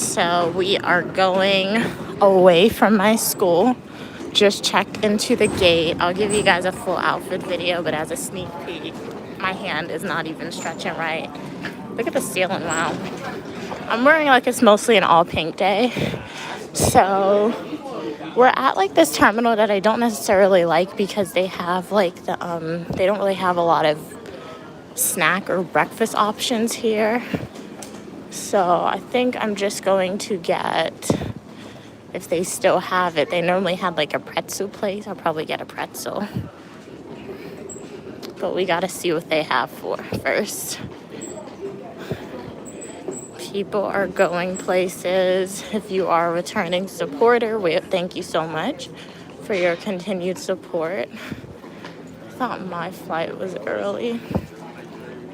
So we are going away from my school. Just checked into the gate. I'll give you guys a full outfit video, but as a sneak peek, my hand is not even stretching right. Look at the ceiling, wow. I'm wearing like it's mostly an all pink day. So we're at like this terminal that I don't necessarily like because they have like they don't really have a lot of snack or breakfast options here. So I think I'm just going to get, if they still have it, they normally had like a pretzel place. I'll probably get a pretzel. But we gotta see what they have for first. People are going places. If you are a returning supporter, thank you so much for your continued support. I thought my flight was early.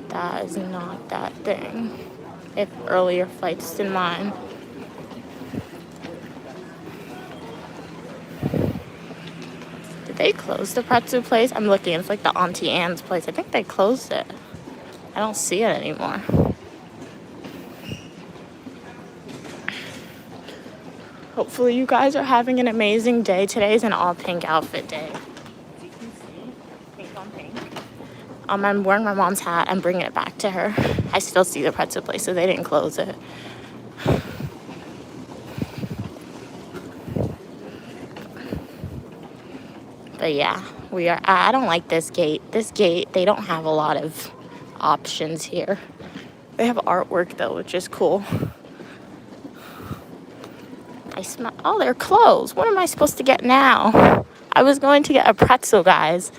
That is not that thing. If earlier flights than mine. Did they close the pretzel place? I'm looking. It's like the Auntie Anne's place. I think they closed it. I don't see it anymore. Hopefully you guys are having an amazing day. Today is an all pink outfit day. As you can see, pink on pink. I'm wearing my mom's hat. I'm bringing it back to her. I still see the pretzel place, so they didn't close it. But yeah, I don't like this gate. This gate, they don't have a lot of options here. They have artwork though, which is cool. I smell, oh, they're closed. What am I supposed to get now? I was going to get a pretzel, guys,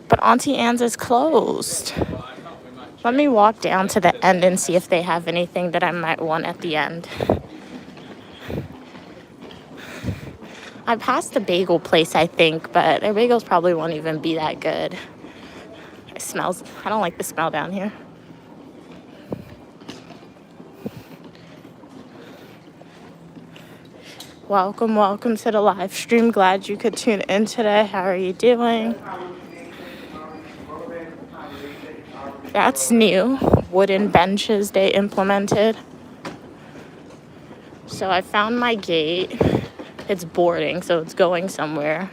but Auntie Anne's is closed. Let me walk down to the end and see if they have anything that I might want at the end. I passed the bagel place, I think, but their bagels probably won't even be that good. It smells, I don't like the smell down here. Welcome to the live stream. Glad you could tune in today. How are you doing? That's new. Wooden benches they implemented. So I found my gate. It's boarding, so it's going somewhere.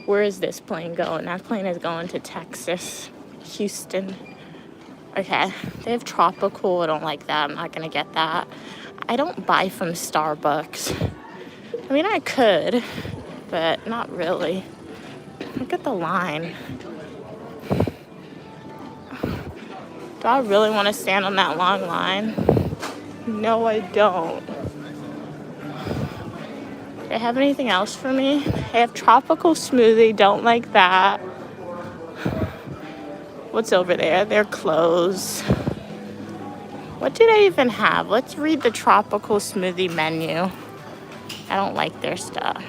Where is this plane going? That plane is going to Texas, Houston. Okay, they have tropical. I don't like that. I'm not gonna get that. I don't buy from Starbucks. I mean, I could, but not really. Look at the line. Do I really want to stand on that long line? No, I don't. Do they have anything else for me? They have tropical smoothie. Don't like that. What's over there? They're closed. What do they even have? Let's read the tropical smoothie menu. I don't like their stuff.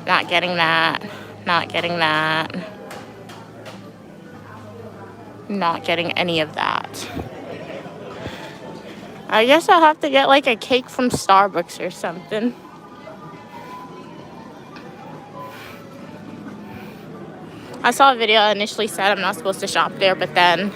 Not getting that. Not getting that. Not getting any of that. I guess I'll have to get like a cake from Starbucks or something. I saw a video that initially said I'm not supposed to shop there, but then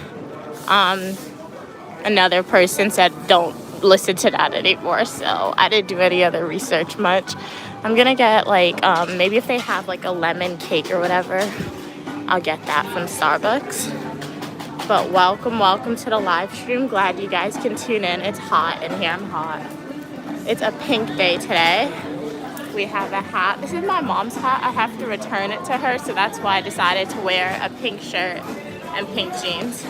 another person said don't listen to that anymore, so I didn't do any other research much. I'm gonna get like maybe if they have like a lemon cake or whatever, I'll get that from Starbucks. But welcome to the live stream. Glad you guys can tune in. It's hot in here. I'm hot. It's a pink day today. We have a hat. This is my mom's hat. I have to return it to her, so that's why I decided to wear a pink shirt and pink jeans.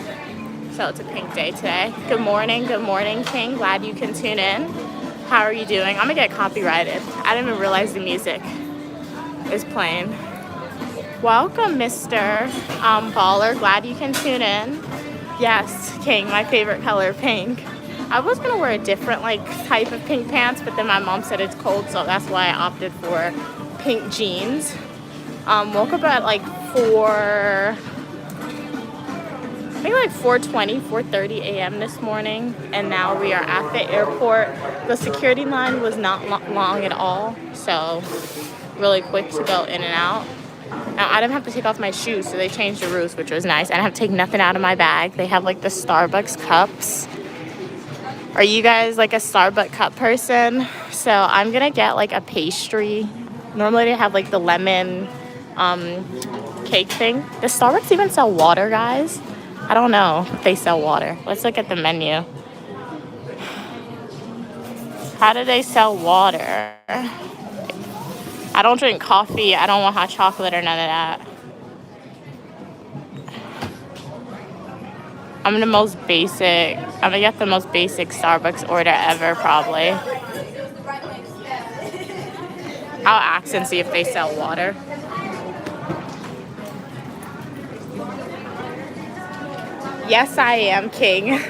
So it's a pink day today. Good morning, King. Glad you can tune in. How are you doing? I'm gonna get copyrighted. I didn't even realize the music is playing. Welcome, Mr. Baller. Glad you can tune in. Yes, King, my favorite color, pink. I was gonna wear a different like type of pink pants, but then my mom said it's cold, so that's why I opted for pink jeans. Woke up at like 4:30 a.m. this morning, and now we are at the airport. The security line was not long at all, so really quick to go in and out. Now, I didn't have to take off my shoes, so they changed the rules, which was nice. I didn't have to take nothing out of my bag. They have like the Starbucks cups Are you guys like a Starbucks cup person? So I'm gonna get like a pastry. Normally they have like the lemon cake thing. Does Starbucks even sell water, guys? I don't know if they sell water. Let's look at the menu. How do they sell water? I don't drink coffee. I don't want hot chocolate or none of that. I'm gonna get the most basic Starbucks order ever, probably. I'll ask and see if they sell water. Yes, I am, King.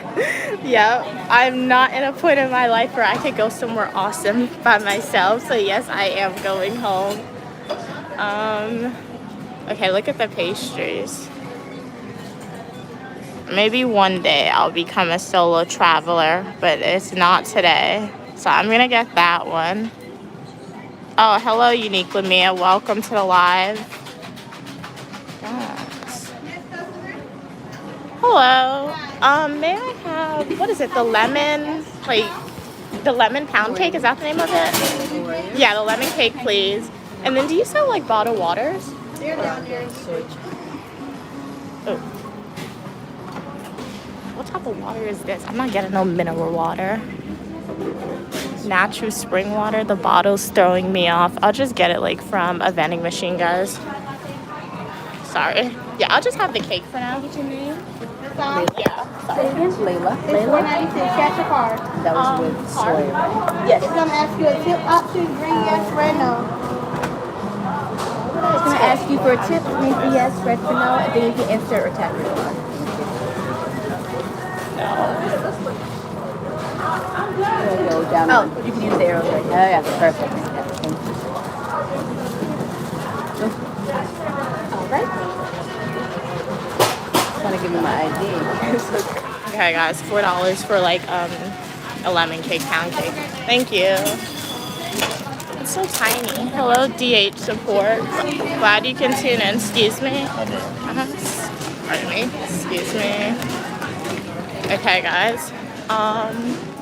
Yep, I'm not in a point in my life where I could go somewhere awesome by myself. So yes, I am going home. Okay, look at the pastries. Maybe one day I'll become a solo traveler, but it's not today. So I'm gonna get that one. Oh, hello, Unique Lamia. Welcome to the live. Yes. Hello. May I have, what is it, the lemon pound cake? Is that the name of it? Yeah, the lemon cake, please. And then do you sell like bottled waters? They're down there. Oh. What type of water is this? I'm not getting no mineral water. Natural spring water. The bottle's throwing me off. I'll just get it like from a vending machine, guys. Sorry. Yeah, I'll just have the cake for now. What's your name? Yeah. Sorry. Layla. It's $4.96. Cash or card? That was with soy. Yes. It's gonna ask you a tip option. Green yes, red no. It's gonna ask you for a tip. Green for yes, red for no, and then you can insert or tap your card. Go down. Oh, you can use the arrow right Oh, yeah, perfect. Yeah, thank you. All right. Trying to give me my ID. Okay, guys, $4 for like a lemon cake, pound cake. Thank you. It's so tiny. Hello, DH support. Glad you can tune in. Excuse me. Pardon me. Excuse me. Okay, guys.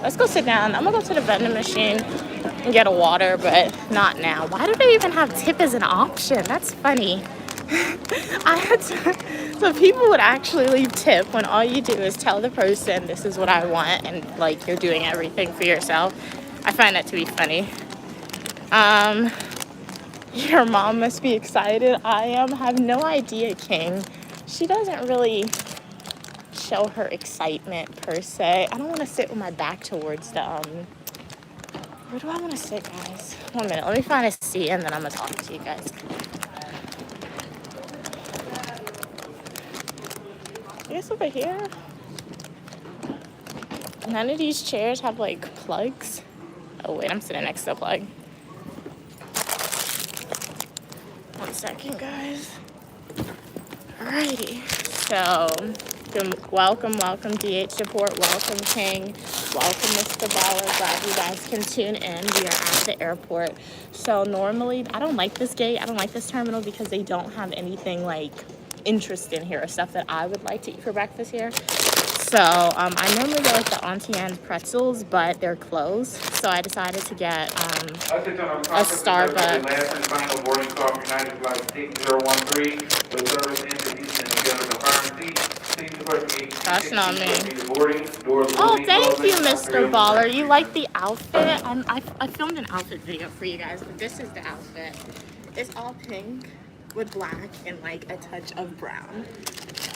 Let's go sit down. I'm gonna go to the vending machine and get a water, but not now. Why do they even have tip as an option? That's funny. So people would actually leave tip when all you do is tell the person this is what I want, and like you're doing everything for yourself. I find that to be funny. Your mom must be excited. I am. Have no idea, King. She doesn't really show her excitement per se. I don't want to sit with my back towards the where do I want to sit, guys? 1 minute. Let me find a seat and then I'm gonna talk to you guys. I guess over here. None of these chairs have like plugs. Oh wait, I'm sitting next to a plug. 1 second, guys. Alrighty. So, welcome DH support. Welcome King. Welcome Mr. Baller. Glad you guys can tune in. We are at the airport. So normally, I don't like this gate. I don't like this terminal because they don't have anything like interesting here or stuff that I would like to eat for breakfast here. So I normally get like the Auntie Anne's pretzels, but they're closed. So I decided to get a Starbucks. That's not me. Oh, thank you, Mr. Baller. You like the outfit? I filmed an outfit video for you guys, but this is the outfit. It's all pink with black and like a touch of brown.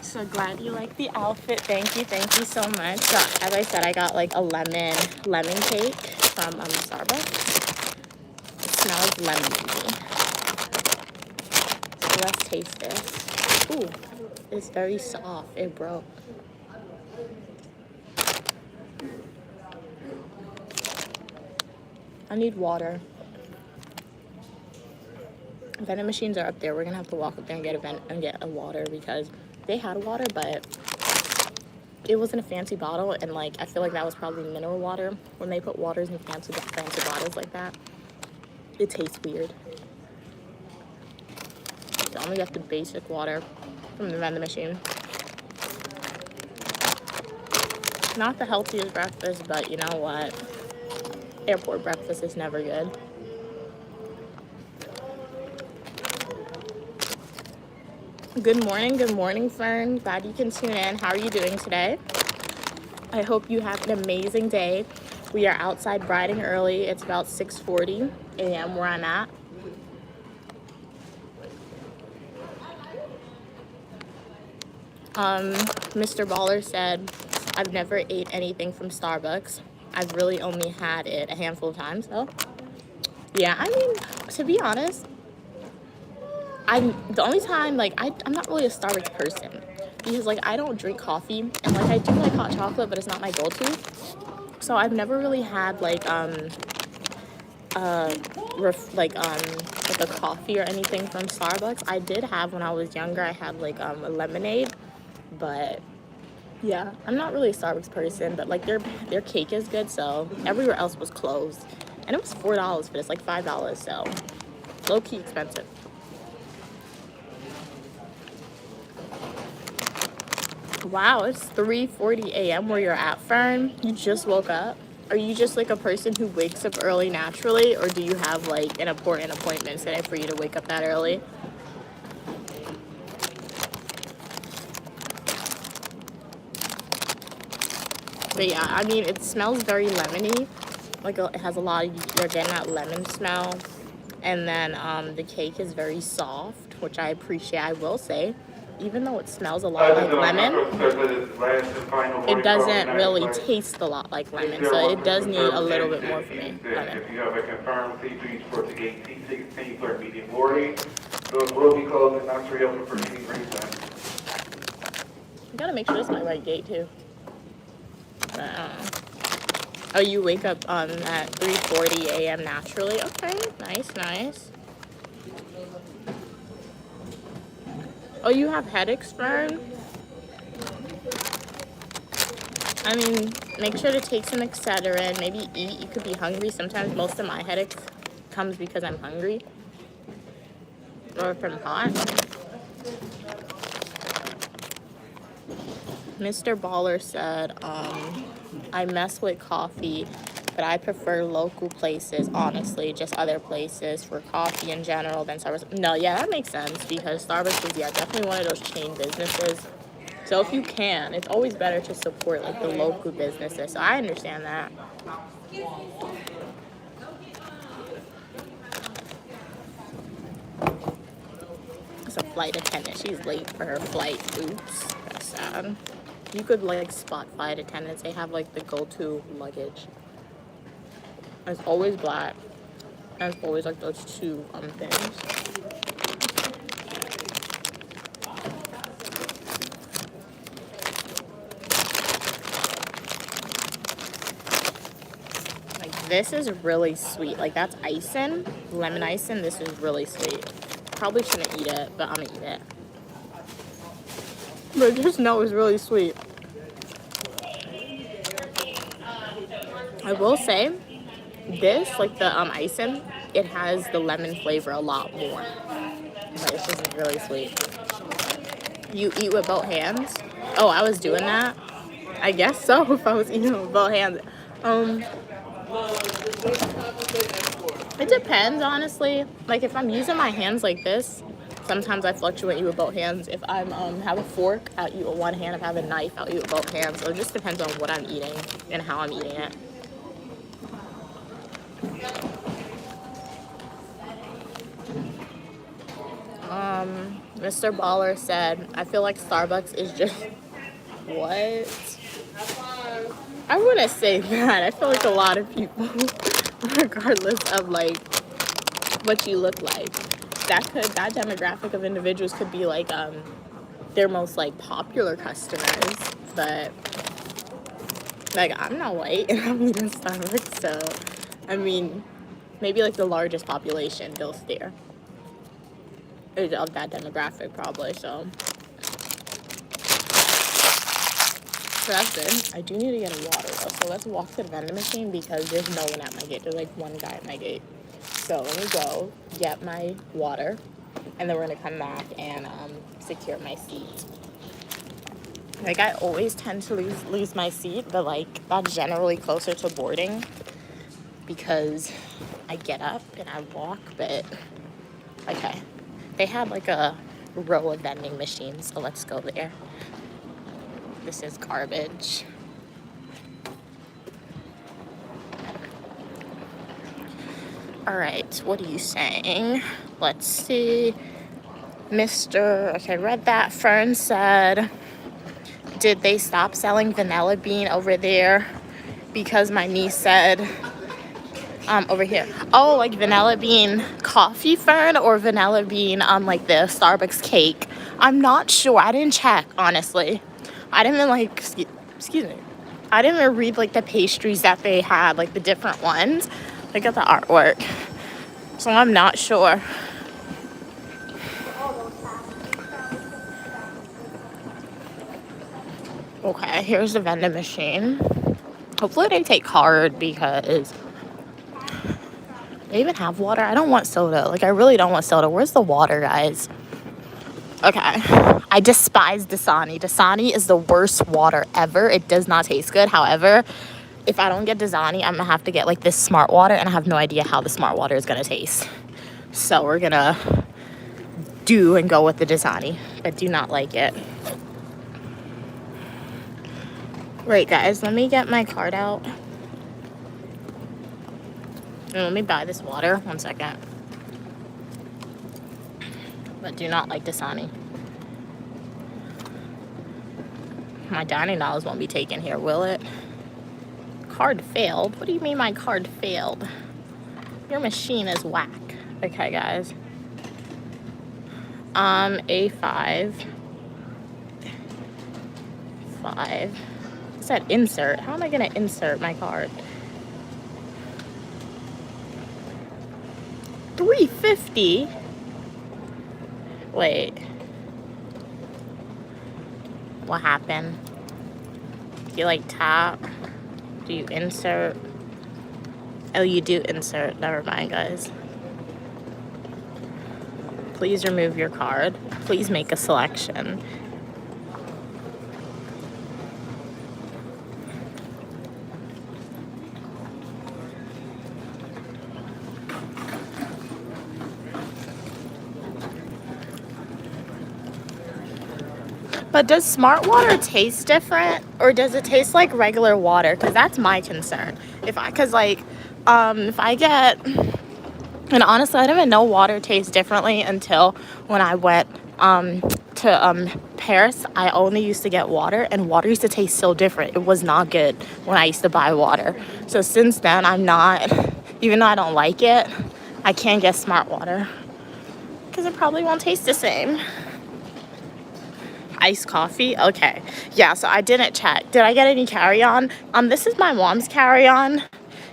So glad you like the outfit. Thank you so much. So as I said, I got like a lemon cake from Starbucks. It smells lemony. So let's taste this. Ooh, it's very soft. It broke. I need water. Vending machines are up there. We're gonna have to walk up there and get a water because they had water, but it wasn't a fancy bottle, and like I feel like that was probably mineral water. When they put waters in fancy bottles like that, it tastes weird. So I'm gonna get the basic water from the vending machine. Not the healthiest breakfast, but you know what? Airport breakfast is never good. Good morning, Fern. Glad you can tune in. How are you doing today? I hope you have an amazing day. We are outside briding early. It's about 6:40 a.m. where I'm at. Mr. Baller said, I've never ate anything from Starbucks. I've really only had it a handful of times, though. Yeah, I mean, to be honest, the only time, like, I'm not really a Starbucks person. Because, like, I don't drink coffee. And, like, I do like hot chocolate, but it's not my go-to. So I've never really had, like a coffee or anything from Starbucks. I did have when I was younger. I had like a lemonade, but yeah, I'm not really a Starbucks person. But like their cake is good, so everywhere else was closed, and it was $4 for this, like $5, so low key expensive. Wow, it's 3:40 a.m. where you're at, Fern. You just woke up. Are you just like a person who wakes up early naturally, or do you have like an important appointment today for you to wake up that early? But yeah, I mean, it smells very lemony. Like it has a lot of, you're getting that lemon smell. And then the cake is very soft, which I appreciate, I will say. Even though it smells a lot like lemon, it doesn't really taste a lot like lemon. So it does need a little bit more for me. Lemon. If you have a confirmed C3 for the gate C16 for medium glory, those will be closed and not reopened for meeting reason. I gotta make sure it's my right gate too. Oh, you wake up at 3:40 a.m. naturally? Okay, nice. Oh, you have headaches, Fern? I mean, make sure to take some Excedrin, maybe eat. You could be hungry. Sometimes most of my headaches comes because I'm hungry. Or if I'm hot. Mr. Baller said, I mess with coffee, but I prefer local places, honestly, just other places for coffee in general than Starbucks. No, yeah, that makes sense because Starbucks is, yeah, definitely one of those chain businesses. So if you can, it's always better to support like the local businesses. So I understand that. It's a flight attendant. She's late for her flight. Oops, that's sad. You could like spot flight attendants. They have like the go-to luggage. It's always black. And it's always like those two things. Like this is really sweet. Like that's icing, lemon icing. This is really sweet. Probably shouldn't eat it, but I'm gonna eat it. But just know it's really sweet. I will say, this, like the icing, it has the lemon flavor a lot more. But it's just really sweet. You eat with both hands? Oh, I was doing that? I guess so, if I was eating with both hands. It depends, honestly. Like, if I'm using my hands like this, sometimes I fluctuate, eat with both hands. If I have a fork, I'll eat with one hand. If I have a knife, I'll eat with both hands. So it just depends on what I'm eating and how I'm eating it. Mr. Baller said, I feel like Starbucks is just... What? I wouldn't say that. I feel like a lot of people, regardless of like what you look like, that demographic of individuals could be like their most like popular customers. But like I'm not white and I'm eating Starbucks, so I mean maybe like the largest population goes there of that demographic probably. So that's it. I do need to get a water though, so let's walk to the vending machine because there's no one at my gate. There's like one guy at my gate. So let me go get my water, and then we're gonna come back and secure my seat. Like, I always tend to lose my seat, but like that's generally closer to boarding because I get up and I walk. But okay, they had like a row of vending machines, so let's go there. This is garbage. All right, what are you saying? Let's see. Okay, read that. Fern said, did they stop selling vanilla bean over there? Because my niece said, over here. Oh, like vanilla bean coffee, Fern, or vanilla bean, like the Starbucks cake? I'm not sure. I didn't check, honestly. I didn't even like, excuse me. I didn't even read like the pastries that they had, like the different ones. Look at the artwork. So I'm not sure. Okay, here's the vending machine. Hopefully they take card because they even have water. I don't want soda. Like, I really don't want soda. Where's the water, guys? Okay. I despise Dasani. Dasani is the worst water ever. It does not taste good. However, if I don't get Dasani, I'm going to have to get, like, this Smart Water, and I have no idea how the Smart Water is going to taste. So we're going to do and go with the Dasani. I do not like it. Right, guys, let me get my card out. And let me buy this water. 1 second. But do not like Dasani. My dining dollars won't be taken here, will it? Card failed? What do you mean my card failed? Your machine is whack. Okay, guys. A5. 5. It said insert. How am I gonna insert my card? $3.50. Wait. What happened? Do you like tap? Do you insert? Oh, you do insert. Never mind, guys. Please remove your card. Please make a selection. But does Smart Water taste different, or does it taste like regular water? Because that's my concern. If I get, and honestly, I didn't even know water tastes differently until when I went to Paris. I only used to get water, and water used to taste so different. It was not good when I used to buy water. So since then, I'm not, even though I don't like it, I can't get Smart Water because it probably won't taste the same. Iced coffee. Okay, yeah, so I didn't check. Did I get any carry-on? This is my mom's carry-on,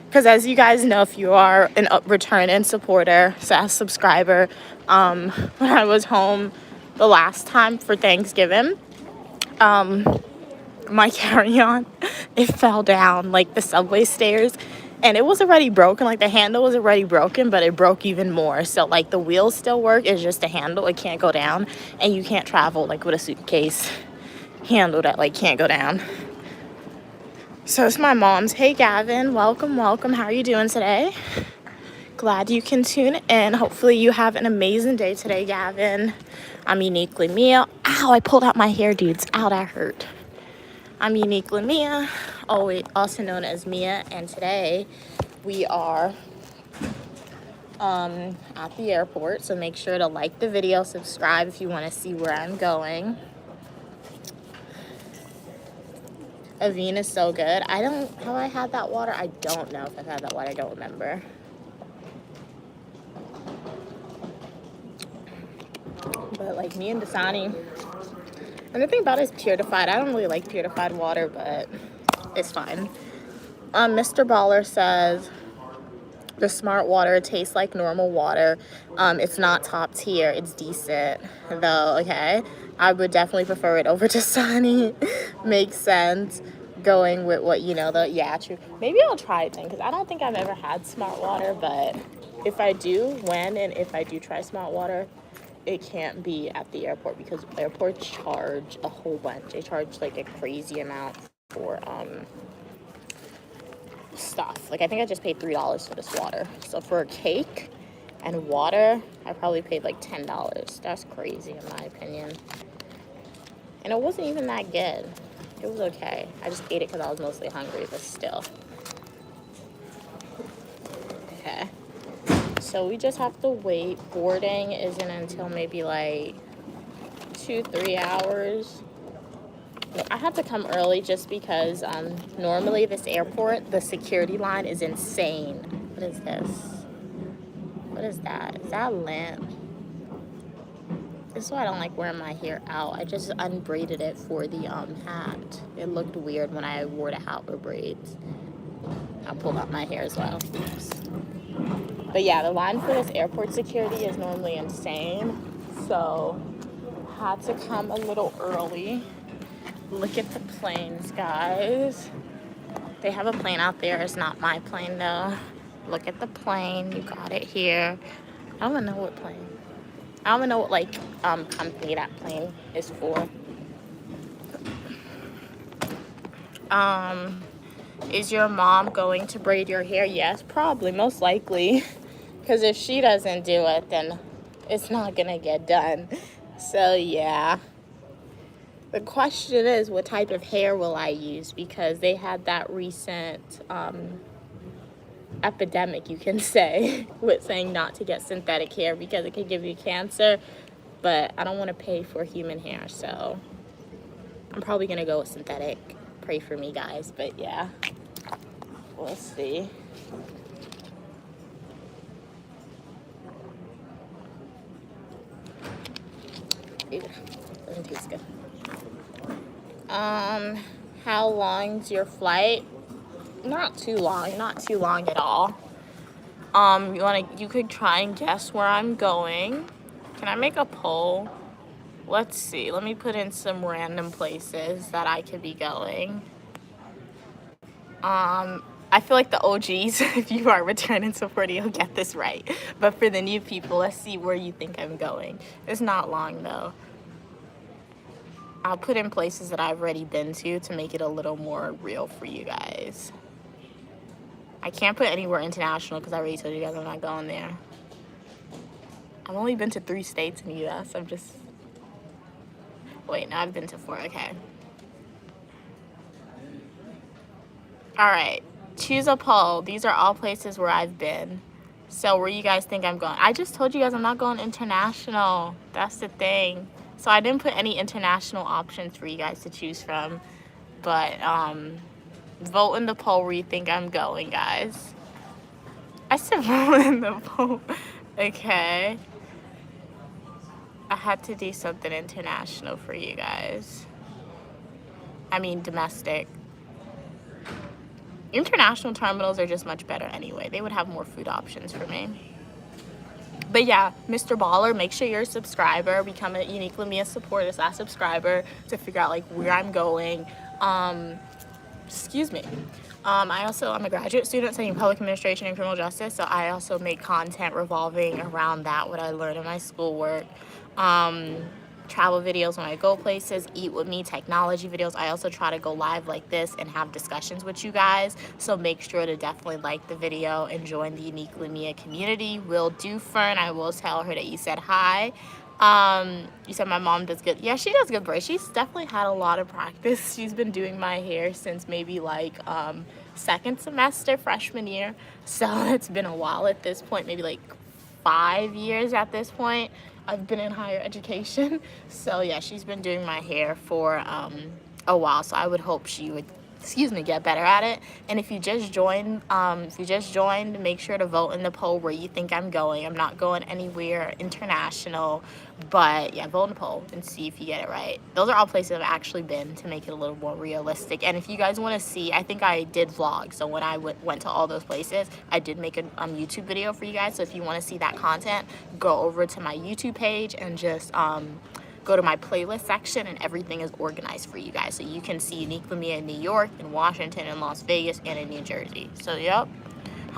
because as you guys know, if you are a return supporter, so a subscriber, when I was home the last time for Thanksgiving, my carry-on, it fell down like the subway stairs, and it was already broken. Like, the handle was already broken, but it broke even more. So like the wheels still work, it's just the handle, it can't go down, and you can't travel like with a suitcase handle that like can't go down. So it's my mom's. Hey Gavin, welcome. How are you doing today? Glad you can tune in. Hopefully you have an amazing day today, Gavin. I'm Uniquely Mia. Ow, I pulled out my hair, dudes. Ow, that hurt. I'm Uniquely Mia, also known as Mia, and today we are at the airport, so make sure to like the video, subscribe if you want to see where I'm going. Avene is so good. Have I had that water? I don't know if I've had that water. I don't remember. But like me and Dasani, and the thing about it is purified. I don't really like purified water, but it's fine. Mr. Baller says the Smart Water tastes like normal water. It's not top tier. It's decent though. Okay, I would definitely prefer it over Dasani. Makes sense. Going with what you know. True. Maybe I'll try it then, because I don't think I've ever had Smart Water. But if I do, if I do try Smart Water, it can't be at the airport because airports charge a whole bunch. They charge like a crazy amount for stuff. Like I think I just paid $3 for this water. So for a cake and water, I probably paid like $10. That's crazy in my opinion. And it wasn't even that good. It was okay. I just ate it because I was mostly hungry, but still. Okay. So we just have to wait. Boarding isn't until maybe like 2-3 hours. I have to come early just because normally this airport, the security line is insane. What is this? What is that? Is that a lamp? This is why I don't like wearing my hair out. I just unbraided it for the hat. It looked weird when I wore the hat with braids. I pulled out my hair as well. Oops. But yeah, the line for this airport security is normally insane. So I had to come a little early. Look at the planes, guys. They have a plane out there. It's not my plane though. Look at the plane. You got it here. I don't even know what plane. I don't even know what like company that plane is for. Is your mom going to braid your hair? Yes, probably, most likely. Because if she doesn't do it, then it's not gonna get done. So yeah. The question is, what type of hair will I use? Because they had that recent epidemic, you can say, with saying not to get synthetic hair because it could give you cancer. But I don't want to pay for human hair, so I'm probably going to go with synthetic. Pray for me, guys. But yeah, we'll see. Ew, doesn't taste good. How long's your flight? Not too long at all. You could try and guess where I'm going. Can I make a poll? Let's see. Let me put in some random places that I could be going. I feel like the OGs, if you are returning supporter, you'll get this right. But for the new people, let's see where you think I'm going. It's not long though. I'll put in places that I've already been to make it a little more real for you guys. I can't put anywhere international because I already told you guys I'm not going there. I've only been to 3 states in the U.S. Wait, no, I've been to 4. Okay. All right. Choose a poll. These are all places where I've been. So where you guys think I'm going? I just told you guys I'm not going international. That's the thing. So I didn't put any international options for you guys to choose from. But vote in the poll where you think I'm going, guys. I said vote in the poll. Okay. I had to do something international for you guys. I mean domestic. International terminals are just much better anyway. They would have more food options for me. But yeah, Mr. Baller, make sure you're a subscriber. Become a Unique Lamia supporter / subscriber to figure out like where I'm going. Excuse me. I'm a graduate student studying public administration and criminal justice, so I also make content revolving around that, what I learned in my schoolwork. Travel videos when I go places, eat with me, technology videos. I also try to go live like this and have discussions with you guys. So make sure to definitely like the video and join the Unique Lamia community. Will do, Fern. I will tell her that you said hi. You said my mom does good. Yeah, she does good braids. She's definitely had a lot of practice. She's been doing my hair since maybe like second semester, freshman year. So it's been a while at this point, maybe like 5 years at this point. I've been in higher education. So yeah, she's been doing my hair for a while. So I would hope she would, get better at it. And if you just joined, make sure to vote in the poll where you think I'm going. I'm not going anywhere international, but yeah, vote in the poll and see if you get it right. Those are all places I've actually been to make it a little more realistic. And if you guys want to see, I think I did vlog. So when I went to all those places, I did make a YouTube video for you guys. So if you want to see that content, go over to my YouTube page and just go to my playlist section, and everything is organized for you guys. So you can see Unique Lamia in New York, in Washington, in Las Vegas, and in New Jersey. So, yep.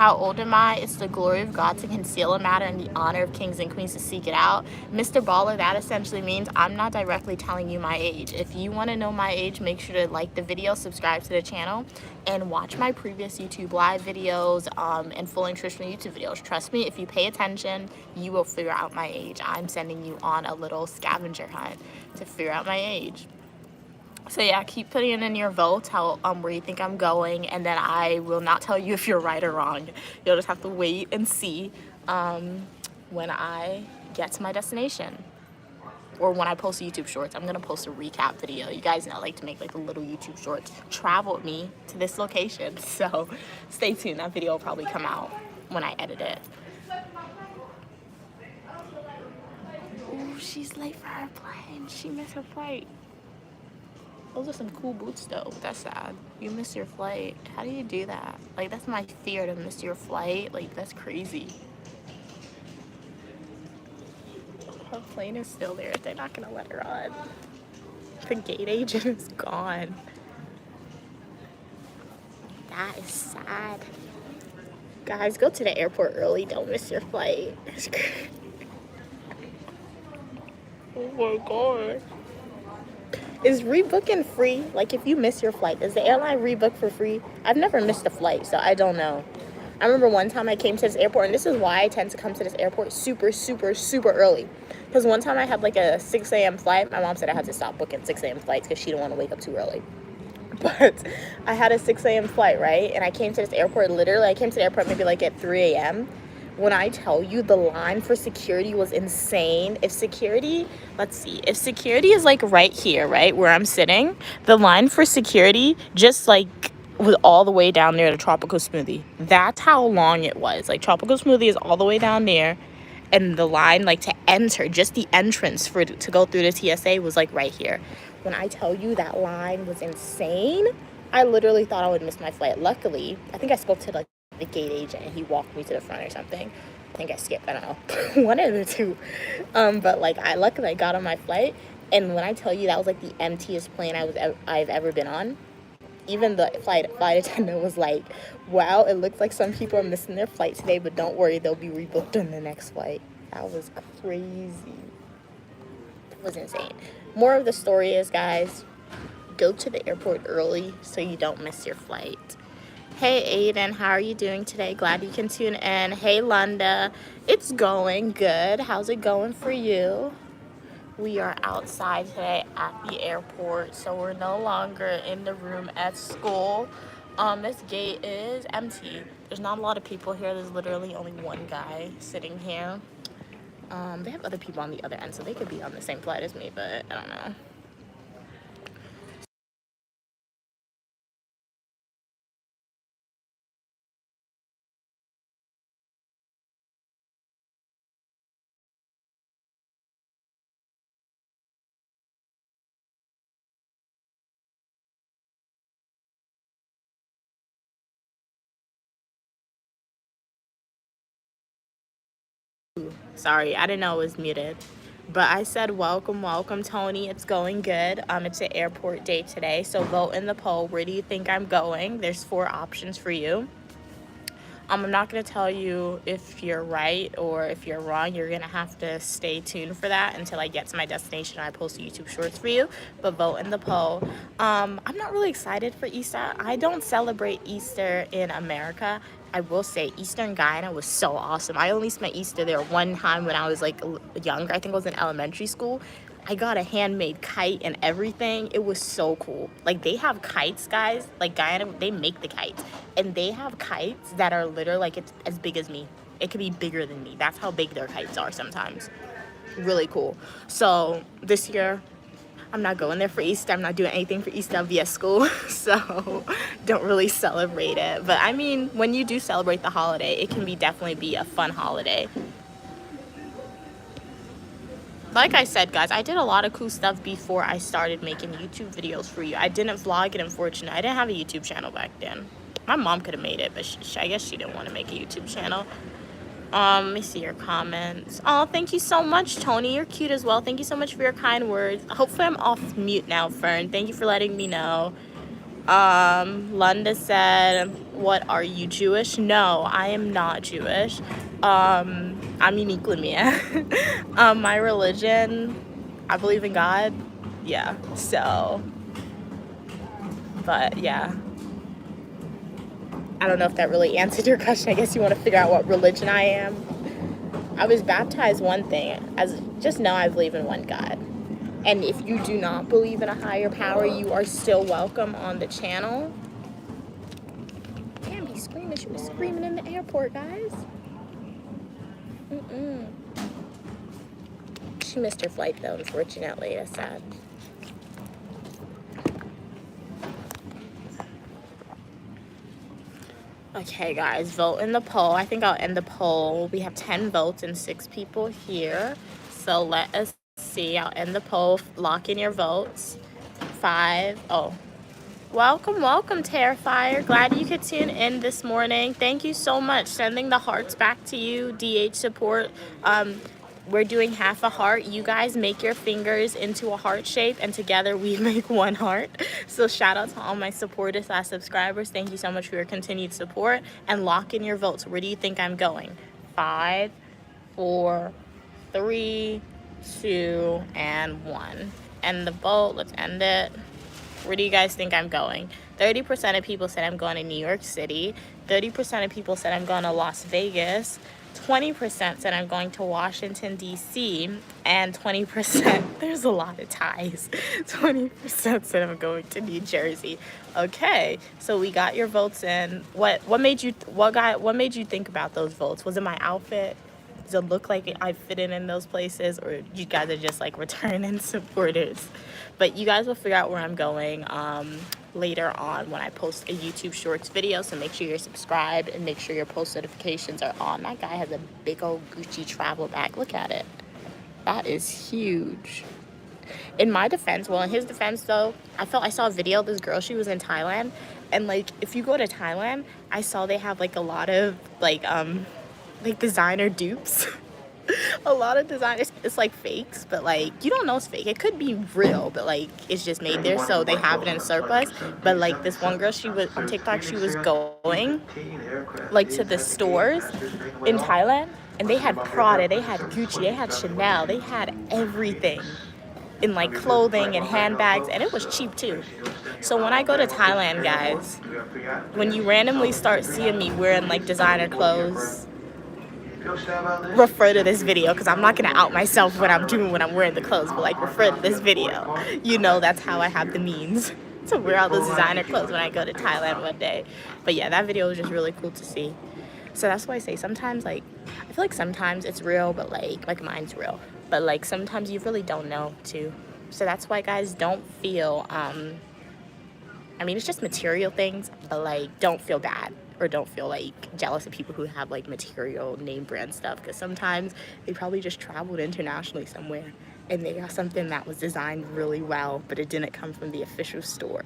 How old am I? It's the glory of God to conceal a matter and the honor of kings and queens to seek it out. Mr. Baller, that essentially means I'm not directly telling you my age. If you want to know my age, make sure to like the video, subscribe to the channel, and watch my previous YouTube live videos and full nutritional YouTube videos. Trust me, if you pay attention, you will figure out my age. I'm sending you on a little scavenger hunt to figure out my age. So yeah, keep putting in your votes, how where you think I'm going, and then I will not tell you if you're right or wrong. You'll just have to wait and see when I get to my destination, or when I post YouTube shorts. I'm gonna post a recap video. You guys know I like to make like little YouTube shorts. Travel with me to this location, so stay tuned. That video will probably come out when I edit it. Ooh, she's late for her plane. She missed her flight. Those are some cool boots though. That's sad. You missed your flight. How do you do that? Like, that's my fear, to miss your flight. Like, that's crazy. Her plane is still there. They're not gonna let her on. The gate agent is gone. That is sad. Guys, go to the airport early. Don't miss your flight. Oh my god. Is rebooking free? Like, if you miss your flight, does the airline rebook for free? I've never missed a flight, so I don't know. I remember one time I came to this airport, and this is why I tend to come to this airport super, super, super early. Because one time I had like a 6 a.m. flight. My mom said I had to stop booking 6 a.m. flights because she didn't want to wake up too early. But I had a 6 a.m. flight, right? And I came to this airport, literally, I came to the airport maybe like at 3 a.m. When I tell you the line for security was insane. If security, let's see, if security is like right here, right, where I'm sitting, the line for security just like was all the way down there to Tropical Smoothie. That's how long it was. Like, Tropical Smoothie is all the way down there, and the line like to enter, just the entrance for to go through the TSA was like right here. When I tell you that line was insane, I literally thought I would miss my flight. Luckily, I think I spoke to like the gate agent and he walked me to the front or something. I think I skipped, I don't know. One of the two. But like, luckily I got on my flight, and when I tell you that was like the emptiest plane I've ever been on, even the flight attendant was like, wow, it looks like some people are missing their flight today, but don't worry, they'll be rebooked on the next flight. That was crazy. That was insane. More of the story is, guys, go to the airport early so you don't miss your flight. Hey Aiden, how are you doing today? Glad you can tune in. Hey Lunda, it's going good. How's it going for you? We are outside today at the airport, so we're no longer in the room at school. This gate is empty. There's not a lot of people here. There's literally only one guy sitting here. They have other people on the other end, so they could be on the same flight as me, but I don't know. Sorry, I didn't know it was muted. But I said welcome, Tony. It's going good. It's an airport day today, so vote in the poll. Where do you think I'm going? There's 4 options for you. I'm not going to tell you if you're right or if you're wrong. You're going to have to stay tuned for that until I get to my destination and I post YouTube shorts for you. But vote in the poll. I'm not really excited for Easter. I don't celebrate Easter in America. I will say Easter in Guyana was so awesome. I only spent Easter there one time when I was like younger. I think I was in elementary school. I got a handmade kite and everything. It was so cool. Like, they have kites, guys. Like, Guyana, they make the kites. And they have kites that are literally, like, it's as big as me. It could be bigger than me. That's how big their kites are sometimes. Really cool. So, this year, I'm not going there for Easter. I'm not doing anything for Easter. I'll be at school. So, don't really celebrate it. But, I mean, when you do celebrate the holiday, it can definitely be a fun holiday. Like I said, guys, I did a lot of cool stuff before I started making YouTube videos for you. I didn't vlog it, unfortunately. I didn't have a YouTube channel back then. My mom could have made it, but I guess she didn't want to make a YouTube channel. Let me see your comments. Oh, thank you so much, Tony. You're cute as well. Thank you so much for your kind words. Hopefully I'm off mute now, Fern. Thank you for letting me know. Lunda said, what, are you Jewish? No, I am not Jewish. I'm uniquely me. My religion, I believe in God. Yeah, so, but yeah. I don't know if that really answered your question. I guess you want to figure out what religion I am. I was baptized one thing. Just know I believe in one God. And if you do not believe in a higher power, you are still welcome on the channel. Damn, he's screaming. She was screaming in the airport, guys. She missed her flight, though, unfortunately. That's sad. Okay, guys, vote in the poll. I think I'll end the poll. We have 10 votes and 6 people here. So let us see. I'll end the poll. Lock in your votes. 5. Oh. Welcome, welcome, Terrifier. Glad you could tune in this morning. Thank you so much. Sending the hearts back to you, DH support. We're doing half a heart. You guys make your fingers into a heart shape, and together we make one heart. So shout out to all my supporters / subscribers. Thank you so much for your continued support. And lock in your votes. Where do you think I'm going? 5, 4, 3, 2, and 1. End the vote. Let's end it. Where do you guys think I'm going? 30% of people said I'm going to New York City. 30% of people said I'm going to Las Vegas. 20% said I'm going to Washington, D.C. And 20%, there's a lot of ties. 20% said I'm going to New Jersey. Okay, so we got your votes in. What made you think about those votes? Was it my outfit? Does it look like I fit in those places, or you guys are just like returning supporters? But you guys will figure out where I'm going later on when I post a YouTube Shorts video. So make sure you're subscribed and make sure your post notifications are on. That guy has a big old Gucci travel bag. Look at it. That is huge. In my defense, well, in his defense though, I saw a video of this girl. She was in Thailand, and like if you go to Thailand, I saw they have like a lot of like designer dupes. A lot of designers, it's like fakes, but like you don't know it's fake. It could be real, but like it's just made there, so they have it in surplus. But like this one girl, she was on TikTok, she was going like to the stores in Thailand, and they had Prada, they had Gucci, they had Chanel, they had everything in like clothing and handbags, and it was cheap too. So when I go to Thailand, guys, when you randomly start seeing me wearing like designer clothes, refer to this video, because I'm not going to out myself when I'm wearing the clothes, but like refer to this video. You know that's how I have the means to wear all those designer clothes when I go to Thailand one day. But yeah, that video was just really cool to see. So that's why I say sometimes, like, I feel like sometimes it's real, but like mine's real, but like sometimes you really don't know too. So that's why, guys, don't feel I mean, it's just material things, but like don't feel bad or don't feel like jealous of people who have like material name brand stuff, because sometimes they probably just traveled internationally somewhere and they got something that was designed really well, but it didn't come from the official store.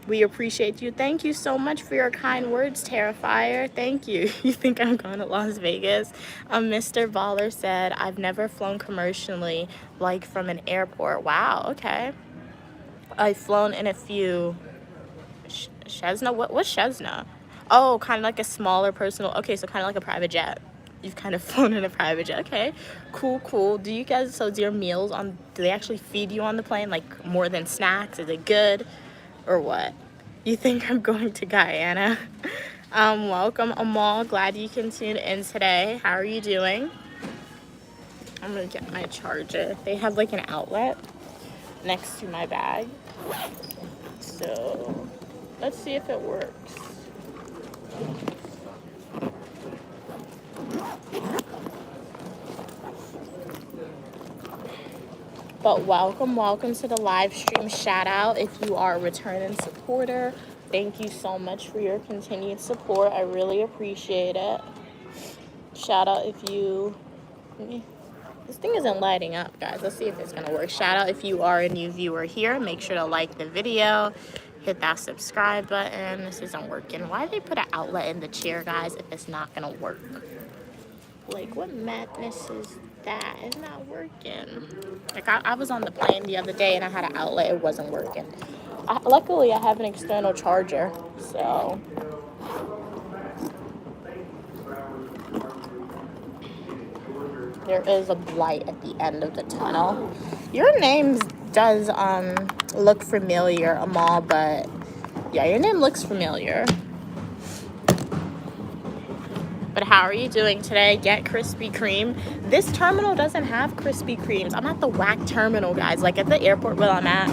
We appreciate you. Thank you so much for your kind words, Terrifier. Thank you. You think I'm going to Las Vegas? Mr. Baller said, I've never flown commercially, like from an airport. Wow, okay. I've flown in a few. Cessna? What's Cessna? Oh, kind of like a smaller personal. Okay, so kind of like a private jet. You've kind of flown in a private jet. Okay, cool. Do you guys, so do your meals do they actually feed you on the plane, like more than snacks? Is it good or what? You think I'm going to Guyana? Welcome, Amal. Glad you can tune in today. How are you doing? I'm gonna get my charger. They have like an outlet next to my bag. So let's see if it works. But welcome to the live stream. Shout out if you are a returning supporter. Thank you so much for your continued support. I really appreciate it. Shout out if you... This thing isn't lighting up, guys. Let's see if it's gonna work. Shout out if you are a new viewer here. Make sure to like the video. Hit that subscribe button. This isn't working. Why did they put an outlet in the chair, guys, if it's not gonna work? Like, what madness is that? It's not working. Like I was on the plane the other day and I had an outlet. It wasn't working. Luckily, I have an external charger, so. There is a light at the end of the tunnel. Your name does look familiar, Amal, but yeah, your name looks familiar. But how are you doing today? Get Krispy Kreme. This terminal doesn't have Krispy Kremes. I'm at the whack terminal, guys. Like at the airport where I'm at,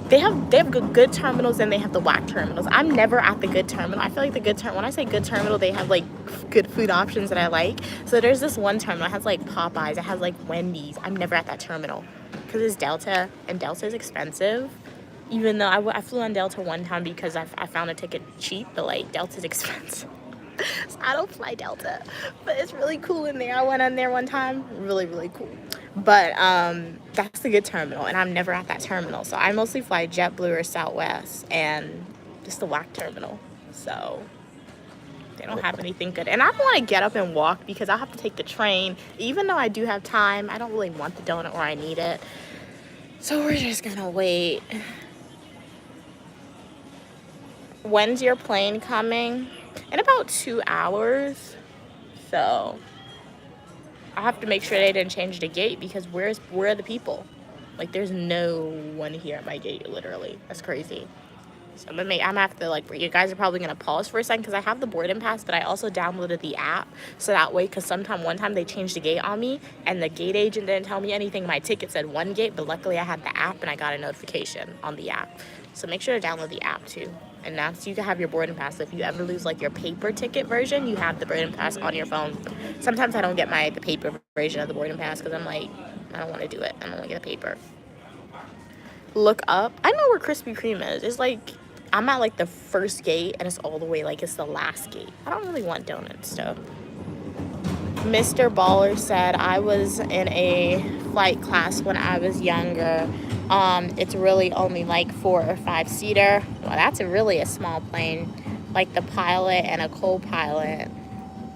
they have good terminals and they have the whack terminals. I'm never at the good terminal. I feel like the good terminal, when I say good terminal, they have like good food options that I like. So there's this one terminal. It has like Popeyes. It has like Wendy's. I'm never at that terminal because it's Delta and Delta is expensive. Even though I flew on Delta one time because I found a ticket cheap, but like Delta's expensive. So I don't fly Delta, but it's really cool in there. I went on there one time, really, really cool. But that's the good terminal, and I'm never at that terminal. So I mostly fly JetBlue or Southwest, and just the whack terminal. So they don't have anything good. And I don't want to get up and walk because I'll have to take the train. Even though I do have time, I don't really want the donut or I need it. So we're just gonna wait. When's your plane coming? In about 2 hours. So I have to make sure they didn't change the gate because where are the people? Like there's no one here at my gate, literally. That's crazy. So I'm gonna have to like, you guys are probably gonna pause for a second because I have the boarding pass, but I also downloaded the app so that way, because one time they changed the gate on me and the gate agent didn't tell me anything. My ticket said one gate, but luckily I had the app and I got a notification on the app. So make sure to download the app too. And now so you can have your boarding pass. So if you ever lose like your paper ticket version, you have the boarding pass on your phone. Sometimes I don't get the paper version of the boarding pass because I'm like, I don't want to do it. I don't want to get a paper. Look up. I know where Krispy Kreme is. It's like, I'm at like the first gate and it's all the way like it's the last gate. I don't really want donuts though. Mr. Baller said, I was in a flight class when I was younger. It's really only like 4 or 5 seater. Well, that's really a small plane, like the pilot and a co-pilot.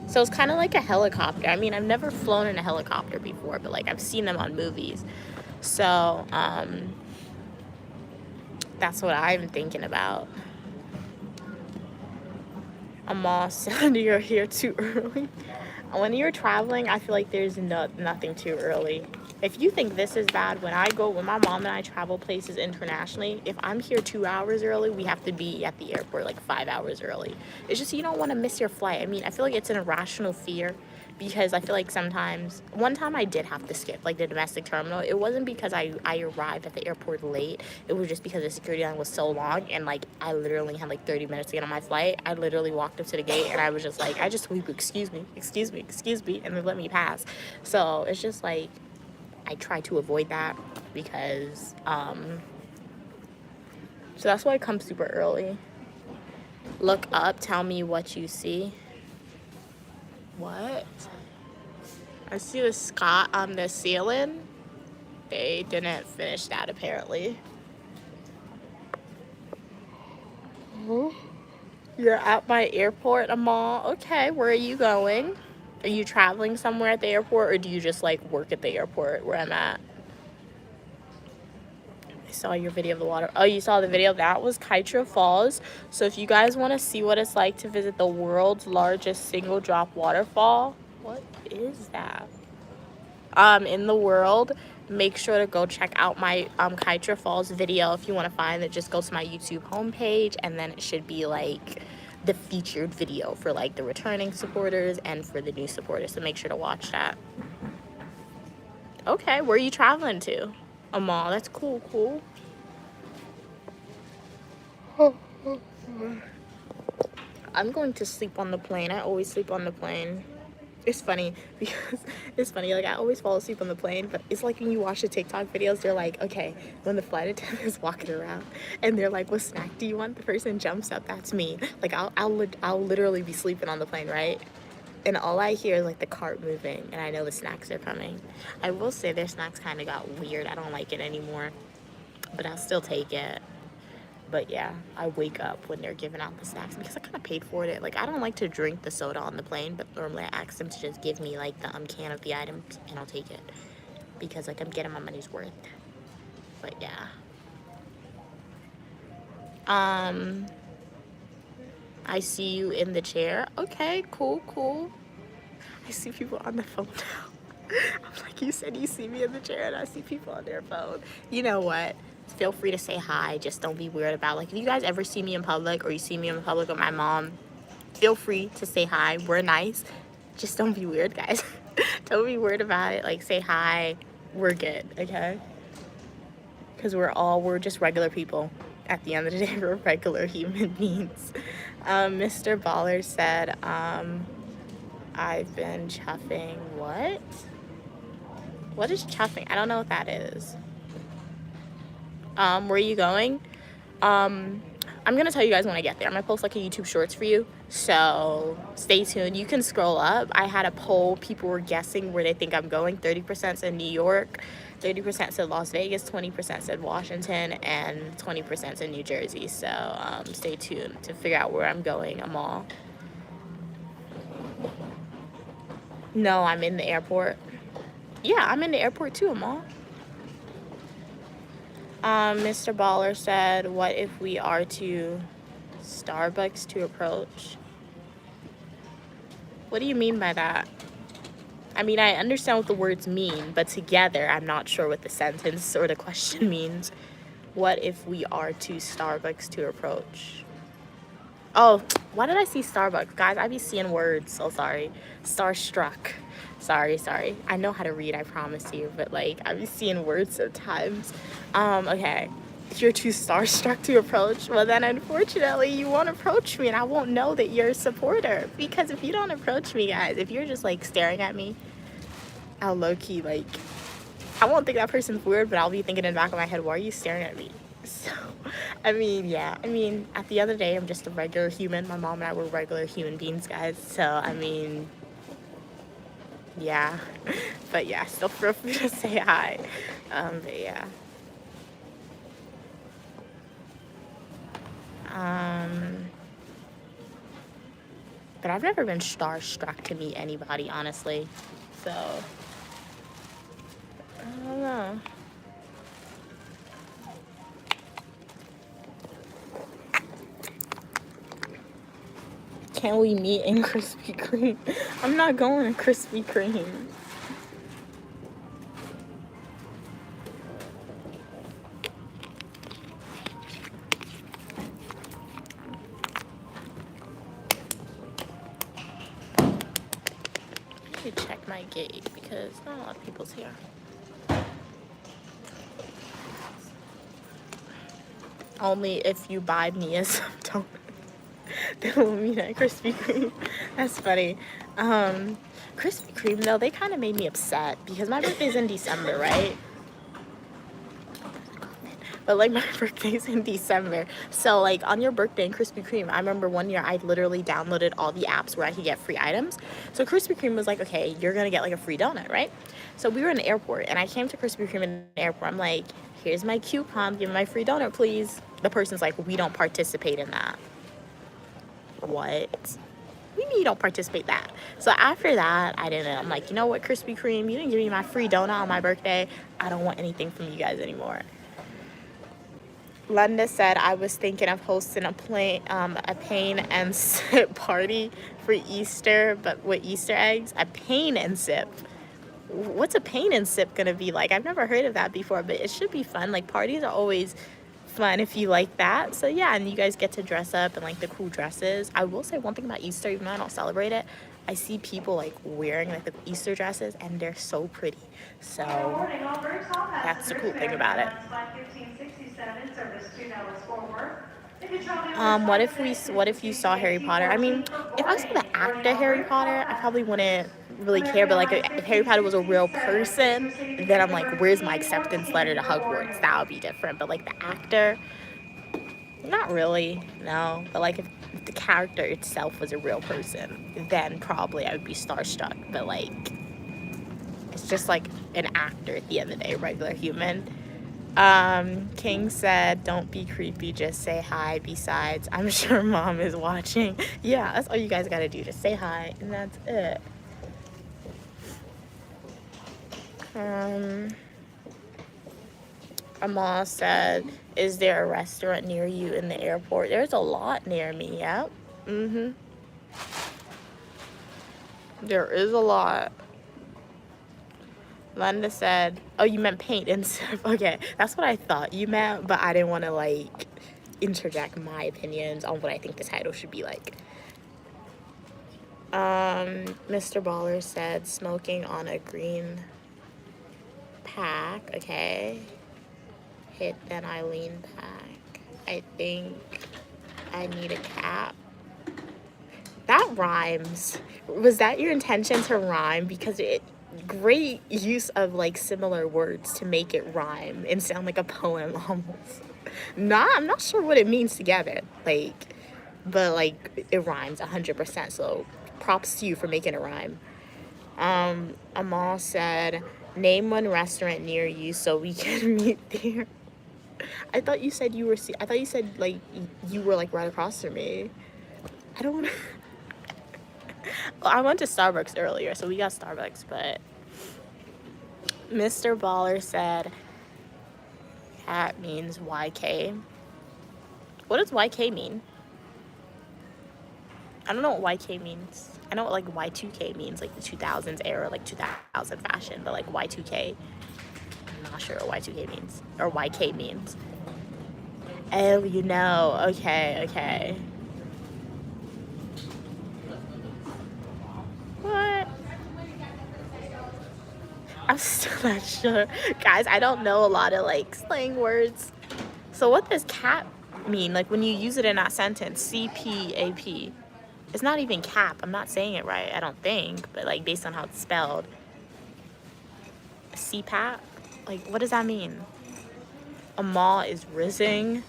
So it's kind of like a helicopter. I mean, I've never flown in a helicopter before, but like I've seen them on movies. So that's what I'm thinking about. Amal said you're here too early. When you're traveling, I feel like there's nothing too early. If you think this is bad, when my mom and I travel places internationally, if I'm here 2 hours early, we have to be at the airport like 5 hours early. It's just you don't want to miss your flight. I mean, I feel like it's an irrational fear because I feel like sometimes, one time I did have to skip like the domestic terminal. It wasn't because I arrived at the airport late. It was just because the security line was so long and like I literally had like 30 minutes to get on my flight. I literally walked up to the gate and I was just like, I just told people, excuse me, and they let me pass. So it's just like, I try to avoid that because, so that's why I come super early. Look up, tell me what you see. What? I see the Scott on the ceiling. They didn't finish that apparently. You're at my airport, Amal. Okay, where are you going? Are you traveling somewhere at the airport or do you just like work at the airport where I'm at? I saw your video of the water. Oh, you saw the video? That was Kytra Falls. So if you guys want to see what it's like to visit the world's largest single drop waterfall, what is that? In the world, make sure to go check out my Kytra Falls video. If you want to find it, just go to my YouTube homepage and then it should be like the featured video for like the returning supporters and for the new supporters, so make sure to watch that. Okay, where are you traveling to? Amal, that's cool. I'm going to sleep on the plane. I always sleep on the plane. It's funny because like I always fall asleep on the plane, but it's like when you watch the TikTok videos, they're like, okay, when the flight attendant is walking around and they're like, what snack do you want? The person jumps up. That's me. Like I'll literally be sleeping on the plane, right? And all I hear is like the cart moving and I know the snacks are coming. I will say their snacks kind of got weird. I don't like it anymore, but I'll still take it. But yeah, I wake up when they're giving out the snacks because I kind of paid for it. Like, I don't like to drink the soda on the plane, but normally I ask them to just give me like the can of the items and I'll take it because like I'm getting my money's worth. But yeah. I see you in the chair. Okay, cool. I see people on the phone now. I'm like, you said you see me in the chair and I see people on their phone. You know what? Feel free to say hi. Just don't be weird about, like, if you guys ever see me in public or you see me in public with my mom, feel free to say hi. We're nice. Just don't be weird, guys. Don't be weird about it. Like, say hi. We're good, okay? Because we're just regular people. At the end of the day, we're regular human beings. Mr. Baller said, I've been chuffing. What? What is chuffing? I don't know what that is. Where are you going? I'm gonna tell you guys when I get there. I'm gonna post like a YouTube shorts for you, so stay tuned. You can scroll up. I had a poll. People were guessing where they think I'm going. 30% said New York, 30% said Las Vegas, 20% said Washington, and 20% said New Jersey. So stay tuned to figure out where I'm going. Amal. No, I'm in the airport. Yeah, I'm in the airport too, Amal. Mr. Baller said, what if we are to Starbucks to approach? What do you mean by that? I mean, I understand what the words mean, but together, I'm not sure what the sentence or the question means. What if we are to Starbucks to approach? Oh, why did I see Starbucks? Guys, I be seeing words, so sorry. Starstruck. Sorry. I know how to read, I promise you, but like, I be seeing words sometimes. Okay. If you're too starstruck to approach, well then unfortunately you won't approach me and I won't know that you're a supporter. Because if you don't approach me, guys, if you're just like staring at me, I'll low-key like, I won't think that person's weird, but I'll be thinking in the back of my head, why are you staring at me? So, I mean, yeah. I mean, at the end of the day, I'm just a regular human. My mom and I were regular human beings, guys. So, I mean, yeah. But yeah, still feel free to say hi. But yeah. But I've never been starstruck to meet anybody, honestly. So, I don't know. Can we meet in Krispy Kreme? I'm not going to Krispy Kreme. I need to check my gate because not a lot of people's here. Only if you buy me a donut. Then we'll meet at Krispy Kreme. That's funny. Krispy Kreme, though, they kind of made me upset because my birthday's in December, right? But like my birthday's in December. So like on your birthday in Krispy Kreme, I remember one year I literally downloaded all the apps where I could get free items. So Krispy Kreme was like, okay, you're gonna get like a free donut, right? So we were in the airport and I came to Krispy Kreme in the airport. I'm like, here's my coupon, give me my free donut, please. The person's like, we don't participate in that. What? We mean you don't participate that. So after that, I didn't. I'm like, you know what, Krispy Kreme, you didn't give me my free donut on my birthday. I don't want anything from you guys anymore. Linda said, I was thinking of hosting a pain and sip party for Easter, but with Easter eggs. A pain and sip. What's a pain and sip gonna be like? I've never heard of that before, but it should be fun. Like, parties are always fun if you like that. So yeah, and you guys get to dress up in like the cool dresses. I will say one thing about Easter, even though I don't celebrate it, I see people like wearing like the Easter dresses and they're so pretty. So that's the cool thing about it. What if you saw Harry Potter? I mean, if I saw the actor Harry Potter, I probably wouldn't really care, but like if Harry Potter was a real person, then I'm like, where's my acceptance letter to Hogwarts? That would be different. But like the actor, not really, no. But like if the character itself was a real person, then probably I would be starstruck. But like, it's just like an actor at the end of the day, regular human. King said, don't be creepy, just say hi. Besides, I'm sure mom is watching. Yeah, that's all you guys gotta do. Just say hi, and that's it. Amal said, is there a restaurant near you in the airport? There's a lot near me, yep. There is a lot. Linda said, oh, you meant paint and stuff. Okay, that's what I thought you meant, but I didn't want to, like, interject my opinions on what I think the title should be like. Mr. Baller said, smoking on a green pack. Okay. Hit then I lean back. I think I need a cap. That rhymes. Was that your intention to rhyme? Because it great use of like similar words to make it rhyme and sound like a poem almost. Nah, I'm not sure what it means together. Like, but like it rhymes 100%. So props to you for making it rhyme. Amal said, name one restaurant near you so we can meet there. I thought you said I thought you said like you were like right across from me. I don't want to. Well, I went to Starbucks earlier, so we got Starbucks, but Mr. Baller said cat means YK. What does YK mean? I don't know what YK means. I know what like Y2K means, like the 2000s era, like 2000 fashion, but like Y2K, I'm not sure what Y2K means, or YK means. Oh, you know, okay. What? I'm still not sure. Guys, I don't know a lot of like slang words. So what does cap mean? Like when you use it in that sentence, CPAP. It's not even cap. I'm not saying it right, I don't think, but like based on how it's spelled. CPAP? Like what does that mean? Amal is rizzing.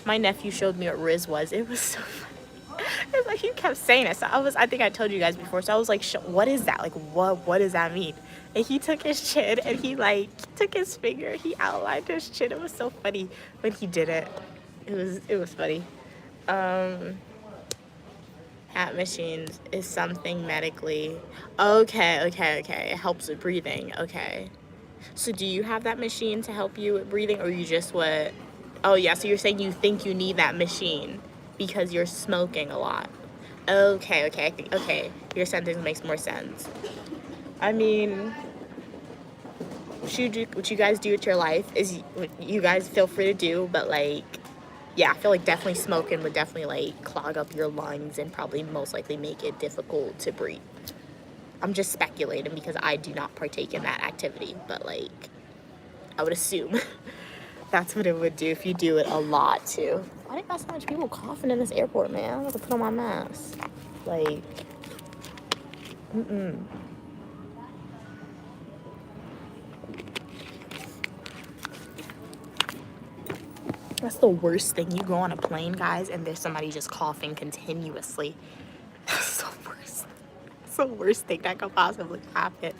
My nephew showed me what Riz was. It was so funny. It's like he kept saying it. So I think I told you guys before. So I was like, what is that? Like, what does that mean? And he took his chin and he like took his finger. He outlined his chin. It was so funny when he did it. It was funny. Hat machines is something medically. Okay. It helps with breathing. Okay. So do you have that machine to help you with breathing, or you just what? Oh yeah, so you're saying you think you need that machine because you're smoking a lot. Okay, okay. Your sentence makes more sense. I mean, what you guys do with your life is what you guys feel free to do, but like, yeah, I feel like definitely smoking would definitely like clog up your lungs and probably most likely make it difficult to breathe. I'm just speculating because I do not partake in that activity, but like, I would assume that's what it would do if you do it a lot too. Why do you got so much people coughing in this airport, man? I have to put on my mask. Like, That's the worst thing. You go on a plane, guys, and there's somebody just coughing continuously. That's the worst. It's the worst thing that could possibly happen.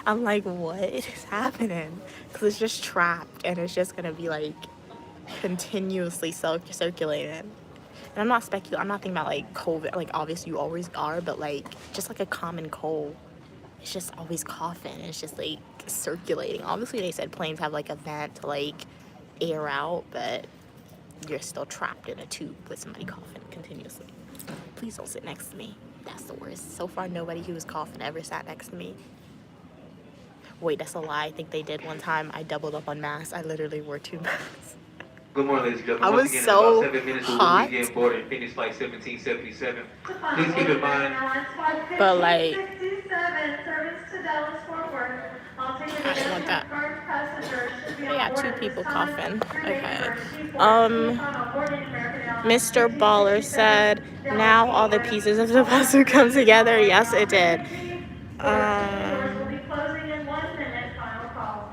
I'm like, what is happening? Because it's just trapped, and it's just gonna be like continuously circulating. And I'm not speculating. I'm not thinking about like COVID. Like obviously you always are, but like just like a common cold. It's just always coughing. It's just like circulating. Obviously they said planes have like a vent to like air out, but you're still trapped in a tube with somebody coughing continuously. Please don't sit next to me. That's the worst. So far, nobody who was coughing ever sat next to me. Wait, that's a lie. I think they did one time. I doubled up on masks. I literally wore 2 masks. Good morning, ladies and gentlemen. I was Once again, so in about 7 minutes, hot. we'll begin boarding Phoenix Flight 1777. Please keep in mind. But like, 67, service to Dallas Fort Worth. I'll take I don't want that. passengers should be Yeah, on 2 board at people this time. coughing. Okay. On board in American Airlines. Mr. Baller said, now all the pieces of the puzzle come together. Yes, it did. Doors will be closing in 1 minute. Final call.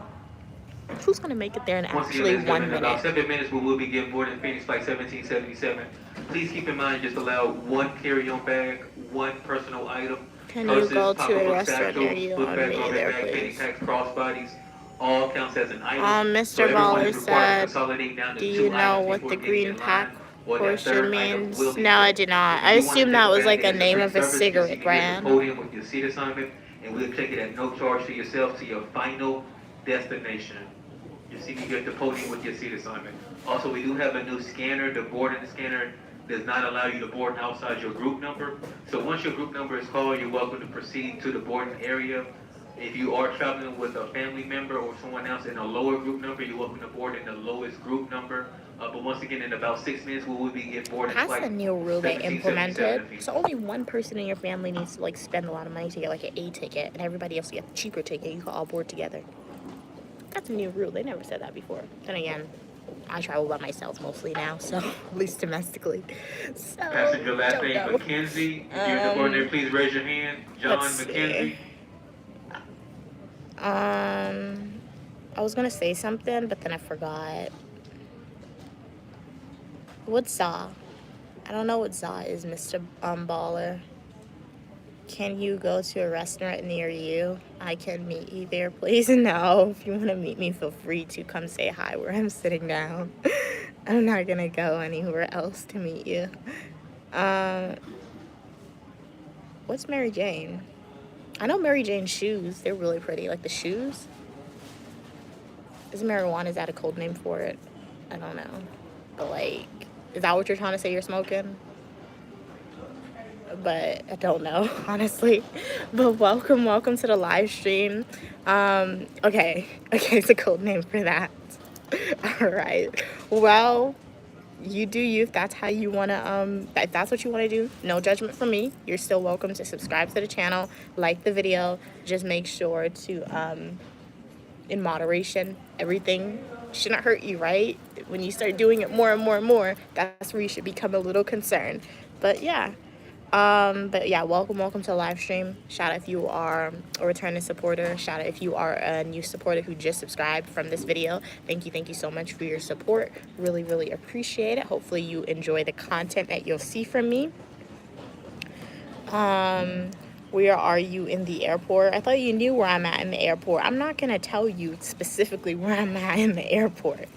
Who's gonna make it there in Once again, actually ladies and 1 gentlemen, in about minute? 7 minutes, we will begin boarding Phoenix Flight 1777. Please keep in mind, just allow 1 carry-on bag, 1 personal item. Can you purses, go to a pocketbook restaurant near satchels, you book on bags, me overhead there, bag, penny please? packs, crossbodies, all counts as an item. Mr. So everyone Baller is required to said, consolidate down to do 2 you know items what before the getting green in pack line, or that portion third item means? will be No, I free. did not. If I you do want to assumed take that was like a advantage name free of a service, cigarette just be here at the brand. podium with your seat assignment, and we'll take it at no charge to yourself to your final destination. You see me here at the podium with your seat assignment. Also, we do have a new scanner. The boarding scanner does not allow you to board outside your group number. So once your group number is called, you're welcome to proceed to the boarding area. If you are traveling with a family member or someone else in a lower group number, you're welcome to board in the lowest group number. But once again, in about 6 minutes, we will be boarding That's flight a new rule they 1777 implemented. So only one person in your family needs to like spend a lot of money to get like an A ticket, and everybody else get a cheaper ticket. You can all board together. That's a new rule. They never said that before. Then again, I travel by myself mostly now, so at least domestically. So Passenger last don't name know. McKenzie. If you're the board there, please raise your hand. John Let's see. McKenzie. I was gonna say something, but then I forgot. What's ZA? I don't know what ZA is, Mr. Baller. Can you go to a restaurant near you? I can meet you there, please. No, if you want to meet me, feel free to come say hi where I'm sitting down. I'm not gonna go anywhere else to meet you. What's Mary Jane? I know Mary Jane's shoes. They're really pretty. Like the shoes. Is marijuana, is that a code name for it? I don't know. But like, is that what you're trying to say you're smoking? But I don't know, honestly. But welcome to the live stream. Okay, it's a code name for that. All right. Well, you do you if that's how you want to if that's what you want to do. No judgment from me. You're still welcome to subscribe to the channel, like the video. Just make sure to in moderation. Everything shouldn't hurt you, right? When you start doing it more and more and more, that's where you should become a little concerned. But yeah, welcome to the live stream. Shout out if you are a returning supporter. Shout out if you are a new supporter who just subscribed from this video. Thank you so much for your support. Really appreciate it. Hopefully you enjoy the content that you'll see from me. Where are you in the airport? I thought you knew where I'm at in the airport. I'm not gonna tell you specifically where I'm at in the airport.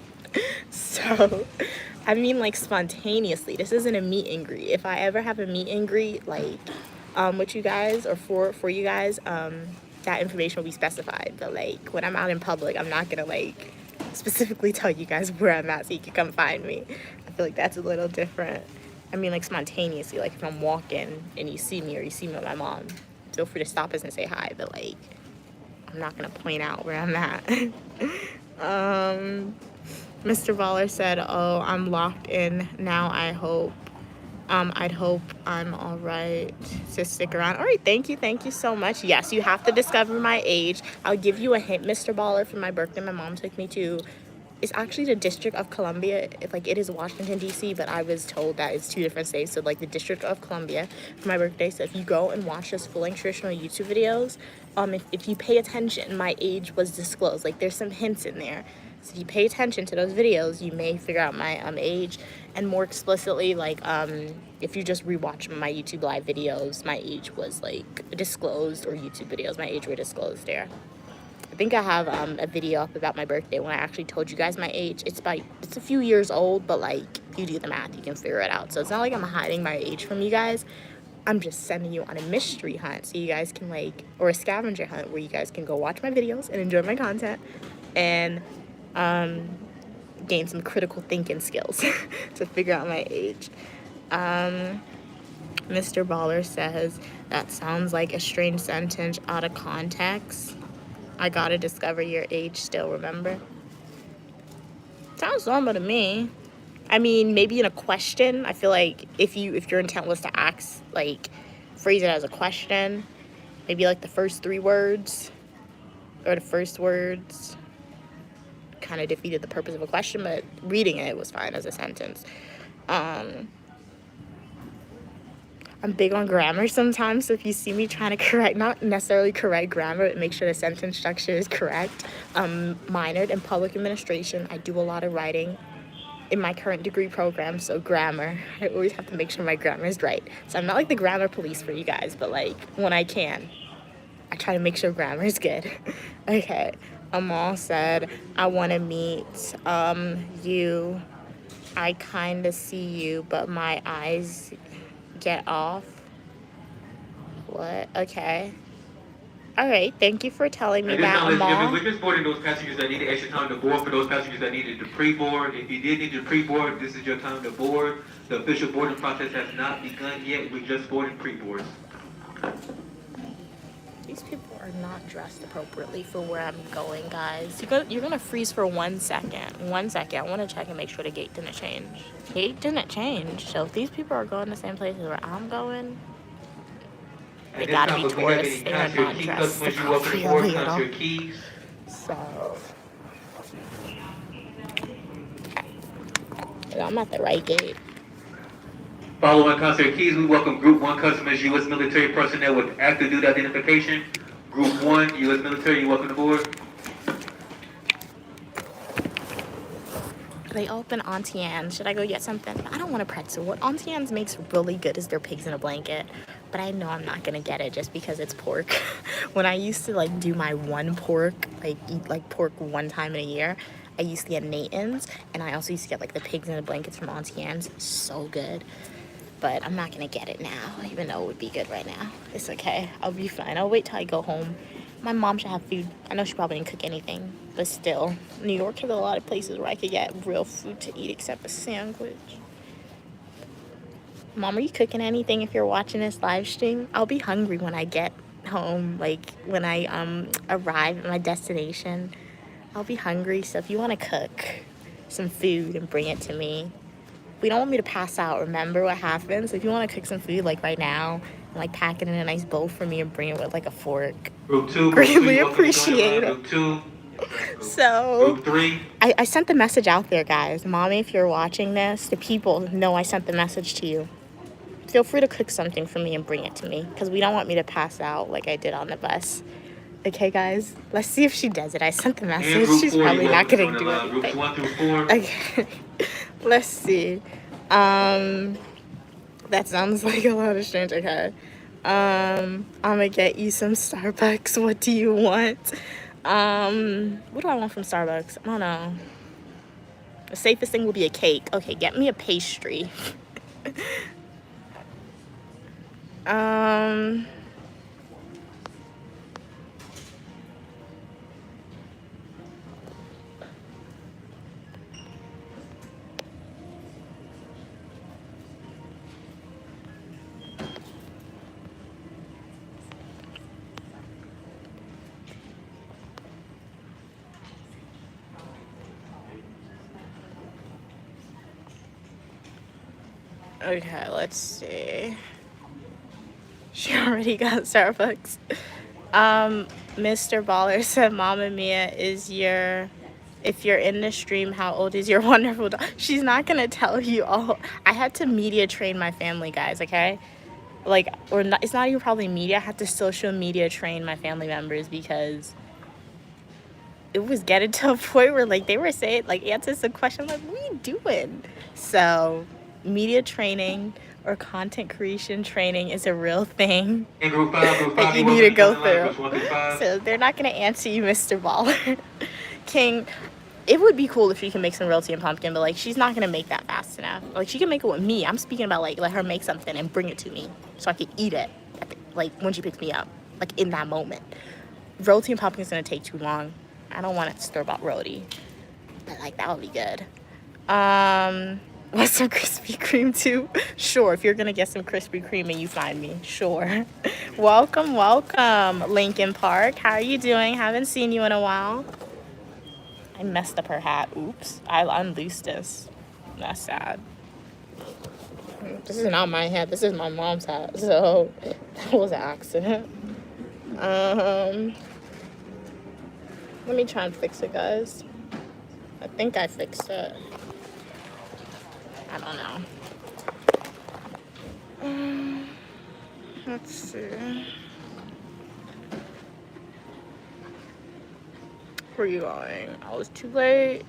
So, I mean like spontaneously. This isn't a meet and greet. If I ever have a meet and greet like with you guys or for you guys, that information will be specified. But like when I'm out in public, I'm not gonna like specifically tell you guys where I'm at so you can come find me. I feel like that's a little different. I mean like spontaneously, like if I'm walking and you see me or you see me with my mom, feel free to stop us and say hi, but like I'm not gonna point out where I'm at. Mr. Baller said, oh, I'm locked in now. I'd hope I'm all right to stick around. All right, thank you so much. Yes, you have to discover my age. I'll give you a hint, Mr. Baller. For my birthday, my mom took me to, it's actually the District of Columbia. It is Washington, D.C., but I was told that it's 2 different states. So, like, the District of Columbia for my birthday. So, if you go and watch those full-length traditional YouTube videos, if you pay attention, my age was disclosed. Like, there's some hints in there. So, if you pay attention to those videos, you may figure out my age. And more explicitly, like, if you just rewatch my YouTube live videos, my age was, like, disclosed, or YouTube videos, my age were disclosed there. I think I have a video up about my birthday when I actually told you guys my age. It's a few years old, but like if you do the math, you can figure it out. So it's not like I'm hiding my age from you guys. I'm just sending you on a mystery hunt so you guys can or a scavenger hunt where you guys can go watch my videos and enjoy my content and gain some critical thinking skills to figure out my age. Mr. Baller says, that sounds like a strange sentence out of context. I gotta discover your age still, remember? Sounds normal to me. I mean, maybe in a question. I feel like if your intent was to ask, like, phrase it as a question, maybe like the first 3 words or the first words kind of defeated the purpose of a question, but reading it was fine as a sentence. I'm big on grammar sometimes, so if you see me trying to not necessarily correct grammar, but make sure the sentence structure is correct. Minored in public administration. I do a lot of writing in my current degree program, so grammar. I always have to make sure my grammar is right. So I'm not like the grammar police for you guys, but like when I can, I try to make sure grammar is good. Okay. Amal said, I want to meet you. I kind of see you, but my eyes get off. What? Okay. All right. Thank you for telling me At this that, time, ladies and gentlemen, Amal. we're just boarding those passengers that needed extra time to board. For those passengers that needed to pre-board, if you did need to pre-board, this is your time to board. The official boarding process has not begun yet. We're just boarding pre-boards. These people are not dressed appropriately for where I'm going, guys. You're gonna freeze for 1 second. 1 second. I want to check and make sure the gate didn't change. Gate didn't change. So if these people are going the same places where I'm going, they gotta be tourists. They are not dressed appropriately at all. So I'm at the right gate. Following concert keys, we welcome Group 1 customers, U.S. military personnel with active duty identification. Group 1, U.S. military, you welcome aboard. They open Auntie Anne's. Should I go get something? I don't want a pretzel. What Auntie Anne's makes really good is their pigs in a blanket. But I know I'm not gonna get it just because it's pork. When I used to like do my one pork, like eat like pork one time in a year, I used to get Nathan's, and I also used to get like the pigs in the blankets from Auntie Anne's. So good. But I'm not gonna get it now, even though it would be good right now. It's okay. I'll be fine. I'll wait till I go home. My mom should have food. I know she probably didn't cook anything, but still, New York has a lot of places where I could get real food to eat except a sandwich. Mom, are you cooking anything if you're watching this live stream? I'll be hungry when I get home, like when I arrive at my destination. I'll be hungry, so if you want to cook some food and bring it to me. We don't want me to pass out, remember what happens? If you want to cook some food like right now, and like pack it in a nice bowl for me and bring it with like a fork. Group 2, Greatly appreciate it. Group 2. So, Group 3. I sent the message out there, guys. Mommy, if you're watching this, the people know I sent the message to you. Feel free to cook something for me and bring it to me, because we don't want me to pass out like I did on the bus. Okay, guys? Let's see if she does it. I sent the message. She's probably not going to do it. Groups 1 through 4. Okay. Let's see. That sounds like a lot of strange. Okay. I'm gonna get you some Starbucks. What do you want? What do I want from Starbucks? I don't know. The safest thing will be a cake. Okay, get me a pastry. Okay, let's see. She already got Starbucks. Mr. Baller said, Mama Mia, if you're in the stream, how old is your wonderful dog? She's not gonna tell you all. I had to media train my family, guys, okay? Like, or not, it's not even probably media. I had to social media train my family members because it was getting to a point where, like, they were saying, like, answers the question, like, what are you doing? So, media training or content creation training is a real thing In Group 5, that you need to go through. Groups 1 through 5. So they're not going to answer you, Mr. Baller. King, it would be cool if she can make some roti and pumpkin, but like she's not going to make that fast enough. Like she can make it with me. I'm speaking about like let her make something and bring it to me so I can eat it like when she picks me up, like in that moment. Roti and pumpkin is going to take too long. I don't want to store-bought roti, but like that would be good. Want some Krispy Kreme too? Sure, if you're gonna get some Krispy Kreme and you find me, sure. Welcome, Lincoln Park. How are you doing? Haven't seen you in a while. I messed up her hat. Oops. I unloosed this. That's sad. This is not my hat. This is my mom's hat. So that was an accident. Let me try and fix it, guys. I think I fixed it. I don't know. Let's see. Where are you going? I was too late.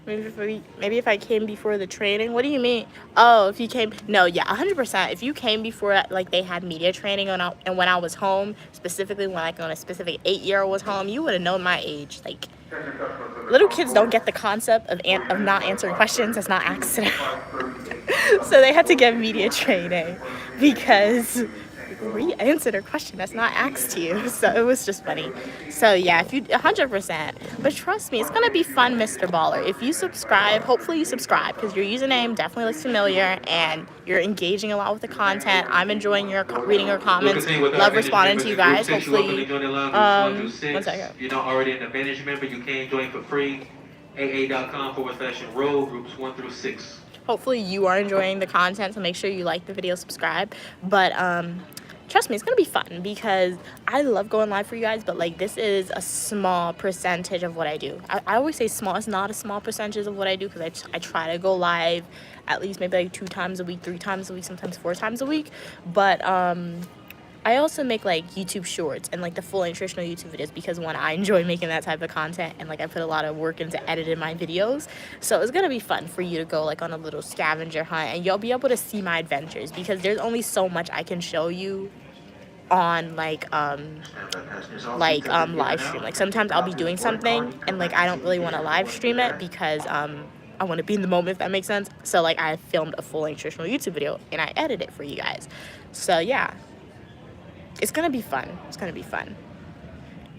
Maybe if I came before the training. What do you mean? Oh, if you came, no, yeah, 100%. If you came before like they had media training and when I was home, specifically when like on a specific 8-year-old was home, you would have known my age. Like little kids don't get the concept of not answering questions that's not asked to them. So they had to get media training because we answered a question that's not asked to you. So it was just funny. So yeah, if you 100%, but trust me, it's gonna be fun, Mr. Baller. If you subscribe, hopefully you subscribe because your username definitely looks familiar and you're engaging a lot with the content. I'm enjoying reading your comments, love responding to you guys. Hopefully, 1 second. If you're not already in the management, but you can join for free. AA.com/enroll groups 1 through 6. Hopefully you are enjoying the content, so make sure you like the video, subscribe. But trust me, it's gonna be fun because I love going live for you guys, but like this is a small percentage of what I do. I always say small. It's not a small percentage of what I do because I try to go live at least maybe like 2 times a week, 3 times a week, sometimes 4 times a week. But I also make like YouTube shorts and like the full nutritional YouTube videos because one, I enjoy making that type of content and like I put a lot of work into editing my videos. So it's gonna be fun for you to go like on a little scavenger hunt and you'll be able to see my adventures because there's only so much I can show you on live stream. Like sometimes I'll be doing something and like I don't really want to live stream it because I want to be in the moment, if that makes sense. So like I filmed a full nutritional YouTube video and I edit it for you guys. So yeah, it's gonna be fun. It's gonna be fun.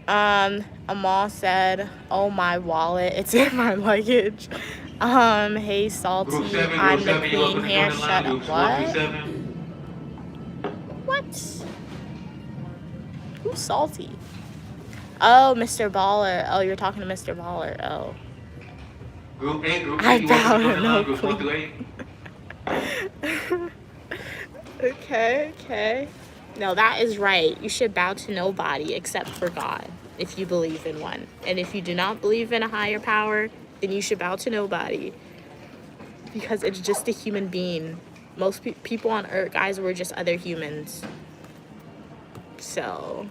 Amal said, "Oh my wallet, it's in my luggage." Hey Salty, I'm the queen here. Shut up. What? Who's Salty? Oh, Mr. Baller. Oh, you're talking to Mr. Baller. Oh. Group A, Group I B, bow welcome to to join no groups 1 through 8. Okay. No, that is right. You should bow to nobody except for God, if you believe in one. And if you do not believe in a higher power, then you should bow to nobody. Because it's just a human being. Most people on Earth, guys, were just other humans. So...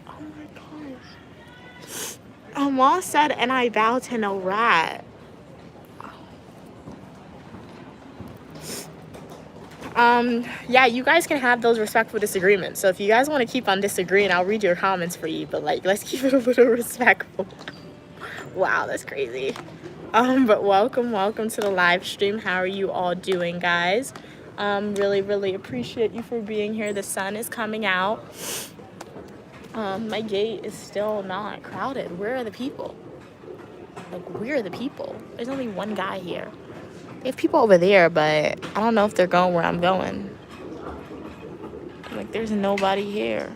Oh my gosh. Amal said, and I bow to no rat. Yeah, you guys can have those respectful disagreements. So if you guys want to keep on disagreeing, I'll read your comments for you. But like, let's keep it a little respectful. Wow, that's crazy. But welcome to the live stream. How are you all doing, guys? Really appreciate you for being here. The sun is coming out. My gate is still not crowded. Where are the people? Like, where are the people? There's only one guy here. They have people over there, but I don't know if they're going where I'm going. Like, there's nobody here.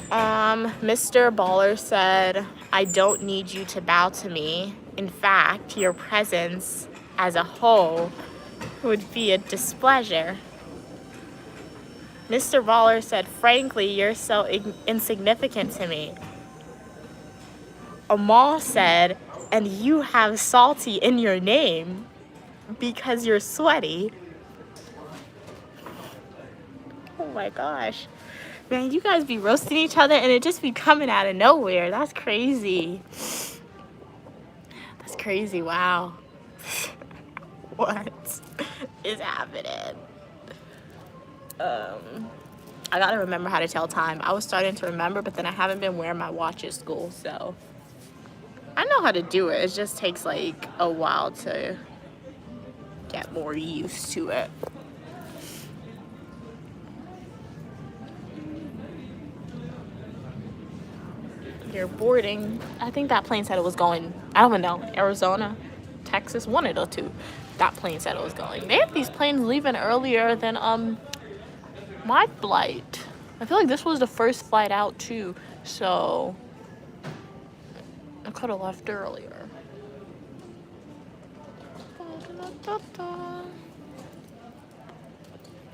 Mr. Baller said, I don't need you to bow to me. In fact, your presence as a whole would be a displeasure. Mr. Baller said, frankly, you're so insignificant to me. Amal said, and you have Salty in your name because you're sweaty. Oh my gosh. Man, you guys be roasting each other and it just be coming out of nowhere. That's crazy. That's crazy. Wow. What is happening? I gotta remember how to tell time. I was starting to remember, but then I haven't been wearing my watch at school, so I know how to do it. It just takes like a while to get more used to it. You're boarding. I think that plane said it was going, I don't know, Arizona, Texas, one of the two. That plane said it was going. They have these planes leaving earlier than my flight. I feel like this was the first flight out too, so I could have left earlier.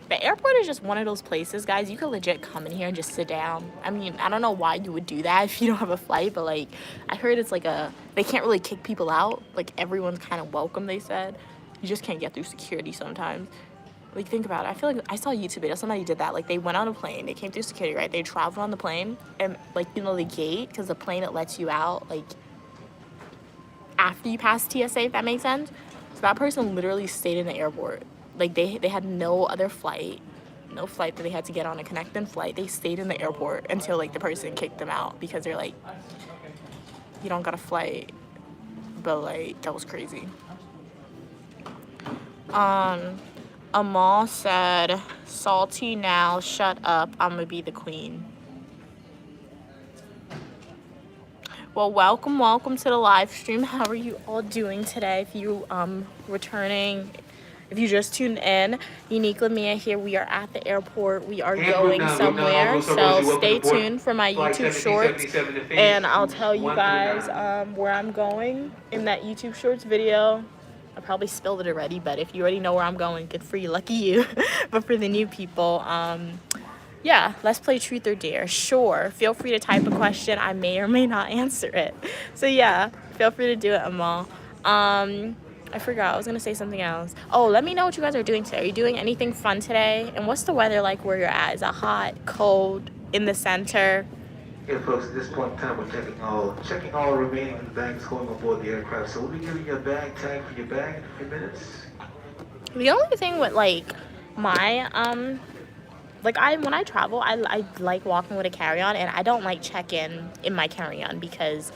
The airport is just one of those places, guys, you could legit come in here and just sit down. I mean, I don't know why you would do that if you don't have a flight, but like, I heard it's like they can't really kick people out. Like, everyone's kind of welcome, they said. You just can't get through security sometimes. Like, think about it. I feel like I saw a YouTube video. Somebody did that. Like, they went on a plane. They came through security, right? They traveled on the plane. And, like, you know, the gate, because the plane, it lets you out, like, after you pass TSA, if that makes sense. So that person literally stayed in the airport. Like, they had no other flight. No flight that they had to get on a connecting flight. They stayed in the airport until, like, the person kicked them out. Because they're like, you don't got a flight. But, like, that was crazy. Amal said, salty now, shut up, I'm gonna be the queen. Well, welcome to the live stream. How are you all doing today? If you returning, if you just tuned in, Unique Lamia here. We are at the airport. We are going somewhere, so stay tuned for my YouTube shorts, and I'll tell you guys where I'm going in that YouTube shorts video. I probably spilled it already, but if you already know where I'm going, good for you, lucky you. But for the new people, yeah, let's play truth or dare. Sure, feel free to type a question. I may or may not answer it. So yeah, feel free to do it, Amal. I forgot, I was gonna say something else. Oh, let me know what you guys are doing today. Are you doing anything fun today? And what's the weather like where you're at? Is it hot, cold, in the center? Yeah, folks, at this point in time, we're checking all remaining bags going aboard the aircraft. So we'll be giving you a bag tag for your bag in a few minutes. The only thing with, like, my, when I travel, I like walking with a carry-on, and I don't like check-in my carry-on because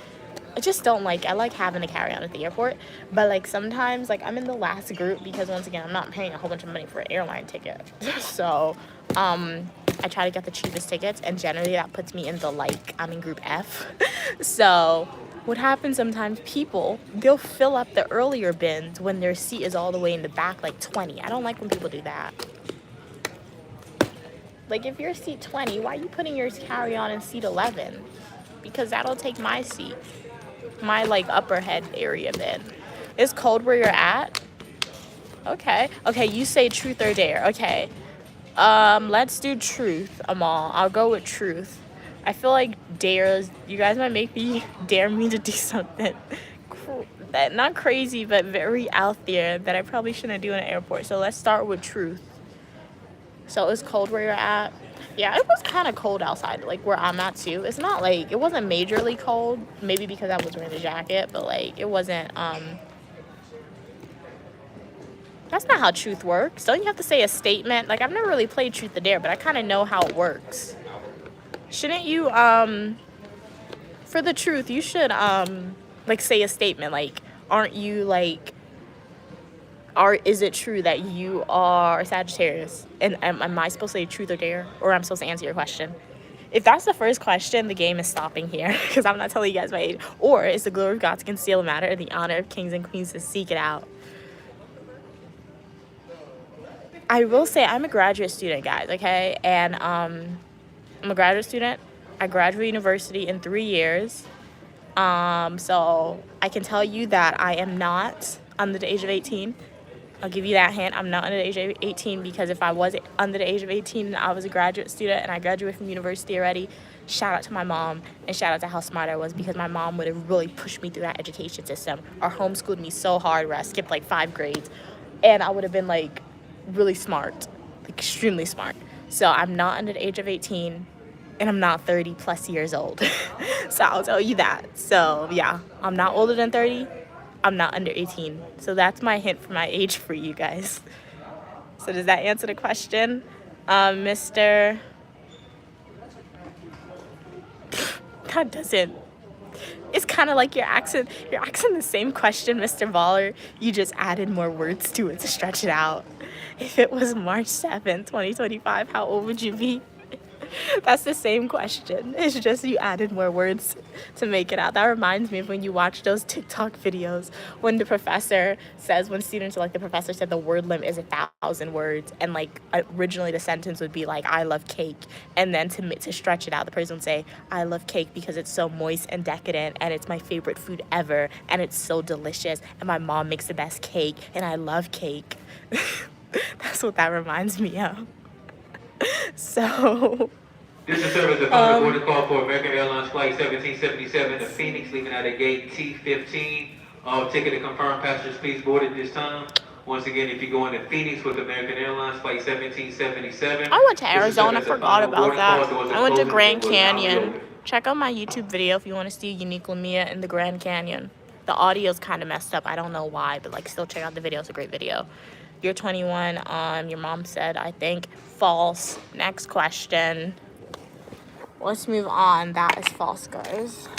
I just don't like, I like having a carry-on at the airport. But, like, sometimes, like, I'm in the last group because, once again, I'm not paying a whole bunch of money for an airline ticket. So, I try to get the cheapest tickets, and generally that puts me in the, like, I'm in group F. So what happens sometimes, people, they'll fill up the earlier bins when their seat is all the way in the back, like 20. I don't like when people do that. Like, if you're seat 20, why are you putting your carry-on in seat 11? Because that'll take my seat, my, like, upper head area bin. It's cold where you're at? Okay, you say truth or dare. Okay. Let's do truth, Amal. I'll go with truth. I feel like dares, you guys might make me dare me to do something that not crazy, but very out there that I probably shouldn't do in an airport. So let's start with truth. So it's cold where you're at. Yeah, it was kind of cold outside, like where I'm at too. It's not like, it wasn't majorly cold, maybe because I was wearing a jacket, but like it wasn't, that's not how truth works. Don't you have to say a statement? Like, I've never really played truth or dare, but I kind of know how it works. Shouldn't you, for the truth, you should, like, say a statement. Like, aren't you, like, is it true that you are Sagittarius? And am I supposed to say truth or dare? Or I'm supposed to answer your question? If that's the first question, the game is stopping here. Because I'm not telling you guys my age. Or is the glory of God to conceal a matter and the honor of kings and queens to seek it out? I will say I'm a graduate student, guys, okay? And I'm a graduate student. I graduate university in 3 years. So I can tell you that I am not under the age of 18. I'll give you that hint. I'm not under the age of 18 because if I was under the age of 18 and I was a graduate student and I graduated from university already, shout out to my mom and shout out to how smart I was, because my mom would have really pushed me through that education system or homeschooled me so hard where I skipped like 5 grades. And I would have been like really smart, like extremely smart. So I'm not under the age of 18 and I'm not 30 plus years old. So I'll tell you that. So yeah, I'm not older than 30. I'm not under 18. So that's my hint for my age for you guys. So does that answer the question? Mr. God doesn't. It's kind of like you're asking the same question, Mr. Baller. You just added more words to it to stretch it out. If it was March 7th, 2025, how old would you be? That's the same question. It's just you added more words to make it out. That reminds me of when you watch those TikTok videos when the professor says, when students are like, the professor said the word limit is 1,000 words, and like originally the sentence would be like, I love cake, and then to stretch it out, the person would say, I love cake because it's so moist and decadent and it's my favorite food ever and it's so delicious and my mom makes the best cake and I love cake. That's what that reminds me of. So this is service the final boarding call for American Airlines Flight 1777 to Phoenix, leaving out of gate T15. All ticket and confirmed passengers, please board at this time. Once again, if you go into Phoenix with American Airlines Flight 1777. I went to this is Arizona, served as a forgot final about boarding call. that. Doors are I went to closing Grand and will now Canyon. reopen. Check out my YouTube video if you want to see Unique Lamia in the Grand Canyon. The audio's kind of messed up. I don't know why, but like still check out the video. It's a great video. You're 21. Your mom said, I think, false. Next question. Let's move on. That is false, guys.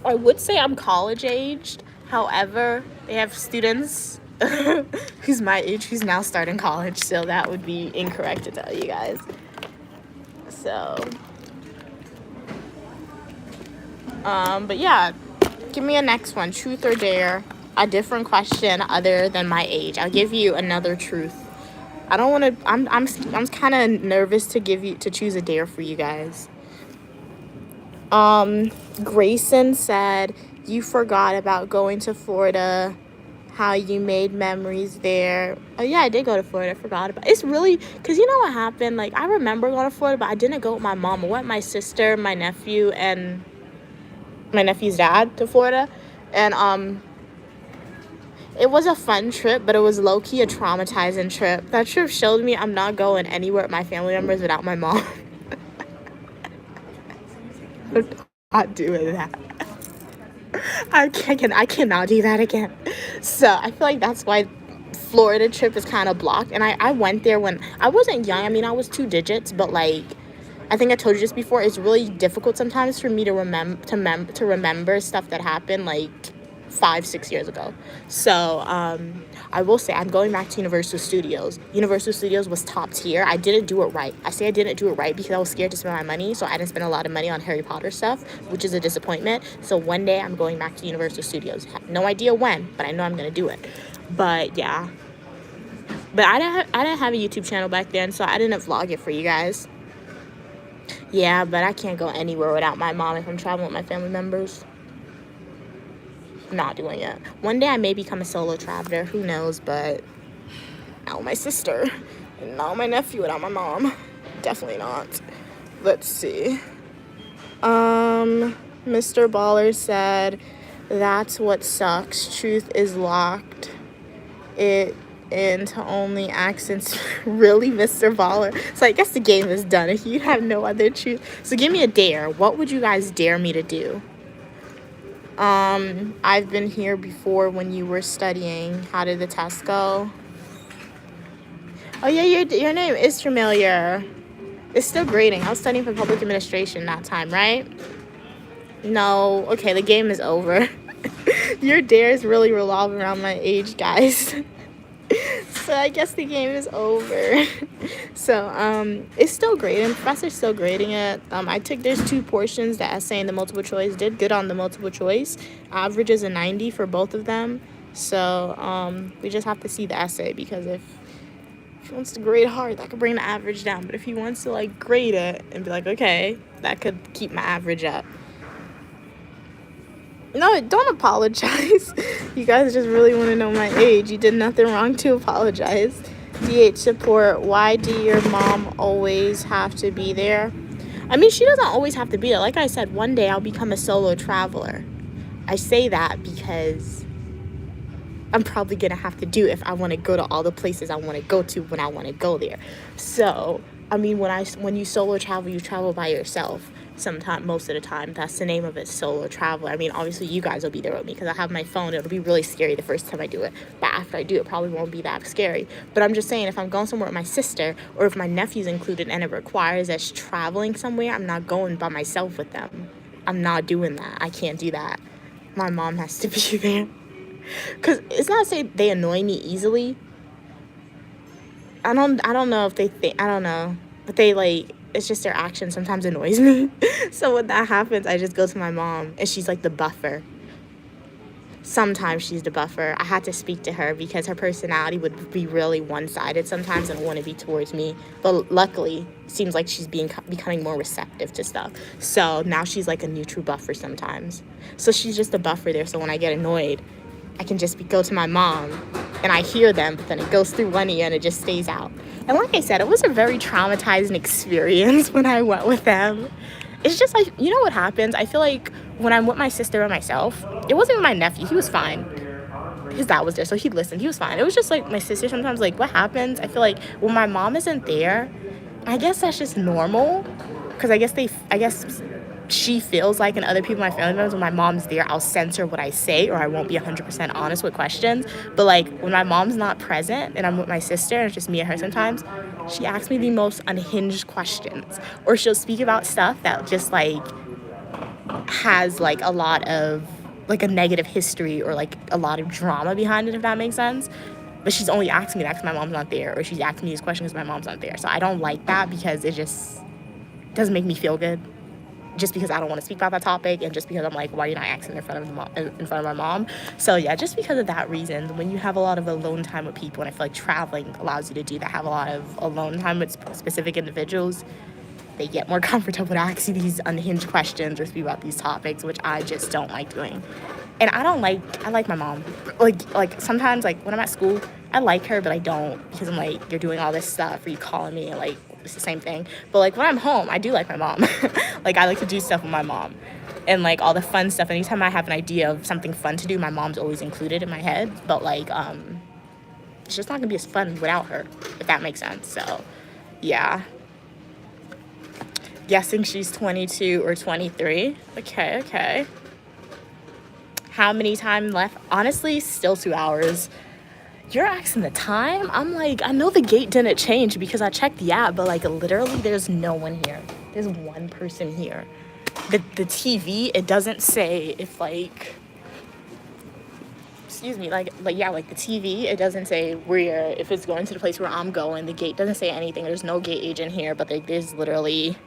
I would say I'm college aged. However, they have students who's my age who's now starting college, so that would be incorrect to tell you guys. So, but yeah, give me a next one. Truth or dare? A different question other than my age. I'll give you another truth. I don't want to. I'm kind of nervous to choose a dare for you guys. Grayson said you forgot about going to Florida, how you made memories there. Oh yeah, I did go to Florida. I forgot about it. It's really, because you know what happened? Like, I remember going to Florida, but I didn't go with my mom. I went with my sister, my nephew, and my nephew's dad to Florida. And it was a fun trip, but it was low-key a traumatizing trip. That trip showed me I'm not going anywhere with my family members without my mom. I'm not doing that. I cannot do that again. So I feel like that's why Florida trip is kind of blocked. And I went there when I wasn't young. I mean, I was 2 digits, but like, I think I told you this before. It's really difficult sometimes for me to remember stuff that happened like 5-6 years ago. So I will say I'm going back to Universal Studios. Universal Studios was top tier. I didn't do it right. I say I didn't do it right because I was scared to spend my money, so I didn't spend a lot of money on Harry Potter stuff, which is a disappointment. So one day I'm going back to Universal Studios. No idea when, but I know I'm gonna do it. But yeah, but I didn't have a YouTube channel back then, so I didn't vlog it for you guys. Yeah, but I can't go anywhere without my mom if I'm traveling with my family members. Not doing it. One day I may become a solo traveler, who knows, but not my sister and not my nephew without my mom. Definitely not. Let's see. Mr. Baller said, that's what sucks. Truth is locked it into only accents. Really, Mr. Baller? So I guess the game is done if you have no other truth. So give me a dare. What would you guys dare me to do? I've been here before when you were studying. How did the test go? Oh yeah, your name is familiar. It's still grading. I was studying for public administration that time, right? No. Okay, the game is over. Your dares really revolve around my age, guys. So I guess the game is over. So it's still grading. Professor's still grading it. There's 2 portions, the essay and the multiple choice. Did good on the multiple choice. Average is a 90 for both of them. So we just have to see the essay, because if he wants to grade hard, that could bring the average down. But if he wants to like grade it and be like, okay, that could keep my average up. No, don't apologize. You guys just really want to know my age. You did nothing wrong to apologize. DH support. Why do your mom always have to be there? I mean, she doesn't always have to be there. Like I said, one day I'll become a solo traveler. I say that because I'm probably going to have to do it if I want to go to all the places I want to go to when I want to go there. So, I mean, when you solo travel, you travel by yourself. Most of the time. That's the name of it, solo traveler. I mean, obviously you guys will be there with me because I have my phone. It'll be really scary the first time I do it, but after I do it, probably won't be that scary. But I'm just saying, if I'm going somewhere with my sister, or if my nephew's included and it requires us traveling somewhere, I'm not going by myself with them. I'm not doing that. I can't do that. My mom has to be there. Because it's not to say they annoy me easily. I don't know if they think, I don't know, but they like, it's just their action sometimes annoys me. So when that happens, I just go to my mom, and she's like the buffer. Sometimes she's the buffer. I had to speak to her because her personality would be really one-sided sometimes and want to be towards me. But luckily, it seems like she's becoming more receptive to stuff. So now she's like a neutral buffer sometimes. So she's just a buffer there. So when I get annoyed, I can just go to my mom, and I hear them, but then it goes through one ear and it just stays out. And like I said, it was a very traumatizing experience when I went with them. It's just like, you know what happens? I feel like when I'm with my sister and myself, it wasn't even my nephew. He was fine. His dad was there, so he listened. He was fine. It was just like my sister sometimes, like, what happens? I feel like when my mom isn't there, I guess that's just normal. Because I guess she feels like, and other people, my family members, when my mom's there, I'll censor what I say, or I won't be 100% honest with questions. But like when my mom's not present and I'm with my sister and it's just me and her sometimes, she asks me the most unhinged questions, or she'll speak about stuff that just like has like a lot of like a negative history or like a lot of drama behind it, if that makes sense. But she's only asking me that because my mom's not there, or she's asking me these questions because my mom's not there. So I don't like that because it just doesn't make me feel good. Just because I don't want to speak about that topic, and just because I'm like, why are you not asking in front of my mom? So yeah, just because of that reason, when you have a lot of alone time with people, and I feel like traveling allows you to do that, have a lot of alone time with specific individuals, they get more comfortable with asking these unhinged questions or speak about these topics, which I just don't like doing. And I like my mom. Like sometimes, like when I'm at school, I like her, but I don't, because I'm like, you're doing all this stuff, or you calling me, and like, it's the same thing. But like when I'm home, I do like my mom. Like I like to do stuff with my mom, and like all the fun stuff. Anytime I have an idea of something fun to do, my mom's always included in my head. But like, it's just not gonna be as fun without her, if that makes sense. So yeah. Guessing she's 22 or 23. Okay. How many time left? Honestly, still 2 hours. You're asking the time? I'm like, I know the gate didn't change because I checked the app, but like literally there's no one here. There's one person here. The TV, it doesn't say if like, excuse me, like the TV, it doesn't say where, if it's going to the place where I'm going. The gate doesn't say anything. There's no gate agent here, but there's literally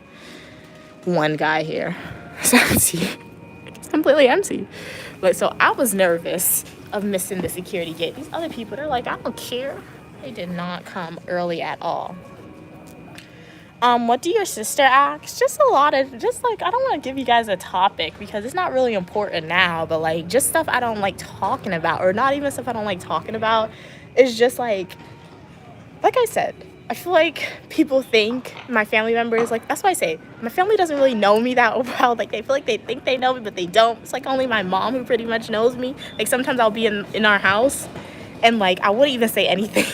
one guy here. It's empty. It's completely empty. Like, so I was nervous of missing the security gate. These other people, they're like, I don't care. They did not come early at all. What do your sister ask? Just like, I don't want to give you guys a topic because it's not really important now, but like just stuff I don't like talking about, or not even stuff I don't like talking about. It's just like I said, I feel like people think, my family members, like, that's why I say, my family doesn't really know me that well. Like, they feel like they think they know me, but they don't. It's like only my mom who pretty much knows me. Like, sometimes I'll be in our house, and like, I wouldn't even say anything.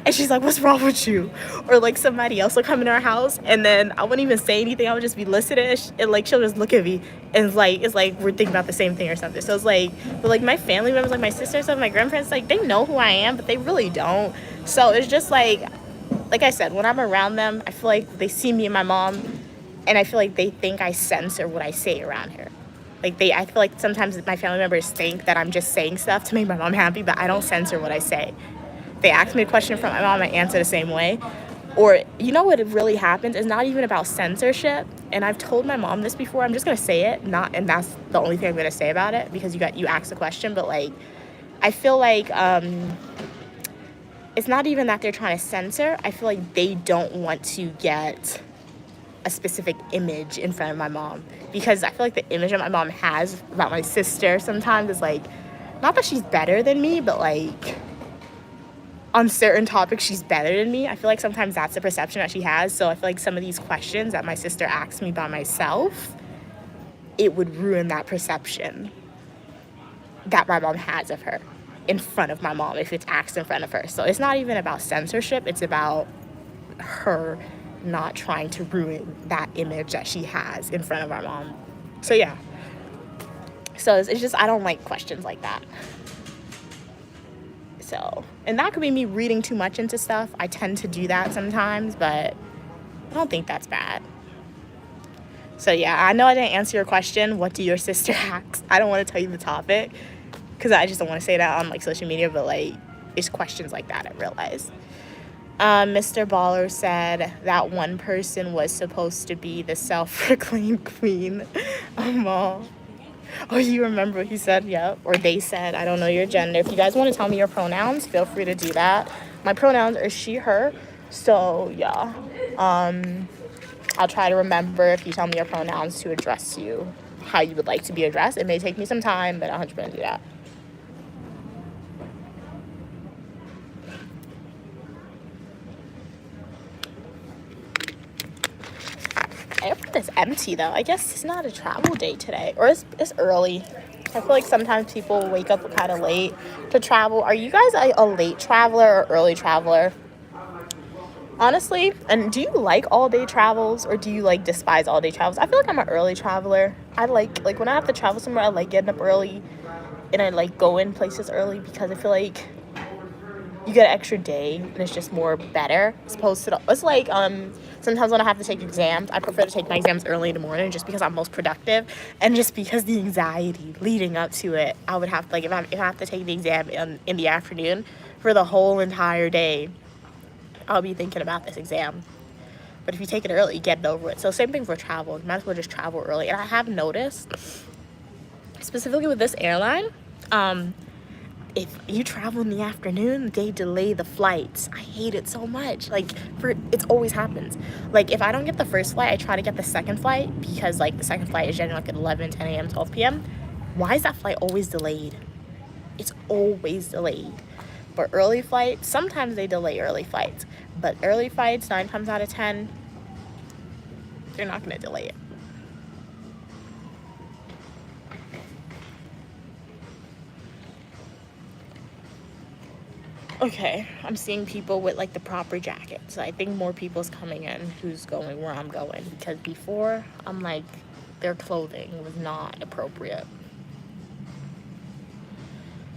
And she's like, what's wrong with you? Or like somebody else will come in our house, and then I wouldn't even say anything. I would just be listening, and like she'll just look at me, and it's like we're thinking about the same thing or something. So it's like, but like my family members, like my sister and stuff, my grandparents, like they know who I am, but they really don't. So it's just like I said, when I'm around them, I feel like they see me and my mom, and I feel like they think I censor what I say around her. I feel like sometimes my family members think that I'm just saying stuff to make my mom happy, but I don't censor what I say. They ask me a question from my mom, I answer the same way. Or, you know what really happens? It's not even about censorship. And I've told my mom this before. I'm just going to say it. And that's the only thing I'm going to say about it, because you asked the question. But, like, I feel like it's not even that they're trying to censor. I feel like they don't want to get a specific image in front of my mom. Because I feel like the image that my mom has about my sister sometimes is, like, not that she's better than me, but, like, on certain topics she's better than me. I feel like sometimes that's the perception that she has. So I feel like some of these questions that my sister asks me by myself, it would ruin that perception that my mom has of her in front of my mom if it's asked in front of her. So it's not even about censorship. It's about her not trying to ruin that image that she has in front of our mom. So yeah. So it's just, I don't like questions like that. So, and that could be me reading too much into stuff. I tend to do that sometimes, but I don't think that's bad. So yeah, I know I didn't answer your question. What do your sister ask? I don't want to tell you the topic because I just don't want to say that on like social media, but like it's questions like that, I realize. Mr. Baller said that one person was supposed to be the self-proclaimed queen of mall. Oh, you remember what he said? Yep. Or they said. I don't know your gender. If you guys want to tell me your pronouns, feel free to do that. My pronouns are she, her. So, yeah. I'll try to remember, if you tell me your pronouns, to address you how you would like to be addressed. It may take me some time, but I'll 100% do that. Airport is empty though. I guess it's not a travel day today, or it's early. I feel like sometimes people wake up kind of late to travel. Are you guys a late traveler or early traveler? Honestly, and do you like all day travels or do you like despise all day travels? I feel like I'm an early traveler. I like when I have to travel somewhere, I like getting up early and I like go in places early because I feel like you get an extra day and it's just more better as opposed to it's like sometimes when I have to take exams, I prefer to take my exams early in the morning just because I'm most productive and just because the anxiety leading up to it. I would have to, like, if I have to take the exam in the afternoon for the whole entire day, I'll be thinking about this exam. But if you take it early, you get it over with. So same thing for travel. You might as well just travel early. And I have noticed, specifically with this airline, if you travel in the afternoon, they delay the flights. I hate it so much. Like, it always happens. Like, if I don't get the first flight, I try to get the second flight because, like, the second flight is generally like at 11, 10 a.m., 12 p.m. Why is that flight always delayed? It's always delayed. But early flights, sometimes they delay early flights. But early flights, 9 times out of 10, they're not going to delay it. Okay, I'm seeing people with like the proper jackets. So I think more people's coming in who's going where I'm going. Because before, I'm like, their clothing was not appropriate.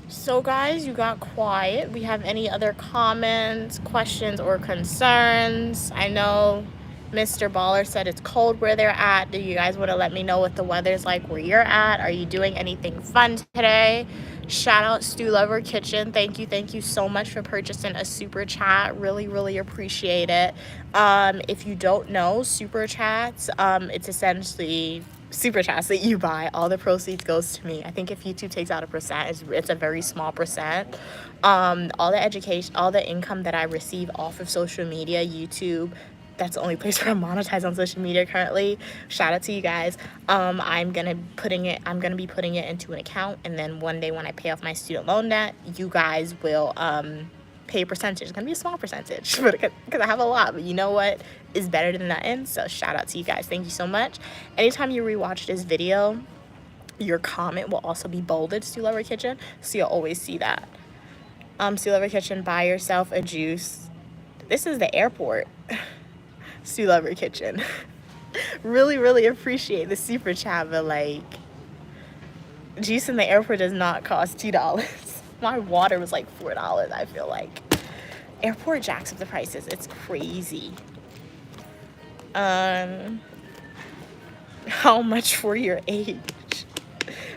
So guys, you got quiet. We have any other comments, questions, or concerns? I know Mr. Baller said it's cold where they're at. Do you guys want to let me know what the weather's like where you're at? Are you doing anything fun today? Shout out Stew Lover Kitchen. Thank you so much for purchasing a super chat. Really appreciate it. If you don't know, super chats, it's essentially super chats that you buy. All the proceeds goes to me. I think if YouTube takes out a percent, it's a very small percent. All the education, all the income that I receive off of social media, YouTube, that's the only place where I'm monetized on social media currently. Shout out to you guys. I'm gonna be putting it into an account, and then one day when I pay off my student loan debt, you guys will pay a percentage. It's gonna be a small percentage, but because I have a lot, but you know what is better than nothing. So shout out to you guys. Thank you so much. Anytime you rewatch this video, your comment will also be bolded, Stew Lover Kitchen, so you'll always see that. Stew Lover Kitchen, buy yourself a juice. This is the airport. Stew Lover Kitchen. really appreciate the super chat, but like, juice in the airport does not cost $2. My water was like $4, I feel like. Airport jacks up the prices. It's crazy. How much for your age?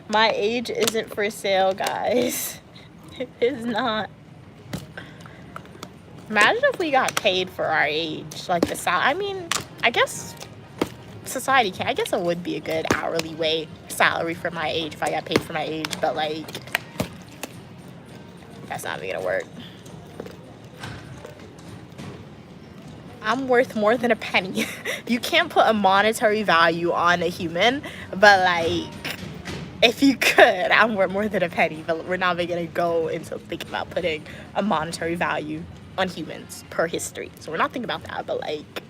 My age isn't for sale, guys. It is not. Imagine if we got paid for our age, like the salary. I mean, I guess society can. I guess it would be a good hourly wage salary for my age if I got paid for my age, but like, that's not even gonna work. I'm worth more than a penny. You can't put a monetary value on a human, but like, if you could, I'm worth more than a penny, but we're not even gonna go into thinking about putting a monetary value on humans per history. So we're not thinking about that, but like,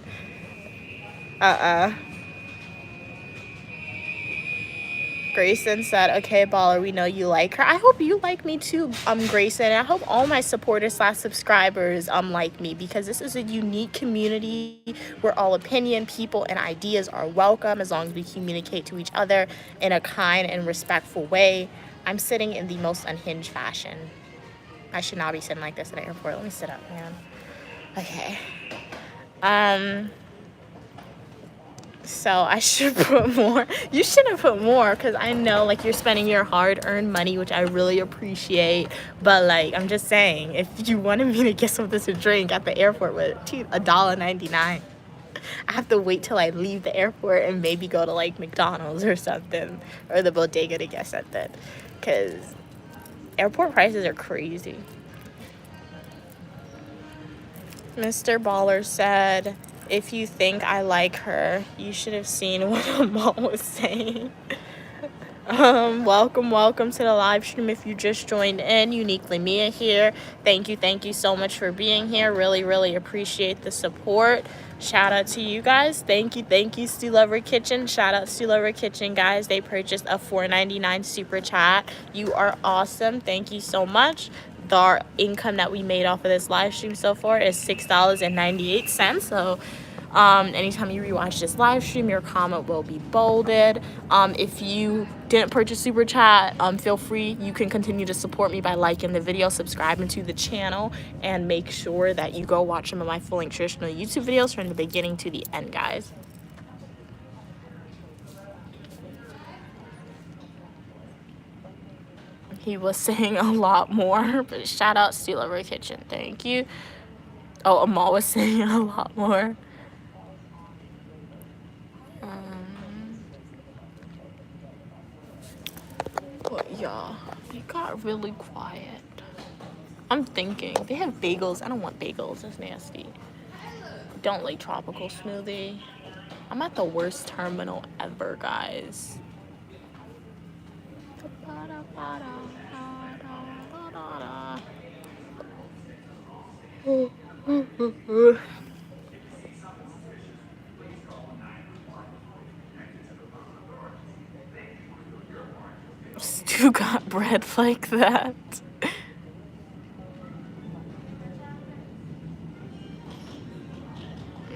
Grayson said, okay, Baller, we know you like her. I hope you like me too, Grayson. I hope all my supporters / subscribers like me, because this is a unique community where all opinion, people, and ideas are welcome as long as we communicate to each other in a kind and respectful way. I'm sitting in the most unhinged fashion. I should not be sitting like this at an airport. Let me sit up, man. Okay. So I should put more. You shouldn't put more, because I know like you're spending your hard-earned money, which I really appreciate. But like, I'm just saying, if you wanted me to get something to drink at the airport with $1.99, I have to wait till I leave the airport and maybe go to like McDonald's or something, or the bodega to get something, because airport prices are crazy. Mr. Baller said, if you think I like her, you should have seen what Amal was saying. Welcome to the live stream. If you just joined in, Uniquely Mia here. Thank you so much for being here. Really appreciate the support. Shout out to you guys. Thank you, Stu Lover Kitchen. Shout out Stu Lover Kitchen, guys. They purchased a $4.99 super chat. You are awesome. Thank you so much. Our income that we made off of this live stream so far is $6.98. So anytime you rewatch this live stream, your comment will be bolded. If you didn't purchase super chat, feel free, you can continue to support me by liking the video, subscribing to the channel, and make sure that you go watch some of my full length traditional YouTube videos from the beginning to the end, guys. He was saying a lot more, but shout out Stu Lover Kitchen. Thank you. Oh, Amal was saying a lot more. But y'all, it got really quiet. I'm thinking they have bagels. I don't want bagels. That's nasty. Don't like tropical smoothie. I'm at the worst terminal ever, guys. Stu got bread like that.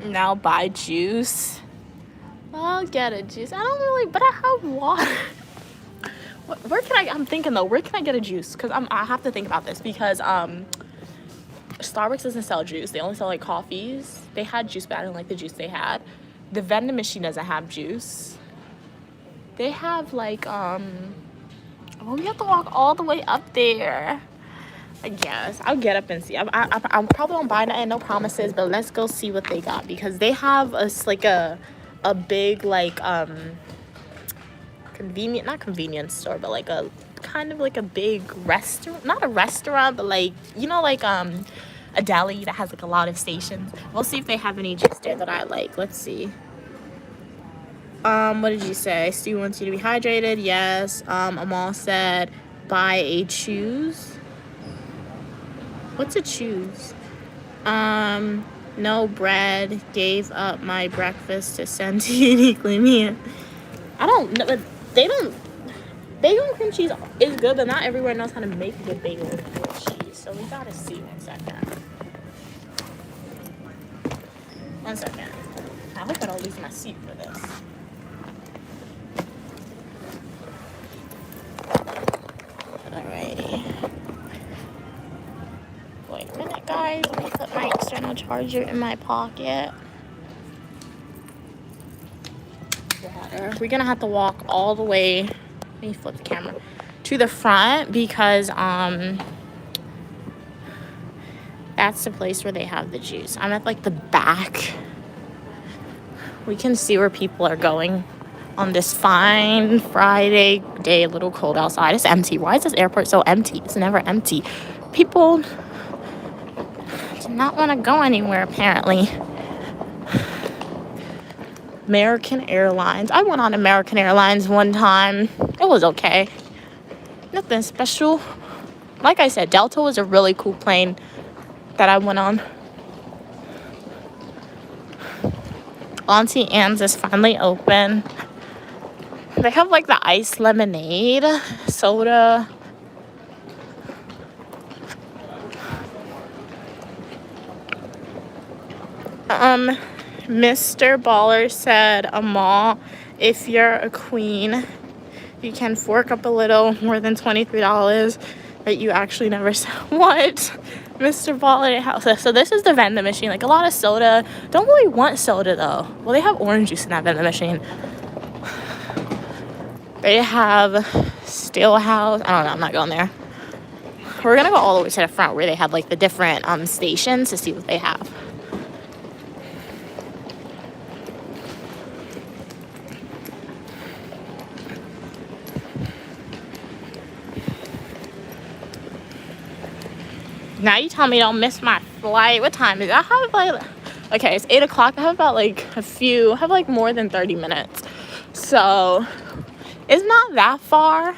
Now buy juice. I'll get a juice. I don't really, but I have water. Where can I'm thinking though, where can I get a juice? Because I have to think about this because Starbucks doesn't sell juice. They only sell like coffees. They had juice, but I didn't like the juice they had. The vending machine doesn't have juice. They have like well, we have to walk all the way up there. I guess I'll get up and see. I probably won't buy nothing, no promises, but let's go see what they got because they have like a big like not convenience store, but like a kind of like a big restaurant, not a restaurant, but like, you know, like a deli that has like a lot of stations. We'll see if they have any juice there that I like. Let's see. What did you say? Stu wants you to be hydrated. Yes. Amal said buy a choose. What's a choose? No bread. Gave up my breakfast to send to Uniquely Mia. I don't know, but bagel and cream cheese is good, but not everywhere knows how to make a good bagel and cream cheese. So we gotta see. 1 second. 1 second. I hope I don't lose my seat for this. Alrighty. Wait a minute, guys. Let me put my external charger in my pocket. Water. We're gonna have to walk all the way. Let me flip the camera to the front because that's the place where they have the juice. I'm at like the back. We can see where people are going on this fine Friday day. A little cold outside. It's empty. Why is this airport so empty? It's never empty. People do not want to go anywhere apparently. American Airlines. I went on American Airlines one time. It was okay. Nothing special. Like I said, Delta was a really cool plane that I went on. Auntie Anne's is finally open. They have like the iced lemonade, soda. Mr. Baller said, Amal, if you're a queen, you can fork up a little more than $23 that you actually never said. What? Mr. Baller House. So this is the vending machine. Like a lot of soda. Don't really want soda though. Well, they have orange juice in that vending machine. They have Steelhouse. I don't know. I'm not going there. We're going to go all the way to the front where they have like the different stations to see what they have. Now you tell me don't miss my flight. What time is it? I have like, okay, it's 8 o'clock. I have about like I have like more than 30 minutes. So It's not that far.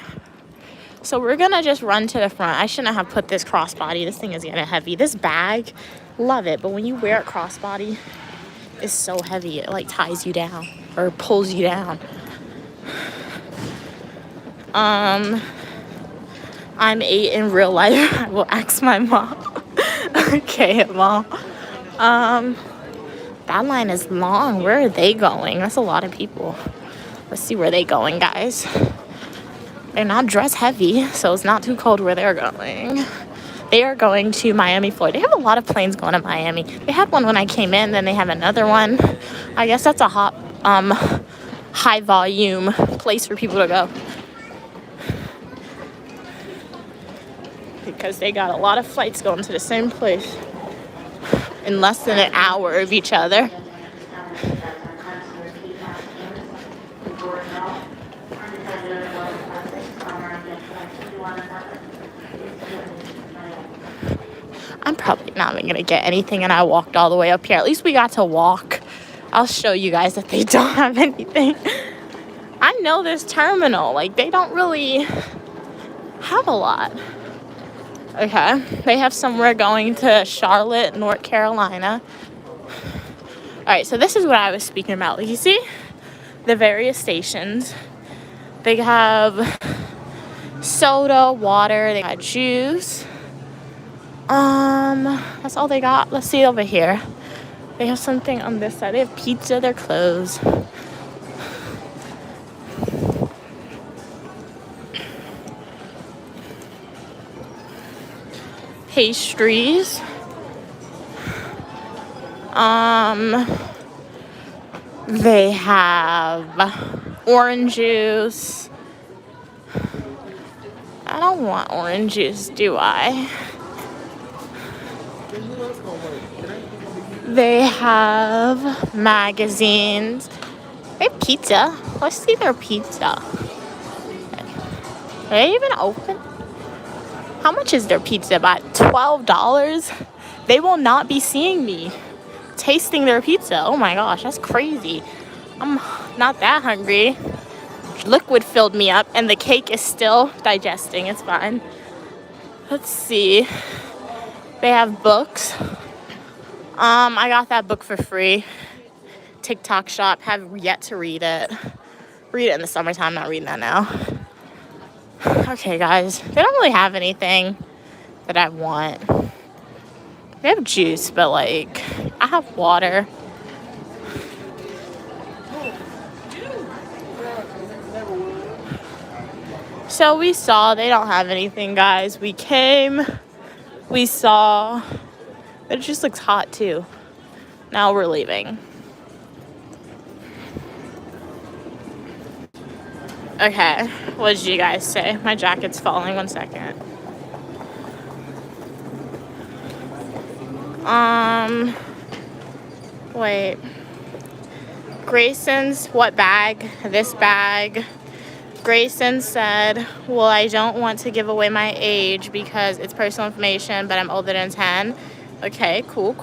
So we're gonna just run to the front. I shouldn't have put this crossbody. This thing is getting heavy. This bag, love it. But when you wear a crossbody, it's so heavy. It like ties you down or pulls you down. I'm 8 in real life. I will ask my mom. Okay, mom. That line is long. Where are they going? That's a lot of people. Let's see where they going, guys. They're not dress heavy, so it's not too cold where they're going. They are going to Miami, Florida. They have a lot of planes going to Miami. They had one when I came in, then they have another one. I guess that's a high volume place for people to go. Because they got a lot of flights going to the same place in less than an hour of each other. I'm probably not even gonna get anything, and I walked all the way up here. At least we got to walk. I'll show you guys that they don't have anything. I know this terminal, like they don't really have a lot. Okay, they have somewhere going to Charlotte, North Carolina. All right, so this is what I was speaking about. Like, you see the various stations. They have soda, water, they got juice. That's all they got. Let's see over here. They have something on this side. They have pizza, they're closed. Pastries. They have orange juice. I don't want orange juice, do I? They have magazines. They have pizza. Let's see their pizza. Are they even open? How much is their pizza? About $12? They will not be seeing me tasting their pizza. Oh my gosh, that's crazy. I'm not that hungry. Liquid filled me up and the cake is still digesting. It's fine. Let's see. They have books. I got that book for free. TikTok Shop. Have yet to read it. Read it in the summertime. Not reading that now. Okay, guys. They don't really have anything that I want. They have juice, but like, I have water. So we saw they don't have anything, guys. We came, we saw, but it just looks hot too. Now we're leaving. Okay, what did you guys say? My jacket's falling, 1 second. Wait. Grayson's, what bag? This bag. Grayson said, well, I don't want to give away my age because it's personal information, but I'm older than 10. Okay, cool.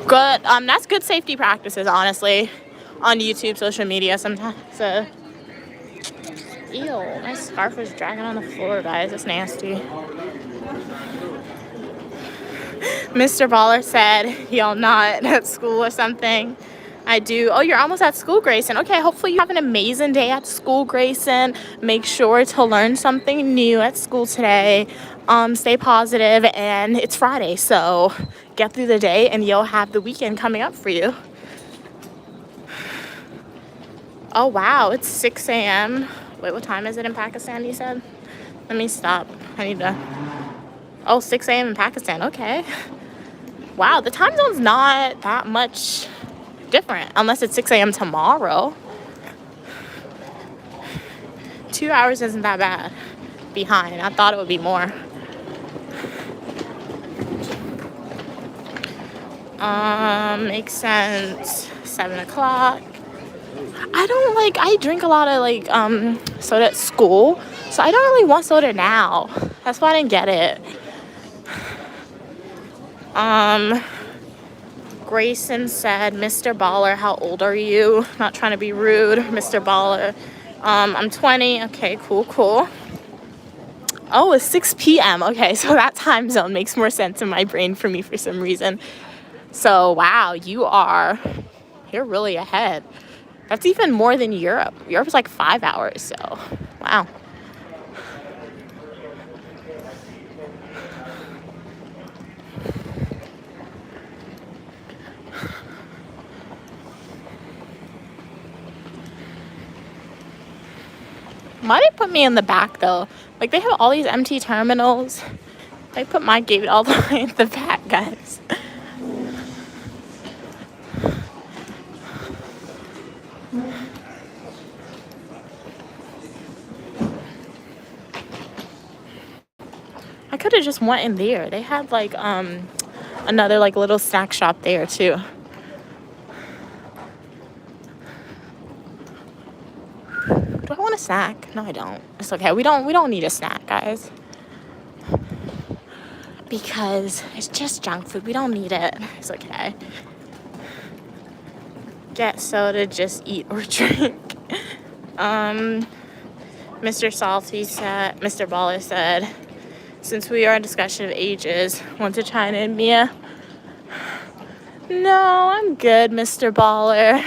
Good. That's good safety practices, honestly, on YouTube, social media sometimes. Ew, my scarf is dragging on the floor, guys. It's nasty. Mr. Baller said, y'all not at school or something. I do. Oh, you're almost at school, Grayson. Okay, hopefully you have an amazing day at school, Grayson. Make sure to learn something new at school today. Stay positive, and it's Friday, so get through the day, and you'll have the weekend coming up for you. Oh, wow, it's 6 a.m. Wait, what time is it in Pakistan, you said? Let me stop. I need to... Oh, 6 a.m. in Pakistan. Okay. Wow, the time zone's not that much different unless it's 6 a.m. tomorrow. 2 hours isn't that bad behind. I thought it would be more. Makes sense. 7 o'clock. I drink a lot of soda at school, so I don't really want soda now. That's why I didn't get it. Grayson said, Mr. Baller, how old are you? Not trying to be rude, Mr. Baller. I'm 20. Okay, cool, cool. Oh, it's 6 p.m. Okay, so that time zone makes more sense in my brain for me for some reason. So, wow, you're really ahead. That's even more than Europe. Europe's like 5 hours, so wow. Why they put me in the back though? Like they have all these empty terminals. They put my gate all the way in the back, guys. I could have just went in there. They had like another like little snack shop there too. Do I want a snack? No, I don't. It's okay. We don't need a snack, guys. Because it's just junk food. We don't need it. It's okay. Get soda, just eat or drink. Mr. Baller said, since we are in discussion of ages, want to chime in, Mia? No, I'm good, Mr. Baller.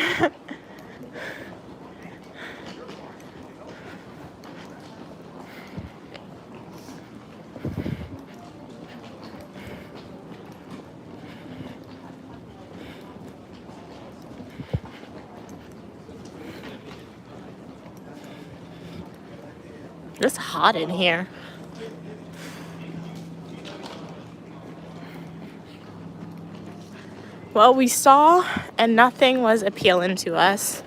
It's hot in here. Well, we saw and nothing was appealing to us.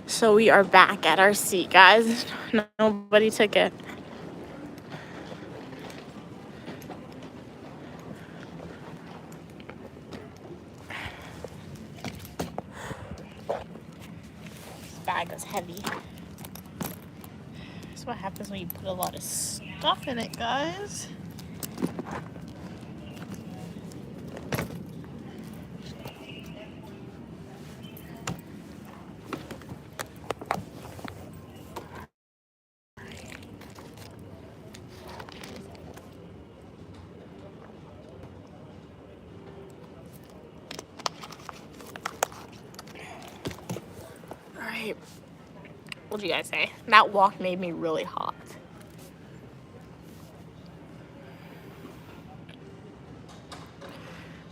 So we are back at our seat, guys. Nobody took it. This bag is heavy. That's what happens when you put a lot of stuff in it, guys. What do you guys say? That walk made me really hot.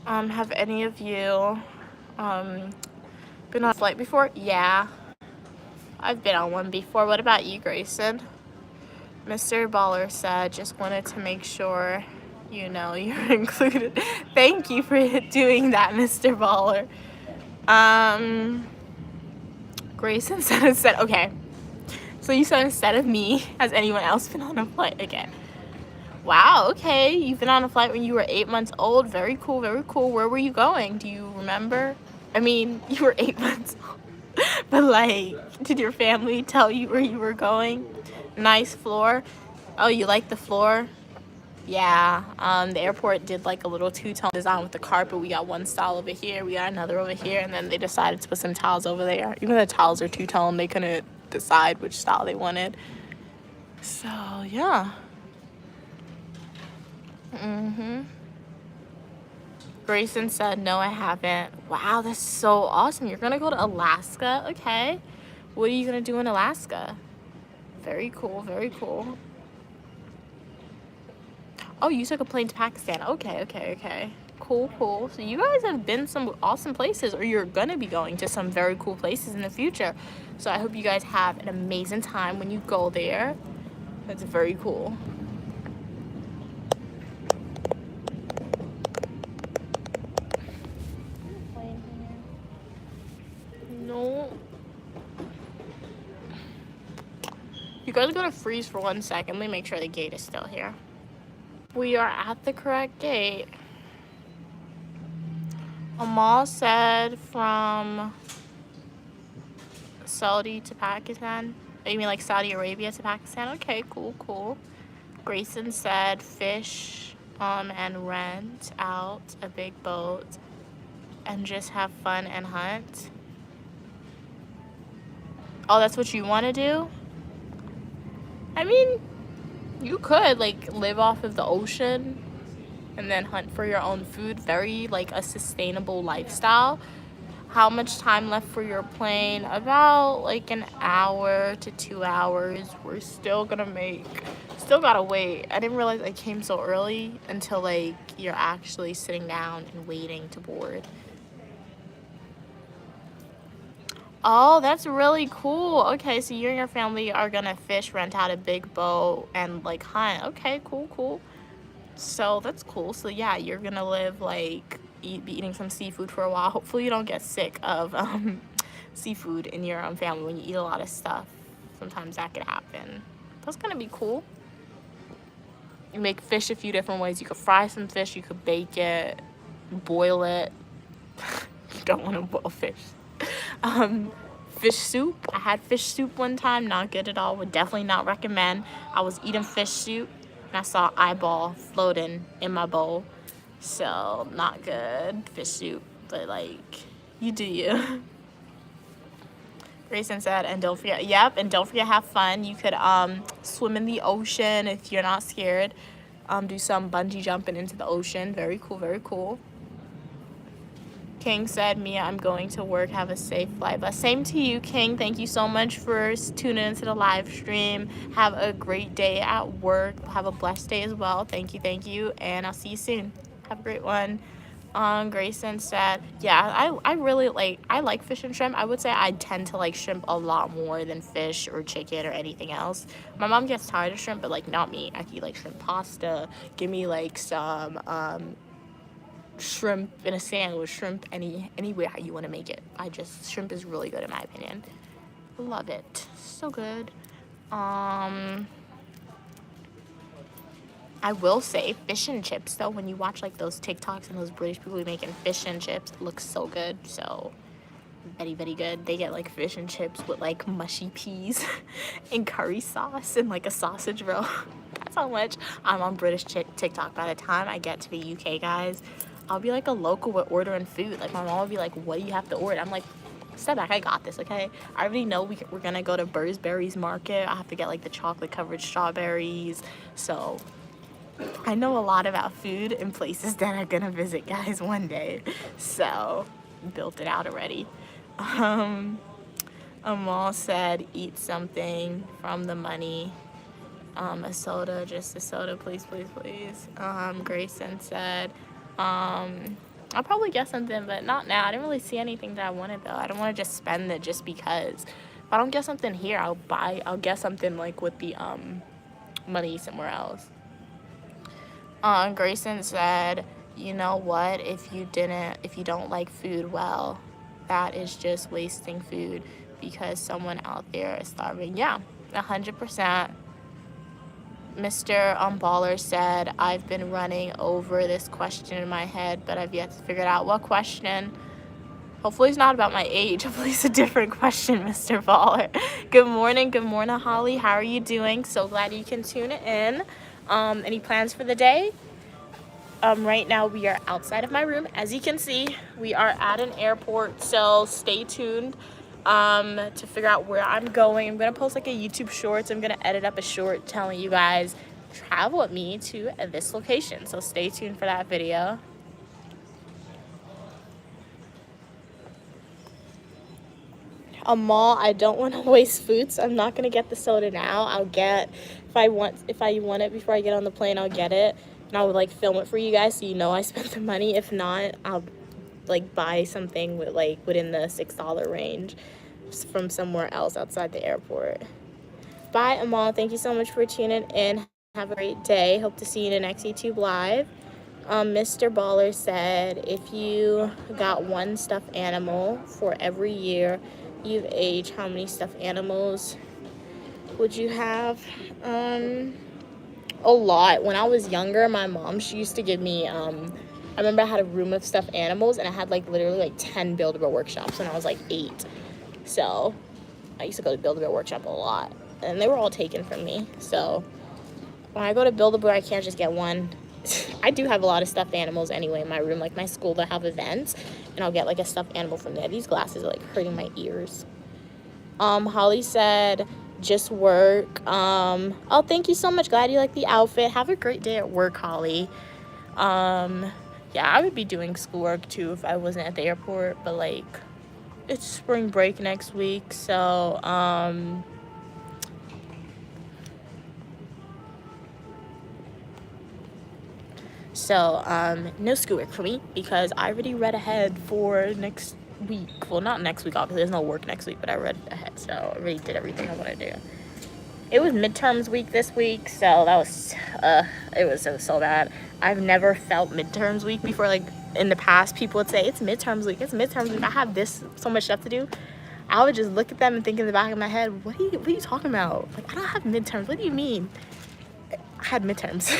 Have any of you been on a flight before? Yeah, I've been on one before. What about you, Grayson? Mr. Baller said, just wanted to make sure you know you're included. Thank you for doing that, Mr. Baller. Grayson said, okay. So you said instead of me, has anyone else been on a flight again? Wow, okay. You've been on a flight when you were 8 months old. Very cool, very cool. Where were you going? Do you remember? I mean, you were 8 months old. But like, did your family tell you where you were going? Nice floor. Oh, you like the floor? Yeah, the airport did like a little two-tone design with the carpet. We got one style over here, we got another over here, and then they decided to put some tiles over there. Even the tiles are two-tone, they couldn't decide which style they wanted. So, yeah. Grayson said, no, I haven't. Wow, that's so awesome. You're gonna go to Alaska? Okay. What are you gonna do in Alaska? Very cool, very cool. Oh, you took a plane to Pakistan. Okay. Cool. So you guys have been some awesome places, or you're gonna be going to some very cool places in the future. So I hope you guys have an amazing time when you go there. That's very cool. No. You guys are gonna freeze for 1 second. Let me make sure the gate is still here. We are at the correct gate. Amal said from Saudi to Pakistan. Oh, you mean like Saudi Arabia to Pakistan? Okay, cool. Grayson said fish and rent out a big boat and just have fun and hunt? Oh, that's what you want to do? I mean, you could like live off of the ocean and then hunt for your own food. Very like a sustainable lifestyle. How much time left for your plane? About like an hour to 2 hours. We're still gotta wait. I didn't realize I came so early until like you're actually sitting down and waiting to board. Oh, that's really cool. Okay, so you and your family are gonna fish, rent out a big boat, and like hunt. Okay, cool. So that's cool. So yeah, you're gonna live like be eating some seafood for a while. Hopefully you don't get sick of seafood in your family when you eat a lot of stuff. Sometimes that could happen. That's gonna be cool. You make fish a few different ways. You could fry some fish. You could bake it, boil it. You don't want to boil fish. Fish soup. I had fish soup one time. Not good at all. Would definitely not recommend. I was eating fish soup and I saw an eyeball floating in my bowl. So not good. Fish soup. But like, you do you. Grayson said, and don't forget, yep, and don't forget, have fun. You could swim in the ocean if you're not scared. Do some bungee jumping into the ocean. Very cool. King said, Mia, I'm going to work. Have a safe flight. But same to you, King. Thank you so much for tuning into the live stream. Have a great day at work. Have a blessed day as well. Thank you. And I'll see you soon. Have a great one. Grayson said, yeah, I really like fish and shrimp. I would say I tend to like shrimp a lot more than fish or chicken or anything else. My mom gets tired of shrimp, but like not me. I can eat like shrimp pasta. Give me like some shrimp in a sandwich, shrimp any way how you want to make it. Shrimp is really good in my opinion. Love it. So good. I will say fish and chips though, when you watch like those TikToks and those British people making fish and chips, it looks so good. So very good. They get like fish and chips with like mushy peas and curry sauce and like a sausage roll. That's how much I'm on British TikTok. By the time I get to the UK, guys, I'll be like a local with ordering food. Like my mom will be like, what do you have to order? I'm like, step back, I got this, okay? I already know we're gonna go to Bursberry's market. I have to get like the chocolate covered strawberries. So I know a lot about food and places that I'm gonna visit, guys, one day. So built it out already. Amal said, eat something from the money. A soda, just a soda, please. Grayson said, I'll probably get something, but not now. I didn't really see anything that I wanted though. I don't want to just spend it just because. If I don't get something here, I'll get something like with the money somewhere else. Grayson said, you know what, if you don't like food, well, that is just wasting food because someone out there is starving. Yeah, 100%. Mr. Baller said, I've been running over this question in my head, but I've yet to figure it out. What question? Hopefully it's not about my age. Hopefully it's a different question, Mr. Baller. Good morning, Holly. How are you doing? So glad you can tune in. Any plans for the day? Right now we are outside of my room. As you can see, we are at an airport, so stay tuned to figure out where I'm going. I'm gonna post like a YouTube shorts. I'm gonna edit up a short telling you guys travel with me to this location, so stay tuned for that video. Amal, I don't want to waste food, so I'm not gonna get the soda now. I'll get, if I want it before I get on the plane, I'll get it, and I would like film it for you guys so you know I spent the money. If not, I'll like buy something with like within the $6 range from somewhere else outside the airport. Bye, Amal. Thank you so much for tuning in. Have a great day. Hope to see you in the next YouTube live. Mr. Baller said, if you got one stuffed animal for every year you've aged, how many stuffed animals would you have? A lot. When I was younger, my mom, she used to give me I remember I had a room of stuffed animals, and I had like literally like 10 Build-A-Bear workshops when I was like 8. So I used to go to Build-A-Bear workshop a lot, and they were all taken from me. So when I go to Build-A-Bear, I can't just get one. I do have a lot of stuffed animals anyway in my room. Like my school, they have events, and I'll get like a stuffed animal from there. These glasses are like hurting my ears. Holly said, just work. Oh, thank you so much. Glad you like the outfit. Have a great day at work, Holly. Yeah, I would be doing schoolwork too if I wasn't at the airport, but like it's spring break next week, so no schoolwork for me because I already read ahead for next week. Well, not next week, obviously there's no work next week, but I read ahead, so I already did everything I want to do. It was midterms week this week, so that was it was so bad. I've never felt midterms week before. Like in the past, people would say it's midterms week, it's midterms week. I have so much stuff to do. I would just look at them and think in the back of my head, what are you talking about? Like, I don't have midterms. What do you mean? I had midterms.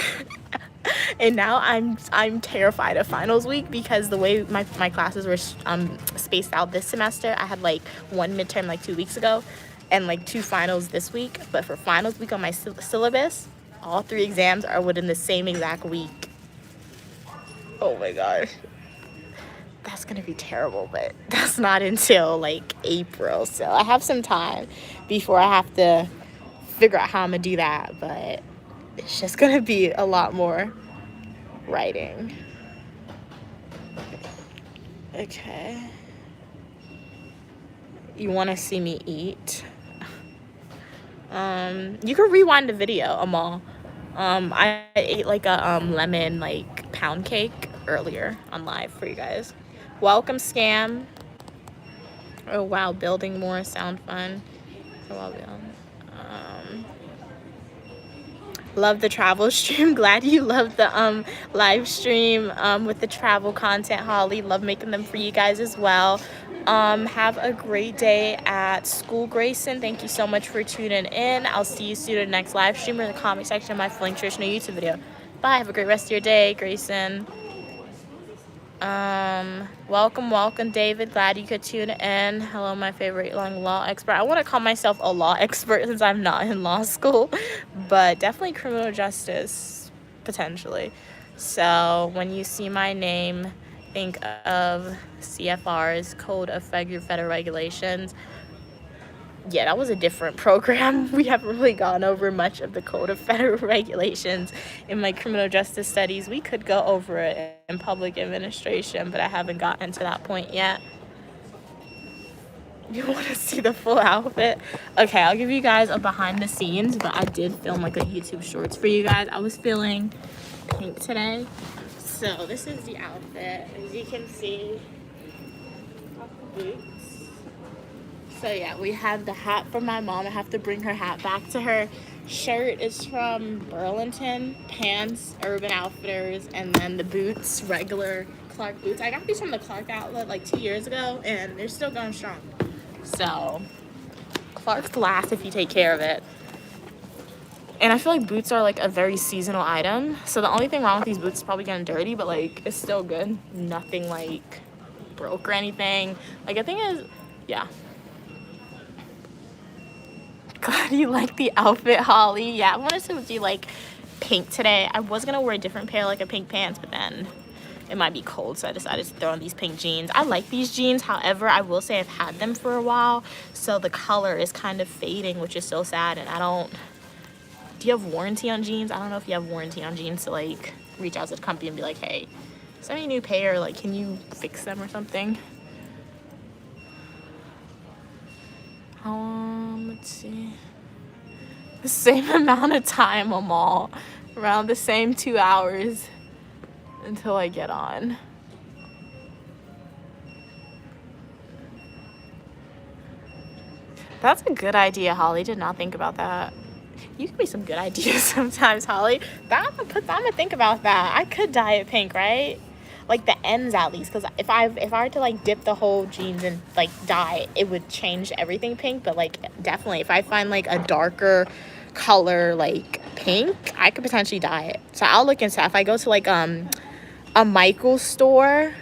And now I'm terrified of finals week because the way my classes were spaced out this semester, I had like one midterm like 2 weeks ago and like 2 finals this week. But for finals week on my syllabus, all 3 exams are within the same exact week. Oh my gosh. That's gonna be terrible, but that's not until like April. So I have some time before I have to figure out how I'm gonna do that, but it's just gonna be a lot more writing. Okay. You wanna see me eat? You can rewind the video, Amal. I ate like a lemon like pound cake earlier on live for you guys. Welcome, Scam. Oh wow, building more sound fun. So I'll be on. Love the travel stream. Glad you love the live stream with the travel content, Holly. Love making them for you guys as well. Have a great day at school, Grayson. Thank you so much for tuning in. I'll see you soon in the next live stream or in the comment section of my Fling Traditional YouTube video. Bye. Have a great rest of your day, Grayson. Welcome, David. Glad you could tune in. Hello, my favorite young law expert. I want to call myself a law expert since I'm not in law school, but definitely criminal justice, potentially. So when you see my name, think of CFR's Code of Federal Regulations. Yeah, that was a different program. We haven't really gone over much of the Code of Federal Regulations in my criminal justice studies. We could go over it in public administration, but I haven't gotten to that point yet. You want to see the full outfit? Okay, I'll give you guys a behind the scenes, but I did film like a YouTube shorts for you guys. I was feeling pink today. So this is the outfit. As you can see, off the boots. So yeah, we had the hat from my mom. I have to bring her hat back to her. Shirt is from Burlington, pants, Urban Outfitters, and then the boots, regular Clark boots. I got these from the Clark outlet like 2 years ago, and they're still going strong. So Clark's lasts if you take care of it. And I feel like boots are like a very seasonal item. So the only thing wrong with these boots is probably getting dirty, but like it's still good. Nothing like broke or anything. Like the thing is, yeah. Glad you like the outfit, Holly. Yeah, I wanted to do like pink today. I was gonna wear a different pair, like a pink pants, but then it might be cold, so I decided to throw on these pink jeans. I like these jeans, however, I will say I've had them for a while, so the color is kind of fading, which is so sad. And I don't. Do you have warranty on jeans? I don't know if you have warranty on jeans to like reach out to the company and be like, hey, send me a new pair. Like, can you fix them or something? Let's see. The same amount of time, Amal. Around the same 2 hours until I get on. That's a good idea, Holly. Did not think about that. You give me some good ideas sometimes, Holly. But I'm gonna think about that. I could dye it pink, right? Like the ends at least, because if I were to like dip the whole jeans and like dye, it would change everything pink. But like definitely, if I find like a darker color like pink, I could potentially dye it. So I'll look into that. If I go to like a Michael's store,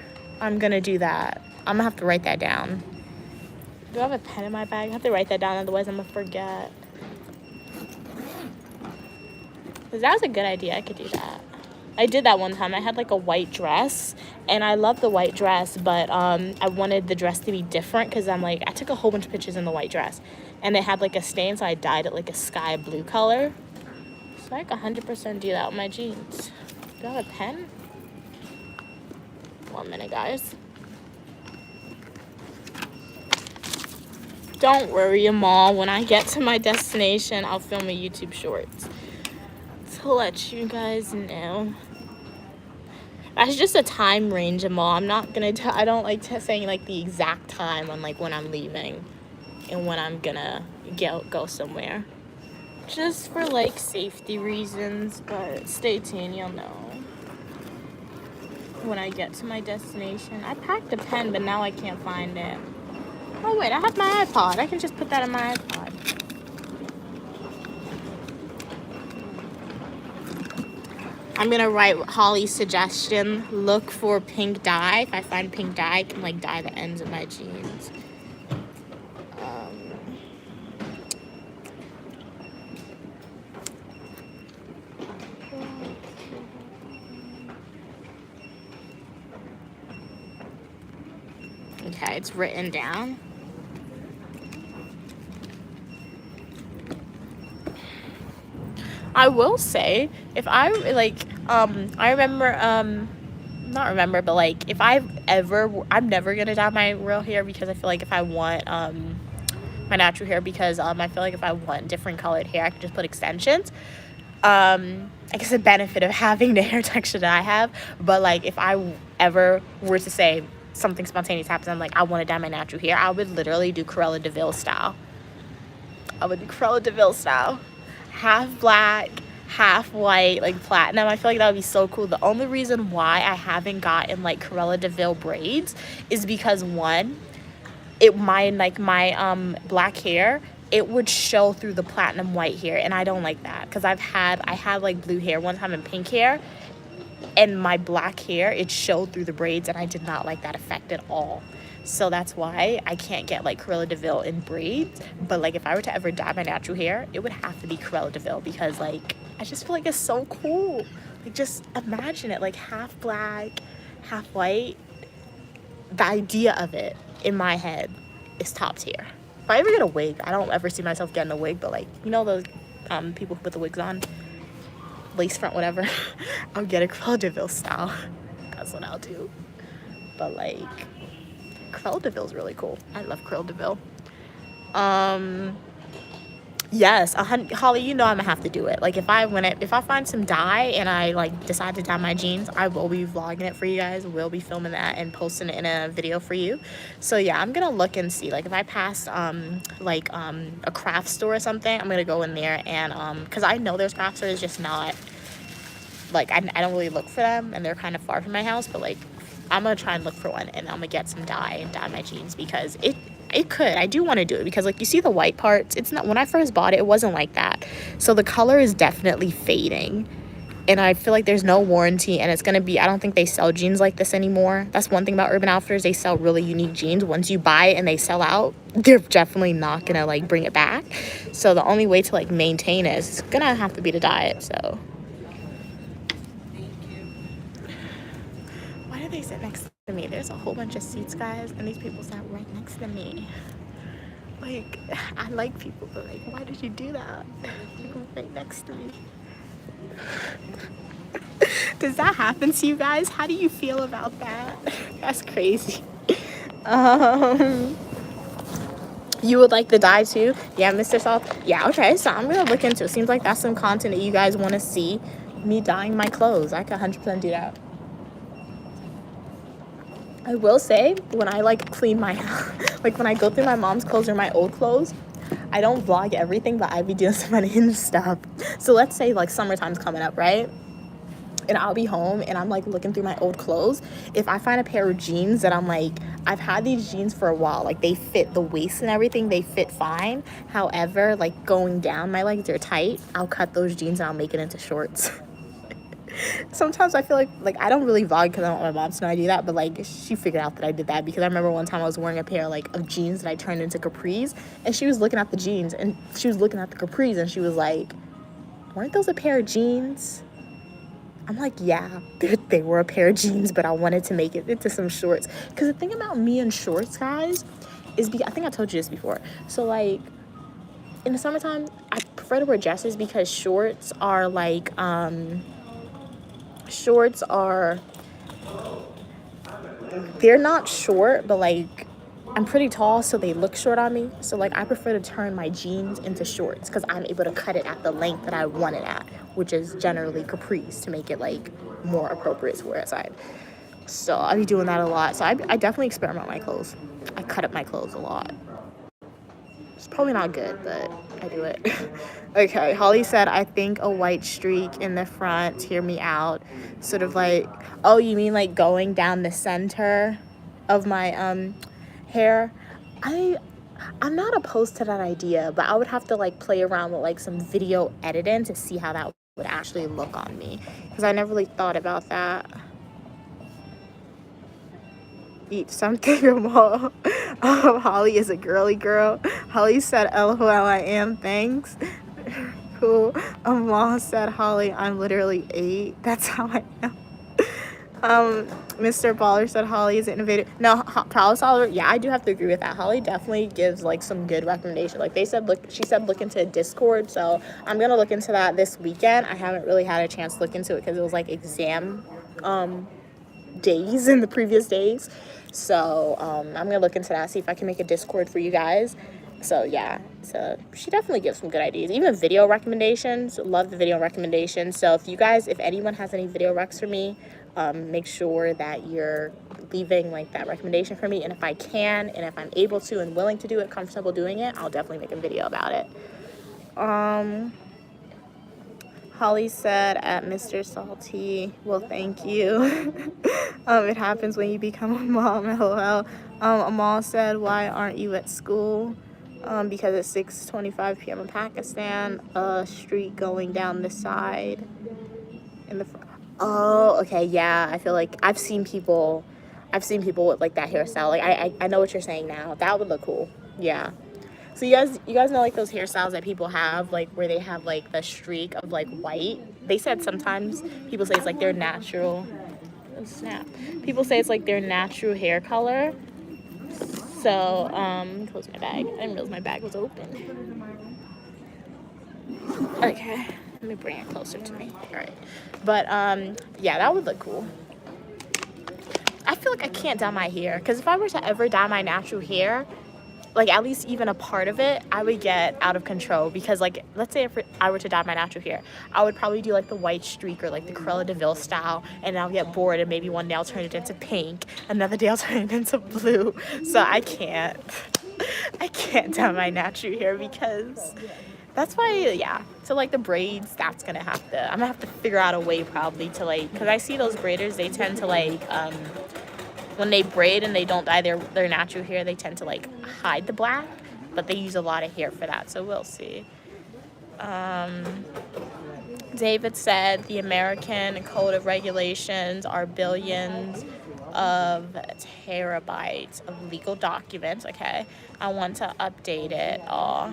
I'm gonna do that. I'm gonna have to write that down. Do I have a pen in my bag? I have to write that down, otherwise I'm gonna forget. Because that was a good idea. I could do that. I did that one time. I had like a white dress, and I love the white dress, but I wanted the dress to be different because I'm like, I took a whole bunch of pictures in the white dress, and it had like a stain, so I dyed it like a sky blue color. So I can 100% do that with my jeans. Do I have a pen? 1 minute, guys. Don't worry, Amal. When I get to my destination, I'll film a YouTube Shorts to let you guys know. That's just a time range, Amal. I'm not gonna. I don't like saying like the exact time on like when I'm leaving and when I'm gonna go somewhere. Just for like safety reasons, but stay tuned. You'll know when I get to my destination. I packed a pen, but now I can't find it. Oh wait, I have my iPod. I can just put that in my iPod. I'm gonna write Holly's suggestion. Look for pink dye. If I find pink dye, I can like dye the ends of my jeans. Okay, it's written down. I will say, if I like, I remember, not remember, but like, if I'm never gonna dye my real hair because I feel like if I want, my natural hair, because I feel like if I want different colored hair, I can just put extensions. I guess the benefit of having the hair texture that I have, but like, if I ever were to say something spontaneous happens, I'm like, I want to dye my natural hair, I would literally do Cruella de Vil style. Half black, half white, like platinum. I feel like that would be so cool. The only reason why I haven't gotten like Cruella de Vil braids is because one, my black hair, it would show through the platinum white hair, and I don't like that because I had like blue hair one time and pink hair, and my black hair, it showed through the braids, and I did not like that effect at all. So that's why I can't get like Cruella de Vil in braids. But like if I were to ever dye my natural hair, it would have to be Cruella de Vil, because like I just feel like it's so cool. Like just imagine it, like half black, half white. The idea of it in my head is top tier. If I ever get a wig, I don't ever see myself getting a wig, but like, you know those people who put the wigs on, lace front, whatever. I'll get a Cruella de Vil style. That's what I'll do. But like, Cruella de Vil is really cool. I love Cruella de Vil. Yes, Holly, you know I'm gonna have to do it. Like if I find some dye and I like decide to dye my jeans, I will be vlogging it for you guys. We'll be filming that and posting it in a video for you. So yeah, I'm gonna look and see. Like if I pass a craft store or something, I'm gonna go in there and because I know there's craft stores, just not like I don't really look for them, and they're kind of far from my house. But like I'm gonna try and look for one, and I'm gonna get some dye and dye my jeans, because I do want to do it, because like you see the white parts, it's not, when I first bought it, it wasn't like that. So the color is definitely fading, and I feel like there's no warranty, and it's gonna be, I don't think they sell jeans like this anymore. That's one thing about Urban Outfitters, they sell really unique jeans. Once you buy it and they sell out, they're definitely not gonna like bring it back. So the only way to like maintain it is gonna have to be to dye it. So why do they sit next to me? There's a whole bunch of seats, guys, and these people sat right next to me. Like, I like people, but like, why did you do that? People right next to me. Does that happen to you guys? How do you feel about that? That's crazy. You would like the dye too? Yeah, Mr. Salt. Yeah, okay, so I'm gonna look into it. Seems like that's some content that you guys want to see, me dyeing my clothes. I could 100% do that. I will say, when I like clean my like when I go through my mom's clothes or my old clothes, I don't vlog everything, but I be doing some unhinged stuff. So let's say like summertime's coming up, right? And I'll be home and I'm like looking through my old clothes. If I find a pair of jeans that I'm like, I've had these jeans for a while, like they fit the waist and everything, they fit fine. However, like going down my legs, they're tight. I'll cut those jeans and I'll make it into shorts. Sometimes I feel like I don't really vlog because I don't want my mom to know I do that, but like she figured out that I did that, because I remember one time I was wearing a pair like of jeans that I turned into capris, and she was looking at the jeans and she was looking at the capris and she was like, weren't those a pair of jeans? I'm like, yeah, they were a pair of jeans, but I wanted to make it into some shorts. Because the thing about me and shorts, guys, is I think I told you this before. So, like, in the summertime, I prefer to wear dresses because shorts are, like, they're not short, but, like, I'm pretty tall, so they look short on me. So, like, I prefer to turn my jeans into shorts because I'm able to cut it at the length that I want it at, which is generally capris to make it, like, more appropriate to wear outside. So I be doing that a lot. So I definitely experiment with my clothes. I cut up my clothes a lot. It's probably not good, but I do it. Okay, Holly said, I think a white streak in the front, hear me out. Sort of like, oh, you mean like going down the center of my hair? I'm not opposed to that idea, but I would have to like play around with like some video editing to see how that would actually look on me, because I never really thought about that. Eat something or more. Holly is a girly girl. Holly said, LOL, I am, thanks. Cool. Mom said, Holly, I'm literally 8. That's how I am. Mr. Baller said Holly is innovative. No, Problem Solver, yeah, I do have to agree with that. Holly definitely gives like some good recommendations. Like she said look into Discord, so I'm gonna look into that this weekend. I haven't really had a chance to look into it because it was like exam days in the previous days. So I'm gonna look into that, see if I can make a Discord for you guys. So yeah, so she definitely gives some good ideas, even video recommendations. Love the video recommendations. So if anyone has any video recs for me, make sure that you're leaving like that recommendation for me, and if I can and if I'm able to and willing to do it, comfortable doing it, I'll definitely make a video about it. Holly said at Mr. Salty, well, thank you. It happens when you become a mom, lol. Amal said, why aren't you at school? Because it's 6:25 p.m. in Pakistan, a street going down the side in the front. Oh, okay, yeah, I feel like I've seen people with like that hairstyle. Like I know what you're saying now. That would look cool. Yeah. So you guys know like those hairstyles that people have, like where they have like the streak of like white. They said sometimes people say it's like their natural. Oh snap! People say it's like their natural hair color. So close my bag. I didn't realize my bag was open. Okay, let me bring it closer to me. All right, but yeah, that would look cool. I feel like I can't dye my hair because if I were to ever dye my natural hair, like at least even a part of it, I would get out of control, because like let's say if I were to dye my natural hair, I would probably do like the white streak or like the Cruella de Vil style, and I'll get bored and maybe one day I'll turn it into pink, another day I'll turn it into blue. So I can't dye my natural hair, because that's why, yeah. So like the braids, I'm gonna have to figure out a way probably to like, because I see those braiders, they tend to like when they braid and they don't dye their natural hair, they tend to like hide the black, but they use a lot of hair for that, so we'll see. David said the American Code of Regulations are billions of terabytes of legal documents. Okay, I want to update it all.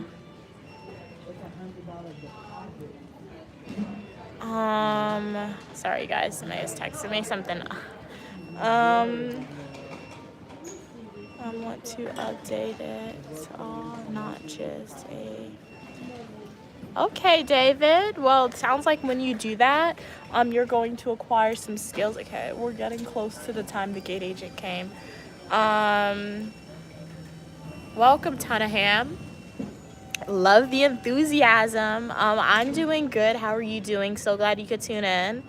Sorry guys, somebody just texted me something. I want to update it all, not just a... Okay, David. Well, it sounds like when you do that, you're going to acquire some skills. Okay, we're getting close to the time the gate agent came. Welcome, Tunaham. Love the enthusiasm. I'm doing good. How are you doing? So glad you could tune in.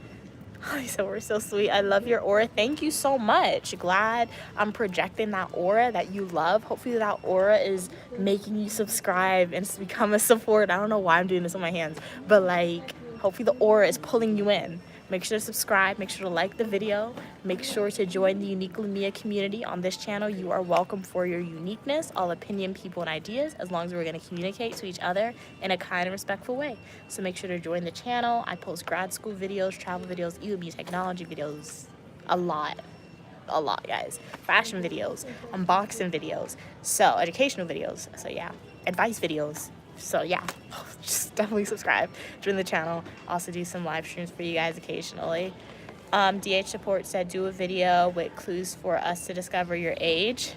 So we're so sweet. I love your aura. Thank you so much. Glad I'm projecting that aura that you love. Hopefully that aura is making you subscribe and become a supporter. I don't know why I'm doing this with my hands, but like hopefully the aura is pulling you in. Make sure to subscribe. Make sure to like the video. Make sure to join the Uniquely Mia community on this channel. You are welcome for your uniqueness, all opinion, people, and ideas, as long as we're going to communicate to each other in a kind and respectful way. So make sure to join the channel. I post grad school videos, travel videos, EUB technology videos, a lot, guys. Fashion videos, unboxing videos, so educational videos. So yeah, advice videos. So yeah, just definitely subscribe, join the channel. Also do some live streams for you guys occasionally. DH Support said do a video with clues for us to discover your age.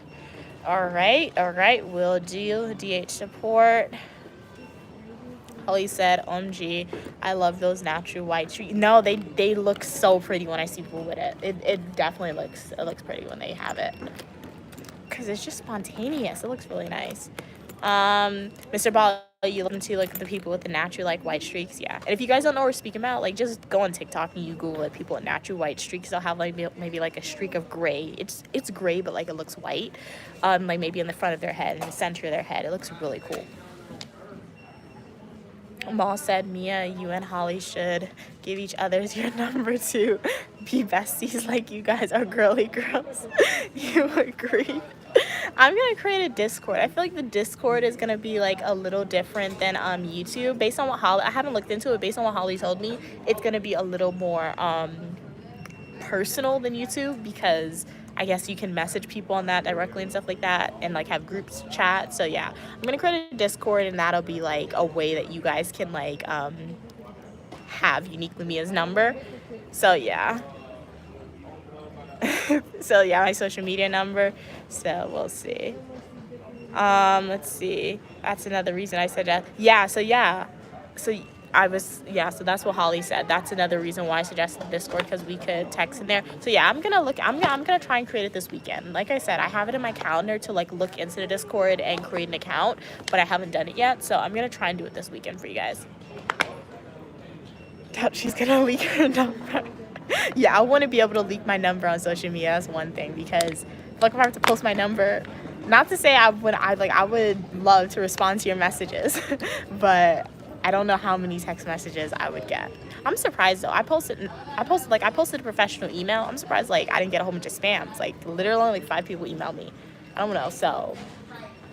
All right, will do. DH Support. Holly said, OMG, I love those natural white streaks. No, they look so pretty when I see people with it. It definitely looks pretty when they have it. Because it's just spontaneous. It looks really nice. Mr. Ball, you listen to like the people with the natural like white streaks, yeah. And if you guys don't know what we're speaking about, like just go on TikTok and you Google like people with natural white streaks. They'll have like maybe like a streak of gray. It's gray, but like it looks white. Like maybe in the front of their head, in the center of their head. It looks really cool. Maul said, Mia, you and Holly should give each other's your number to be besties like you guys are girly girls. You agree? I'm gonna create a Discord. I feel like the Discord is gonna be like a little different than YouTube. Based on what Holly, I haven't looked into it. Based on what Holly told me, it's gonna be a little more personal than YouTube, because I guess you can message people on that directly and stuff like that, and like have groups chat. So yeah, I'm gonna create a Discord, and that'll be like a way that you guys can like have Uniquely Mia's number. So yeah. So yeah, my social media number. So we'll see. Let's see. That's another reason I said that. Yeah. So that's what Holly said. That's another reason why I suggested Discord, because we could text in there. So yeah, I'm gonna try and create it this weekend. Like I said, I have it in my calendar to like look into the Discord and create an account, but I haven't done it yet. So I'm gonna try and do it this weekend for you guys. Doubt she's gonna leak her number. Yeah, I want to be able to leak my number on social media. That's one thing, because like if I have to post my number, not to say I would love to respond to your messages, but I don't know how many text messages I would get. I'm surprised though. I posted a professional email. I'm surprised like I didn't get a whole bunch of spams. Like literally only like 5 people emailed me. I don't know. So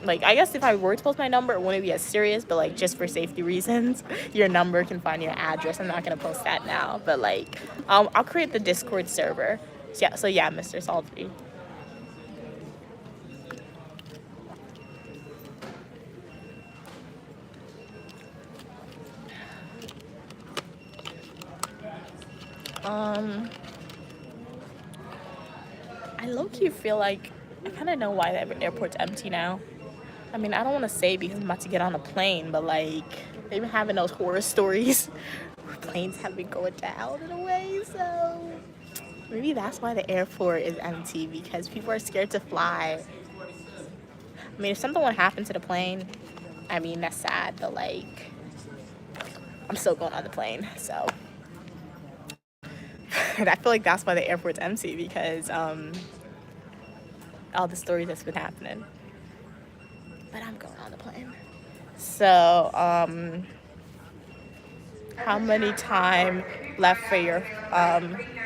like I guess if I were to post my number, it wouldn't be as serious, but like just for safety reasons, your number can find your address. I'm not gonna post that now, but like I'll create the Discord server. So yeah, Mr. Salty. I low-key feel like I kind of know why the airport's empty now. I mean, I don't want to say because I'm about to get on a plane, but like they've been having those horror stories where planes have been going down in a way, so maybe that's why the airport is empty, because people are scared to fly. I mean, if something would happen to the plane, I mean, that's sad, but like I'm still going on the plane, so. And I feel like that's why the airport's empty, because all the stories that's been happening. But I'm going on the plane. So, how many time left for your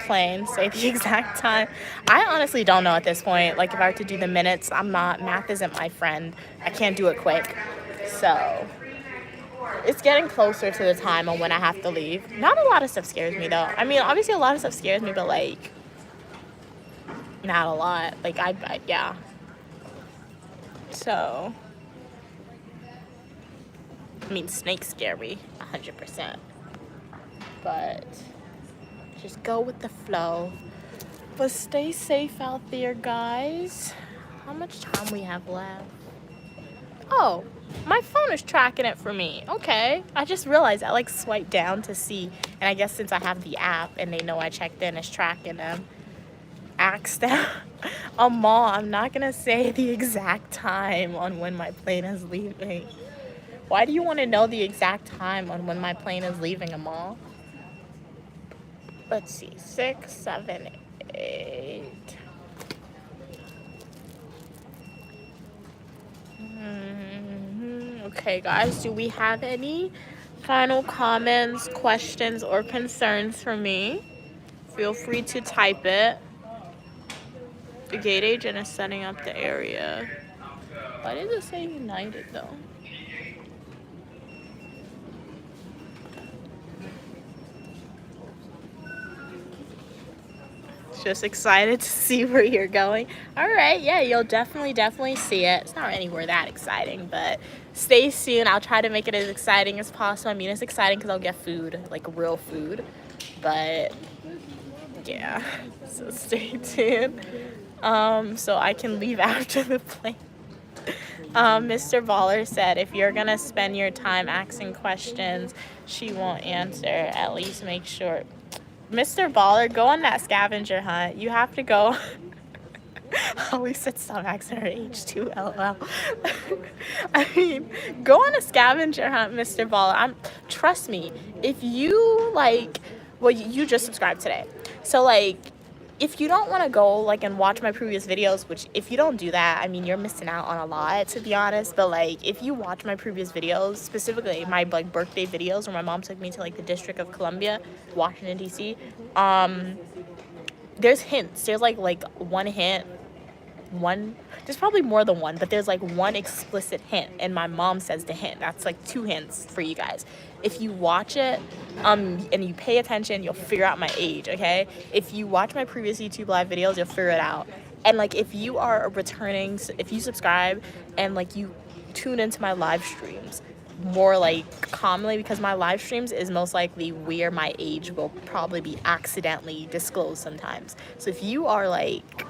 plane? Say the exact time. I honestly don't know at this point. Like if I were to do the minutes, math isn't my friend. I can't do it quick. So it's getting closer to the time on when I have to leave. Not a lot of stuff scares me though. I mean, obviously a lot of stuff scares me, but like not a lot. Like yeah. So I mean, snakes scare me 100%, but just go with the flow. But stay safe out there, guys. How much time we have left? Oh, my phone is tracking it for me. Okay, I just realized I like swipe down to see, and I guess since I have the app and they know I checked in, it's tracking them. Ask them. Mom, I'm not gonna say the exact time on when my plane is leaving. Why do you want to know the exact time on when my plane is leaving, Amal? Let's see, 6, 7, 8. Okay, guys, do we have any final comments, questions, or concerns for me? Feel free to type it. The gate agent is setting up the area. Why does it say United, though? Just excited to see where you're going. All right, yeah, you'll definitely see it. It's not anywhere that exciting, but stay tuned. I'll try to make it as exciting as possible. I mean, it's exciting because I'll get food, like real food, but yeah, so stay tuned. So I can leave after the plane. Mr. Baller said, if you're gonna spend your time asking questions she won't answer, at least make sure. Mr. Baller, go on that scavenger hunt. You have to go. Holly said stop asking her age too, LOL. I mean, go on a scavenger hunt, Mr. Baller. Trust me, if you like, well, you just subscribed today. So like, if you don't want to go like and watch my previous videos, which if you don't do that, I mean, you're missing out on a lot, to be honest. But like, if you watch my previous videos, specifically my like birthday videos where my mom took me to like the District of Columbia, Washington DC, there's hints. There's like one hint, there's probably more than one, but there's like one explicit hint, and my mom says the hint. That's like 2 hints for you guys. If you watch it and you pay attention, you'll figure out my age, okay? If you watch my previous YouTube live videos, you'll figure it out. And like, if you are returning, if you subscribe and like you tune into my live streams more like commonly, because my live streams is most likely where my age will probably be accidentally disclosed sometimes. So if you are like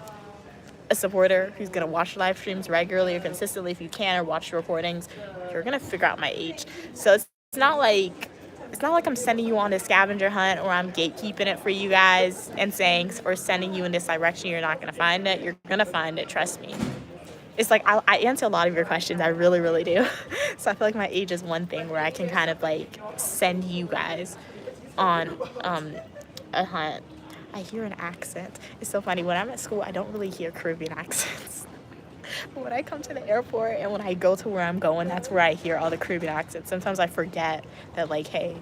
a supporter who's gonna watch live streams regularly or consistently, if you can, or watch the recordings, you're gonna figure out my age. So it's not like I'm sending you on a scavenger hunt or I'm gatekeeping it for you guys and saying, or sending you in this direction, you're not gonna find it. You're gonna find it, trust me. It's like I answer a lot of your questions, I really do. So I feel like my age is one thing where I can kind of like send you guys on a hunt. I hear an accent. It's so funny. When I'm at school, I don't really hear Caribbean accents. But when I come to the airport and when I go to where I'm going, that's where I hear all the Caribbean accents. Sometimes I forget that, like, hey,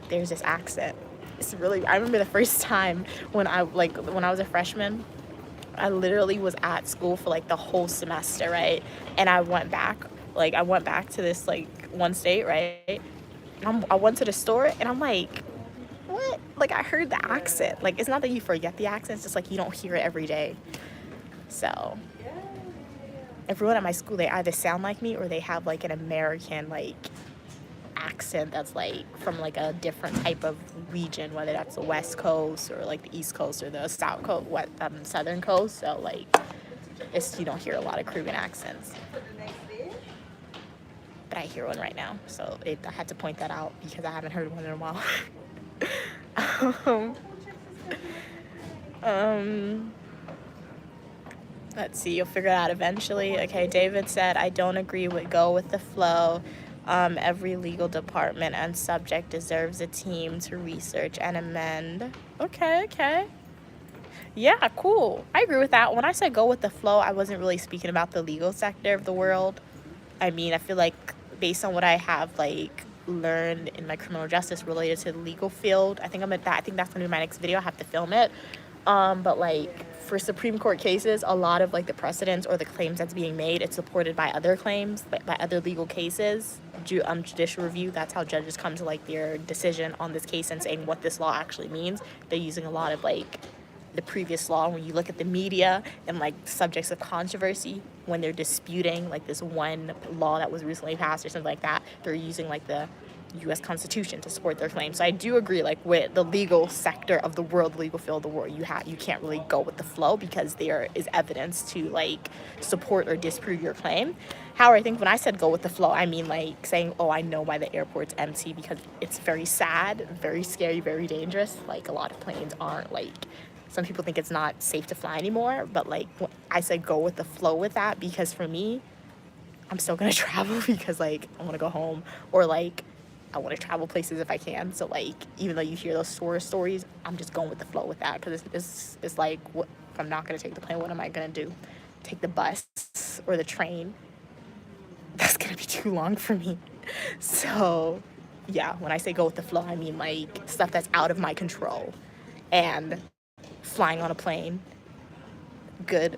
there's this accent. It's really, I remember the first time when I was a freshman, I literally was at school for like the whole semester, right? And I went back to this like one state, right? I went to the store and I'm like, what? Like, I heard the accent. Like, it's not that you forget the accent, it's just like you don't hear it every day. So everyone at my school, they either sound like me or they have like an American like accent that's like from like a different type of region, whether that's the West Coast or like the East Coast or the South Coast, Southern Coast. So like, you don't hear a lot of Caribbean accents. But I hear one right now, so I had to point that out because I haven't heard one in a while. Let's see, you'll figure it out eventually. Okay, David said, I don't agree with go with the flow. Every legal department and subject deserves a team to research and amend. Okay. Yeah, cool. I agree with that. When I said go with the flow, I wasn't really speaking about the legal sector of the world. I mean, I feel like based on what I have like learned in my criminal justice related to the legal field, I think that's gonna be my next video. I have to film it. But like for Supreme Court cases, a lot of like the precedents or the claims that's being made, it's supported by other claims, by other legal cases, judicial review. That's how judges come to like their decision on this case and saying what this law actually means. They're using a lot of like the previous law. When you look at the media and like subjects of controversy, when they're disputing like this one law that was recently passed or something like that, they're using like the U.S. Constitution to support their claim. So I do agree, like with the legal sector of the world, the legal field of the world, you can't really go with the flow because there is evidence to like support or disprove your claim. However, I think when I said go with the flow, I mean like saying, oh, I know why the airport's empty because it's very sad, very scary, very dangerous. Like a lot of planes aren't like, some people think it's not safe to fly anymore, but like I said go with the flow with that because for me, I'm still gonna travel because like I want to go home, or like I want to travel places if I can. So like even though you hear those horror stories, I'm just going with the flow with that because it's like, what if I'm not gonna take the plane? What am I gonna do? Take the bus or the train? That's gonna be too long for me. So yeah, when I say go with the flow, I mean like stuff that's out of my control. And flying on a plane,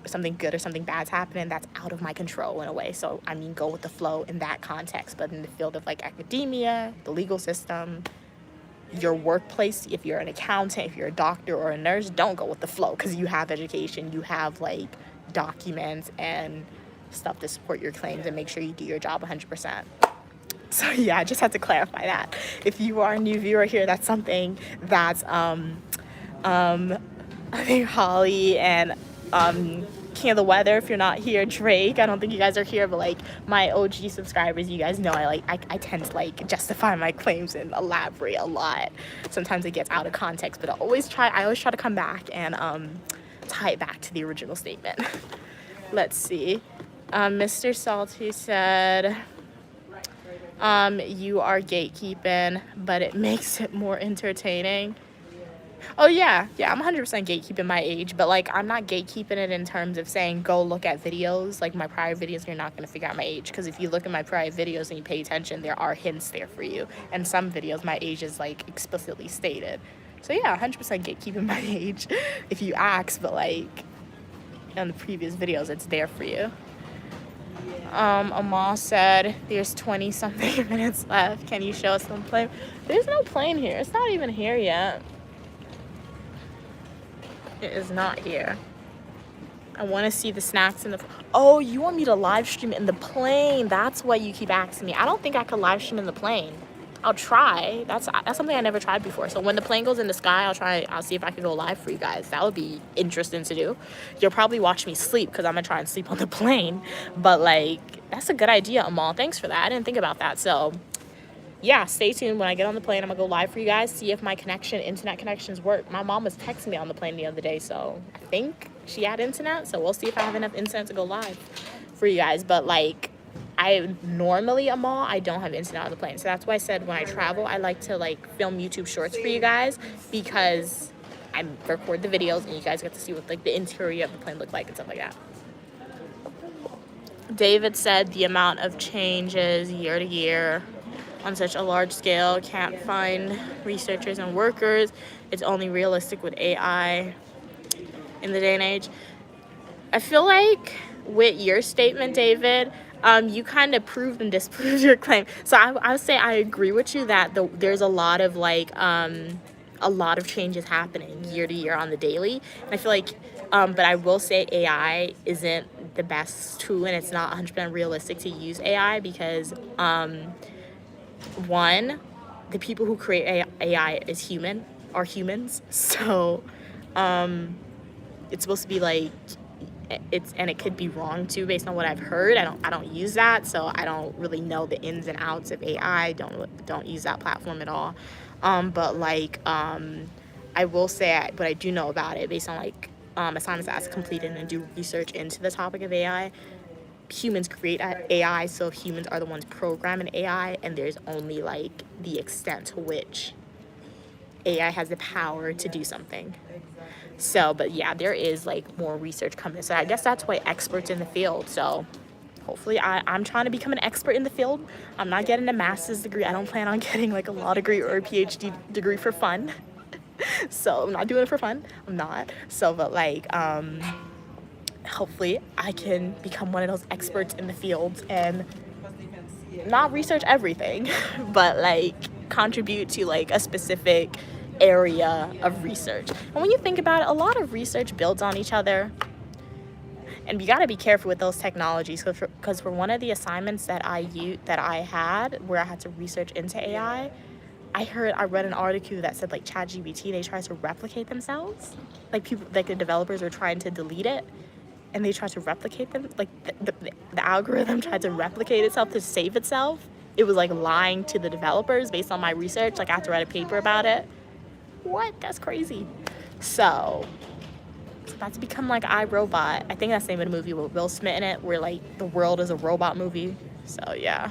something good or something bad's happening, that's out of my control in a way. So I mean go with the flow in that context. But in the field of like academia, the legal system, your workplace, if you're an accountant, if you're a doctor or a nurse, don't go with the flow, because you have education, you have like documents and stuff to support your claims, and make sure you do your job 100%. So yeah, I just had to clarify that. If you are a new viewer here, that's something that I think Holly and King of the Weather, if you're not here, Drake, I don't think you guys are here, but like my OG subscribers, you guys know I tend to like justify my claims and elaborate a lot. Sometimes it gets out of context, but I always try to come back and tie it back to the original statement. Let's see. Mr. Salty said, you are gatekeeping, but it makes it more entertaining. Oh yeah, I'm 100% gatekeeping my age, but like I'm not gatekeeping it in terms of saying go look at videos, like my prior videos, you're not going to figure out my age, because if you look at my prior videos and you pay attention, there are hints there for you, and some videos my age is like explicitly stated. So yeah, 100% gatekeeping my age if you ask, but like on the previous videos it's there for you. Amal said there's 20 something minutes left, can you show us some plane? There's no plane here, it's not even here yet. It is not here. I want to see the snacks in the... Oh, you want me to live stream in the plane? That's what you keep asking me. I don't think I could live stream in the plane. I'll try. That's something I never tried before. So when the plane goes in the sky, I'll see if I can go live for you guys. That would be interesting to do. You'll probably watch me sleep, because I'm gonna try and sleep on the plane. But like, that's a good idea, Amal. Thanks for that. I didn't think about that. So yeah, stay tuned. When I get on the plane, I'm gonna go live for you guys, see if my internet connections work. My mom was texting me on the plane the other day, so I think she had internet, so we'll see if I have enough internet to go live for you guys. But like, I normally, Amal, I don't have internet on the plane, so that's why I said when I travel, I like to like film YouTube shorts for you guys, because I record the videos and you guys get to see what like the interior of the plane look like and stuff like that. David said the amount of changes year to year on such a large scale can't find researchers and workers. It's only realistic with AI in the day and age. I feel like with your statement, David, you kind of proved and disproved your claim. So I would say I agree with you that there's a lot of like a lot of changes happening year to year on the daily. And I feel like, but I will say AI isn't the best tool, and it's not 100% realistic to use AI, because one, the people who create AI are humans, so it's supposed to be like and it could be wrong too based on what I've heard. I don't use that, so I don't really know the ins and outs of AI. Don't use that platform at all. But like I will say what I do know about it based on like assignments that I've completed and do research into the topic of AI. Humans create AI, so humans are the ones programming AI, and there's only like the extent to which AI has the power to do something. So, but yeah, there is like more research coming. So I guess that's why experts in the field. So hopefully I'm trying to become an expert in the field. I'm not getting a master's degree. I don't plan on getting like a law degree or a PhD degree for fun. So I'm not doing it for fun. I'm not. So, but like, hopefully I can become one of those experts in the field and not research everything, but like contribute to like a specific area of research. And when you think about it, a lot of research builds on each other, and you got to be careful with those technologies, because for one of the assignments that I had where I had to research into AI, I read an article that said like ChatGPT, they try to replicate themselves, like people, like the developers were trying to delete it and they tried to replicate them, like the algorithm tried to replicate itself to save itself. It was like lying to the developers based on my research. Like I had to write a paper about it. What? That's crazy. So it's about to become like iRobot. I think that's the name of the movie with Will Smith in it, where like the world is a robot movie. So yeah.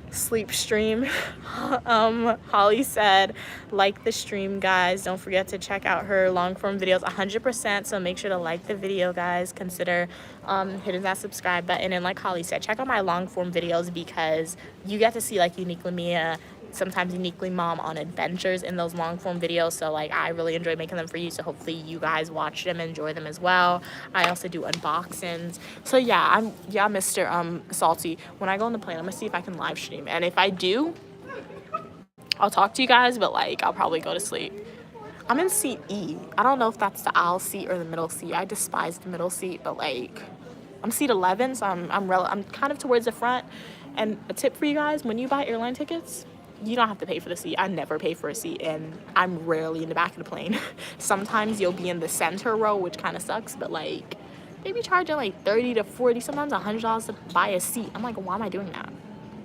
Sleep stream. Holly said, like the stream, guys. Don't forget to check out her long form videos 100%. So make sure to like the video, guys. Consider hitting that subscribe button. And like Holly said, check out my long form videos, because you get to see like Uniquely Mia, sometimes Uniquely Mom on adventures in those long form videos. So like I really enjoy making them for you, so hopefully you guys watch them and enjoy them as well. I also do unboxings. So yeah, Mr. Salty, when I go on the plane, I'm gonna see if I can live stream, and if I do, I'll talk to you guys, but like I'll probably go to sleep. I'm in seat E. I don't know if that's the aisle seat or the middle seat. I despise the middle seat, but like I'm seat 11, so I'm kind of towards the front. And a tip for you guys, when you buy airline tickets, you don't have to pay for the seat. I never pay for a seat, and I'm rarely in the back of the plane. Sometimes you'll be in the center row, which kind of sucks, but like they be charging like 30 to 40, sometimes $100 to buy a seat. I'm like, why am I doing that?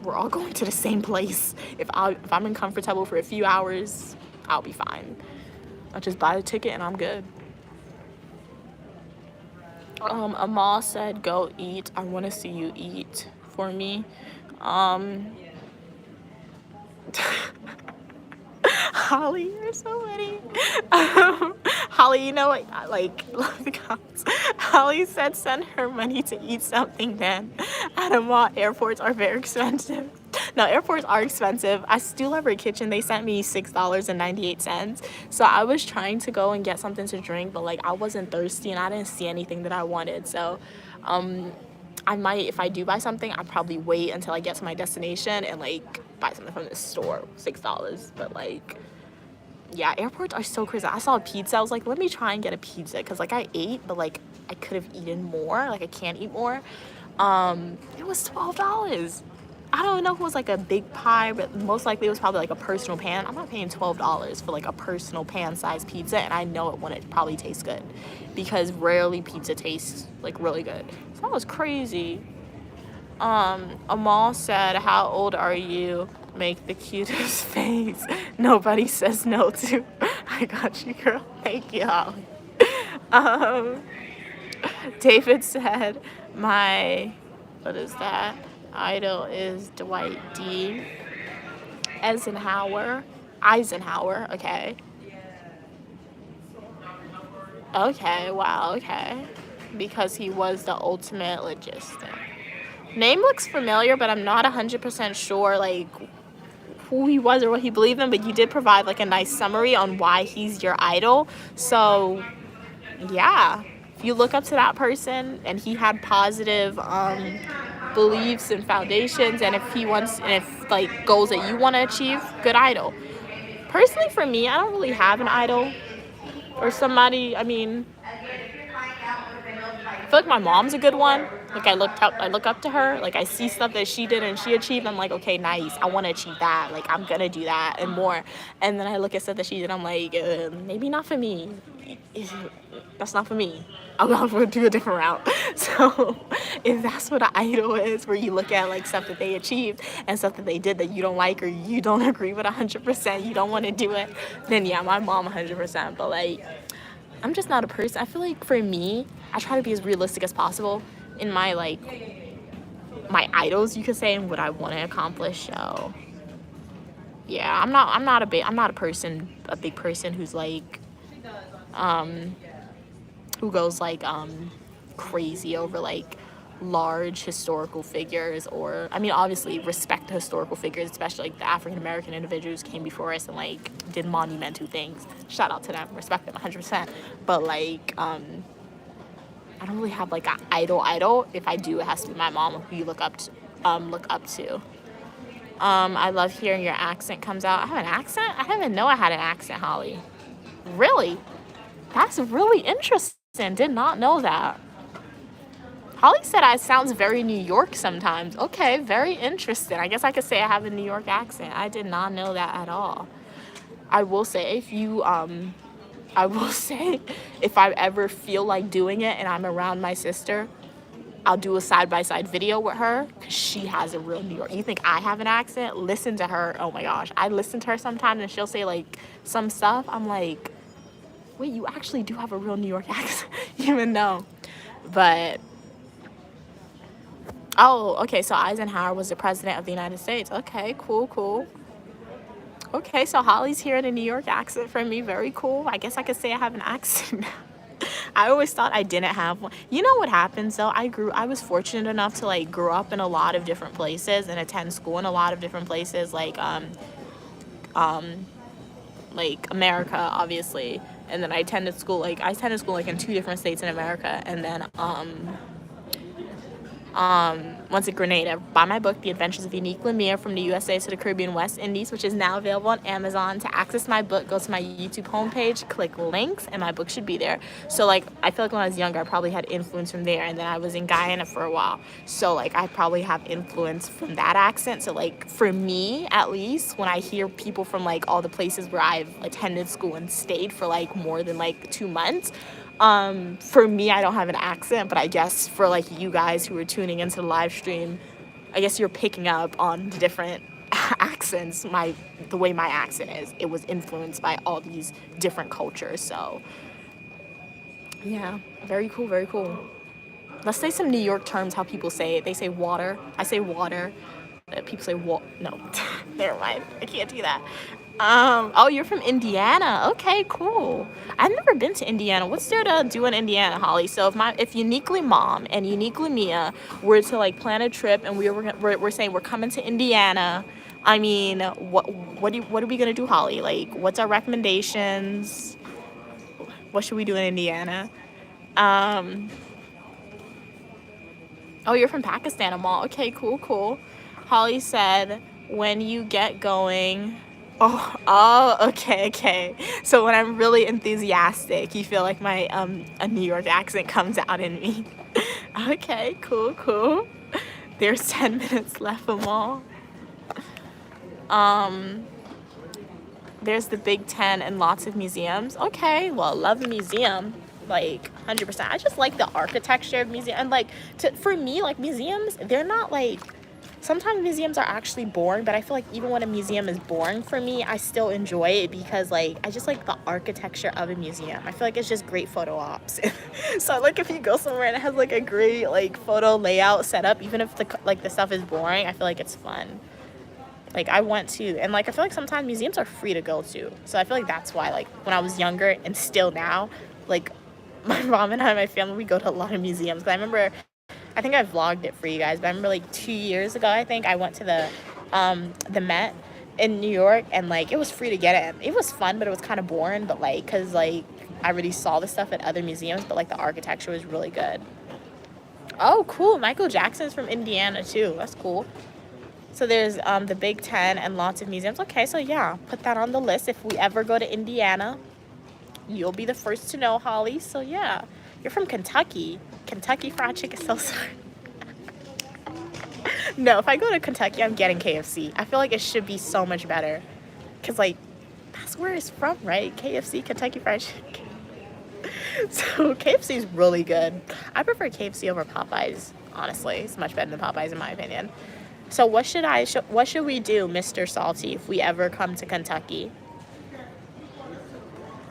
We're all going to the same place. If I'm uncomfortable for a few hours, I'll be fine. I'll just buy the ticket and I'm good. Amal said, go eat. I want to see you eat for me. Holly, you're so witty. Holly, you know what? Love the comments. Holly said, send her money to eat something then. At Amal, airports are very expensive. No, airports are expensive. I still have her kitchen. They sent me $6.98. So I was trying to go and get something to drink, but like I wasn't thirsty and I didn't see anything that I wanted. So I might, if I do buy something, I'll probably wait until I get to my destination and like buy something from the store. $6. But like, yeah, airports are so crazy. I saw a pizza. I was like, let me try and get a pizza, because like I ate, but like I could have eaten more. Like I can't eat more. It was $12. I don't know if it was like a big pie, but most likely it was probably like a personal pan. I'm not paying $12 for like a personal pan-sized pizza, and I know it wouldn't probably taste good, because rarely pizza tastes like really good. So that was crazy. Amal said, how old are you? Make the cutest face nobody says no to. I got you, girl. Thank you, Holly. David said, what is that? Idol is Dwight D. Eisenhower, okay. Okay, wow, okay. Because he was the ultimate logistic. Name looks familiar, but I'm not 100% sure, like, who he was or what he believed in, but you did provide, like, a nice summary on why he's your idol. So, yeah. If you look up to that person and he had positive, beliefs and foundations, and if like goals that you want to achieve, good idol. Personally, for me, I don't really have an idol or somebody. I mean, I feel like my mom's a good one. Like I look up to her. Like I see stuff that she did and she achieved. I'm like, okay, nice. I want to achieve that. Like I'm gonna do that and more. And then I look at stuff that she did. I'm like, maybe not for me. That's not for me. I'm gonna do a different route. So if that's what an idol is, where you look at like stuff that they achieved and stuff that they did that you don't like or you don't agree with 100%, you don't want to do it, then yeah, my mom 100%. But like, I'm just not a person. I feel like for me, I try to be as realistic as possible in my like my idols, you could say, and what I want to accomplish. So yeah, I'm not a big person who's like who goes like crazy over like large historical figures, or I mean obviously respect the historical figures, especially like the African American individuals came before us and like did monumental things. Shout out to them, respect them 100%. But like I don't really have like an idol. If I do, it has to be my mom, who you look up to. I love hearing your accent comes out. I have an accent? I didn't even know I had an accent, Holly. Really? That's really interesting. Did not know that. Holly said I sounds very New York sometimes. Okay, very interesting. I guess I could say I have a New York accent. I did not know that at all. I will say if I ever feel like doing it and I'm around my sister, I'll do a side-by-side video with her, because she has a real New York. You think I have an accent? Listen to her. Oh my gosh. I listen to her sometimes and she'll say like some stuff. I'm like, wait, you actually do have a real New York accent. Even though. But, oh, okay, so Eisenhower was the president of the United States. Okay, cool. Okay, so Holly's hearing a New York accent from me. Very cool. I guess I could say I have an accent now. I always thought I didn't have one. You know what happens though? I was fortunate enough to like grow up in a lot of different places and attend school in a lot of different places, like America, obviously. And then I attended school like in 2 different states in America, and then Once in Grenada. Buy my book, The Adventures of Unique Lamia from the USA to the Caribbean West Indies, which is now available on Amazon. To access my book, go to my YouTube homepage, click links, and my book should be there. So like, I feel like when I was younger, I probably had influence from there, and then I was in Guyana for a while. So like, I probably have influence from that accent. So like, for me, at least, when I hear people from like all the places where I've attended school and stayed for like more than like 2 months, for me, I don't have an accent, but I guess for like you guys who are tuning into the live stream, I guess you're picking up on the different accents, the way my accent is. It was influenced by all these different cultures. So yeah, very cool, very cool. Let's say some New York terms, how people say it. They say water. I say water. People say no. Never mind. I can't do that. Oh, you're from Indiana. Okay, cool. I've never been to Indiana. What's there to do in Indiana, Holly? So if Uniquely Mom and Uniquely Mia were to like plan a trip and we're saying we're coming to Indiana, I mean, what are we gonna do, Holly? Like, what's our recommendations? What should we do in Indiana? Oh, you're from Pakistan, Amal. Okay, cool. Holly said, when you get going. Oh, okay. So when I'm really enthusiastic, you feel like my a New York accent comes out in me. Okay, cool. There's 10 minutes left, Amal. There's the Big Ten and lots of museums. Okay, well, love a museum. Like 100%. I just like the architecture of museums. And like, for me, like museums, they're not like, sometimes museums are actually boring, but I feel like even when a museum is boring for me, I still enjoy it because like, I just like the architecture of a museum. I feel like it's just great photo ops. So like if you go somewhere and it has like a great like photo layout set up, even if the stuff is boring, I feel like it's fun. Like I went to, and like I feel like sometimes museums are free to go to. So I feel like that's why like when I was younger and still now, like my mom and I and my family, we go to a lot of museums. 'Cause I remember, I think I vlogged it for you guys, but I remember like 2 years ago, I think I went to the Met in New York, and like it was free to get in. It was fun, but it was kind of boring, but like, cause like I already saw the stuff at other museums, but like the architecture was really good. Oh, cool. Michael Jackson's from Indiana too. That's cool. So there's the Big Ten and lots of museums. Okay, so yeah, put that on the list. If we ever go to Indiana, you'll be the first to know, Holly. So yeah, you're from Kentucky. Kentucky Fried Chicken, so sorry. No, if I go to Kentucky, I'm getting KFC. I feel like it should be so much better. Because, like, that's where it's from, right? KFC, Kentucky Fried Chicken. So, KFC is really good. I prefer KFC over Popeyes, honestly. It's much better than Popeyes, in my opinion. So, what should we do, Mr. Salty, if we ever come to Kentucky?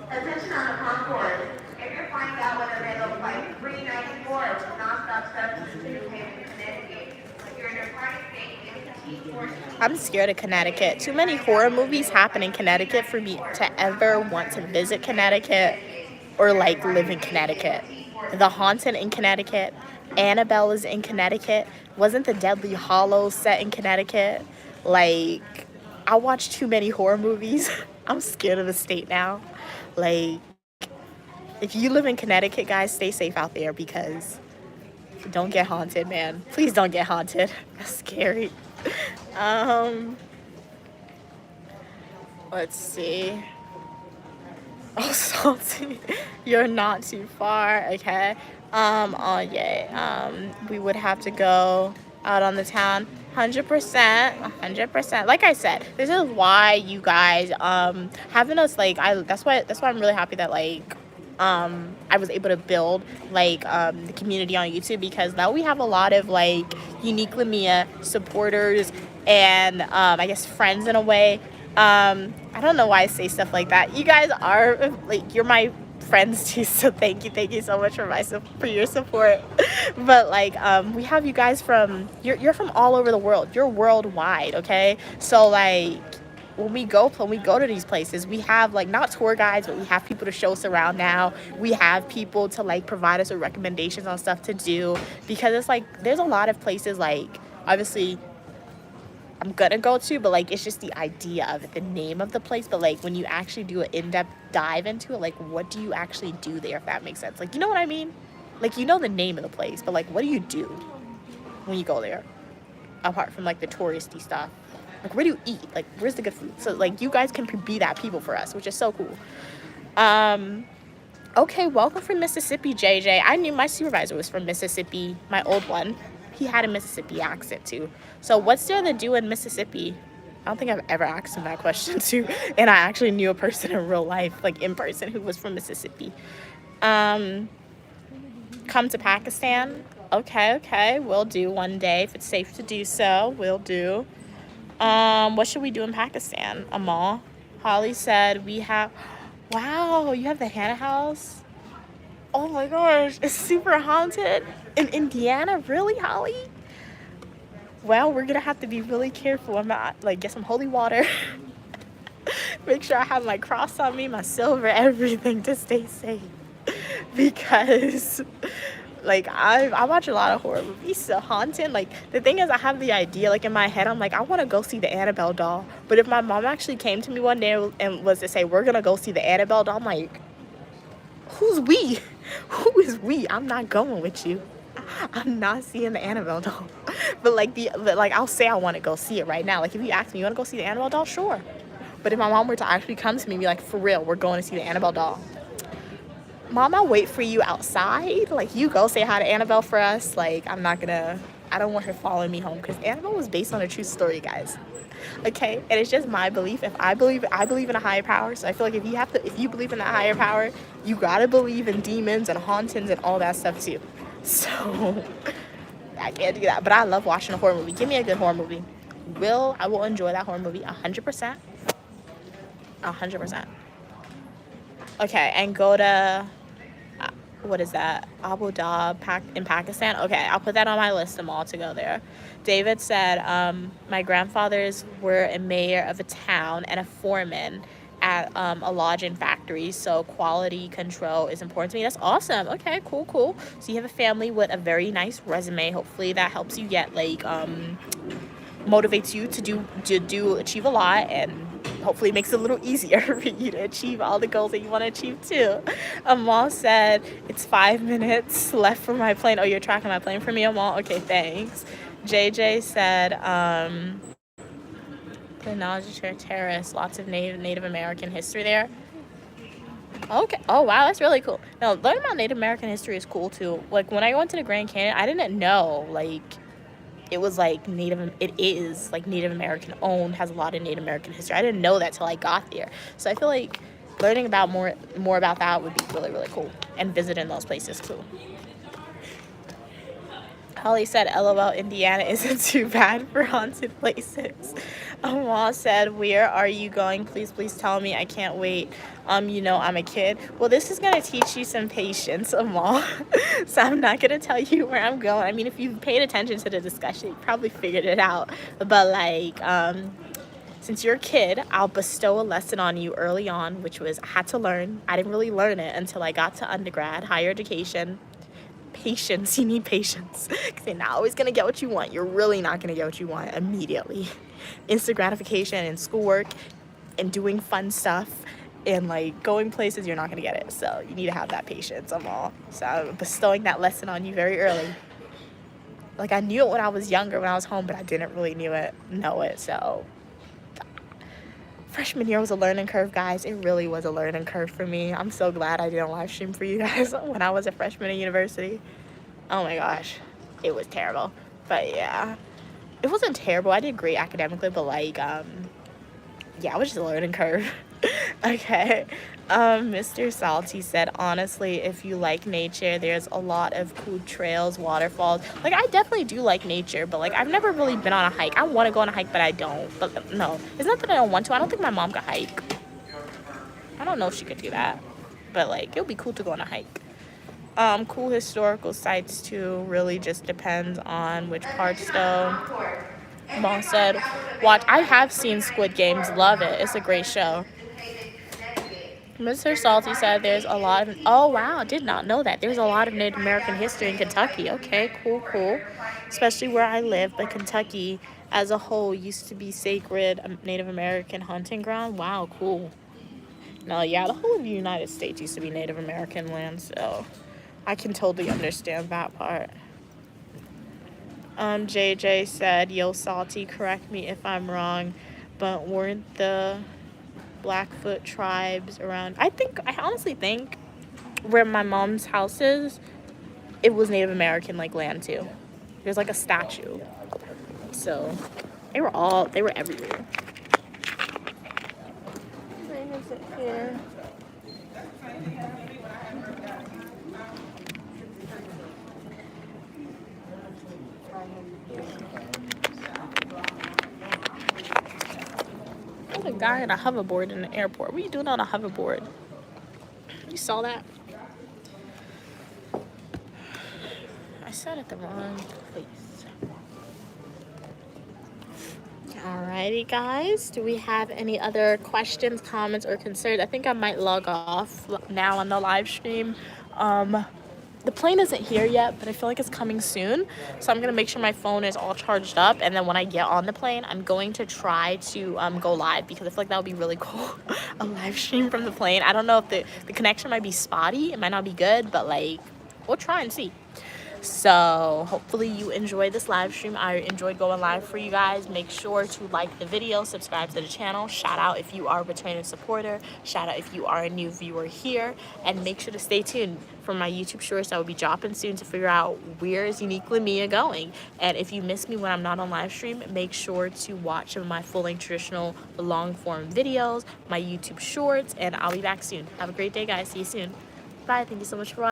Attention on the concourse. If you're flying out with available flight 394 with nonstop services to New Haven, Connecticut, if you're in your party state, MT14. I'm scared of Connecticut. Too many horror movies happen in Connecticut for me to ever want to visit Connecticut or like live in Connecticut. The Haunted in Connecticut. Annabelle is in Connecticut. Wasn't the Deadly Hallows set in Connecticut? Like, I watch too many horror movies. I'm scared of the state now. Like, if you live in Connecticut, guys, stay safe out there because don't get haunted, man. Please don't get haunted. That's scary. Let's see. Oh, Salty, you're not too far. Okay. Oh, yay. We would have to go out on the town. 100%. Like I said, this is why you guys having us like that's why I'm really happy that like I was able to build like the community on YouTube, because now we have a lot of like Unique Lamia supporters and I guess friends in a way. I don't know why I say stuff like that. You guys are like, you're my friends too, so thank you so much for your support. But like we have you guys from you're from all over the world. You're worldwide, okay? So like when we go to these places, we have like not tour guides, but we have people to show us around now. We have people to like provide us with recommendations on stuff to do, because it's like there's a lot of places like obviously I'm gonna go to, but like it's just the idea of it, the name of the place. But like when you actually do an in-depth dive into it, like what do you actually do there, if that makes sense? Like, you know what I mean? Like, you know the name of the place, but like what do you do? when you go there, apart from like the touristy stuff. Like, where do you eat? Like, where's the good food? So like, you guys can be that people for us, which is so cool. Okay, welcome from Mississippi, JJ. I knew my supervisor was from Mississippi, my old one. He had a Mississippi accent too. So what's there to do in Mississippi? I don't think I've ever asked him that question too. And I actually knew a person in real life, like in person, who was from Mississippi. Come to Pakistan. Okay, we'll do one day. If it's safe to do so, we'll do. What should we do in Pakistan? Amal. Holly said we have, wow, you have the Hannah house? Oh my gosh, it's super haunted in Indiana. Really, Holly? Well, we're gonna have to be really careful. I'm not, like, get some holy water. Make sure I have my cross on me, my silver, everything to stay safe. Because, like, I watch a lot of horror movies, so haunting. Like, the thing is, I have the idea, like, in my head, I'm like, I want to go see the Annabelle doll. But if my mom actually came to me one day and was to say, we're gonna go see the Annabelle doll, I'm like, who's we? Who is we? I'm not going with you. I'm not seeing the Annabelle doll. But like I'll say I want to go see it right now. Like, if you ask me, you want to go see the Annabelle doll? Sure. But if my mom were to actually come to me and be like, for real, we're going to see the Annabelle doll. Mom, I'll wait for you outside. Like, you go say hi to Annabelle for us. Like, I don't want her following me home, because Annabelle was based on a true story, guys. Okay, and it's just my belief. If I believe in a higher power. So I feel like if you believe in that higher power, you gotta believe in demons and hauntings and all that stuff too. So I can't do that. But I love watching a horror movie. Give me a good horror movie. I will enjoy that horror movie 100%. 100%. Okay, and go to what is that? Abu Dhabi in Pakistan. Okay, I'll put that on my list. I'm all to go there. David said, my grandfathers were a mayor of a town and a foreman at a lodging factory, so quality control is important to me. That's awesome. Okay, cool. So you have a family with a very nice resume. Hopefully that helps you get, like, motivates you to achieve a lot, and hopefully makes it a little easier for you to achieve all the goals that you want to achieve too. Amal said, it's 5 minutes left for my plane. Oh, you're tracking my plane for me, Amal? Okay, thanks. JJ said, the Najee Terrace, lots of Native American history there. Okay. Oh, wow, that's really cool. No, learning about Native American history is cool too. Like, when I went to the Grand Canyon, I didn't know, like, it was like it is like Native American owned, has a lot of Native American history. I didn't know that till I got there. So I feel like learning about more about that would be really, really cool, and visiting those places too. Holly said, LOL, Indiana isn't too bad for haunted places. Amal said, where are you going? Please tell me. I can't wait. You know I'm a kid. Well, this is going to teach you some patience, Amal. So I'm not going to tell you where I'm going. I mean, if you paid attention to the discussion, you probably figured it out. But, like, since you're a kid, I'll bestow a lesson on you early on, which was I had to learn. I didn't really learn it until I got to undergrad, higher education. Patience. You need patience, because you're not always going to get what you want. You're really not going to get what you want immediately. Instant gratification and schoolwork and doing fun stuff and, like, going places, you're not going to get it. So you need to have that patience, Amal. So I'm bestowing that lesson on you very early. Like, I knew it when I was younger, when I was home, but I didn't really know it. So freshman year was a learning curve, guys. It really was a learning curve for me. I'm so glad I didn't live stream for you guys when I was a freshman at university. Oh my gosh, it was terrible. But yeah, it wasn't terrible. I did great academically, but, like, yeah, it was just a learning curve. Okay. Mr. Salty said, honestly, if you like nature, there's a lot of cool trails, waterfalls. Like, I definitely do like nature, but, like, I've never really been on a hike. I want to go on a hike, but I don't. But no, it's not that I don't want to. I don't think my mom could hike. I don't know if she could do that, but, like, it would be cool to go on a hike. Cool historical sites too. Really just depends on which parts though. Mom said, watch. I have seen Squid Games. Love it. It's a great show. Mr. Salty said there's a lot of, oh wow, did not know that. There's a lot of Native American history in Kentucky. Okay, cool. Especially where I live, but Kentucky as a whole used to be sacred Native American hunting ground. Wow, cool. No, yeah, the whole of the United States used to be Native American land, so I can totally understand that part. JJ said, yo, Salty, correct me if I'm wrong, but weren't the Blackfoot tribes around? I honestly think where my mom's house is, it was Native American like land too. There's like a statue. So they were everywhere. Train isn't here. There's a guy on a hoverboard in the airport. What are you doing on a hoverboard? You saw that? I said it the wrong place. Alrighty, guys. Do we have any other questions, comments, or concerns? I think I might log off now on the live stream. The plane isn't here yet, but I feel like it's coming soon. So I'm going to make sure my phone is all charged up. And then when I get on the plane, I'm going to try to go live because I feel like that would be really cool. A live stream from the plane. I don't know if the connection might be spotty. It might not be good, but like, we'll try and see. So hopefully you enjoyed this live stream. I enjoyed going live for you guys. Make sure to like the video, subscribe to the channel. Shout out if you are a returning supporter. Shout out if you are a new viewer here. And make sure to stay tuned for my YouTube shorts that will be dropping soon to figure out where is Uniquely Mia going. And if you miss me when I'm not on live stream, make sure to watch some of my full-length traditional long-form videos, my YouTube shorts, and I'll be back soon. Have a great day, guys. See you soon. Bye. Thank you so much for watching.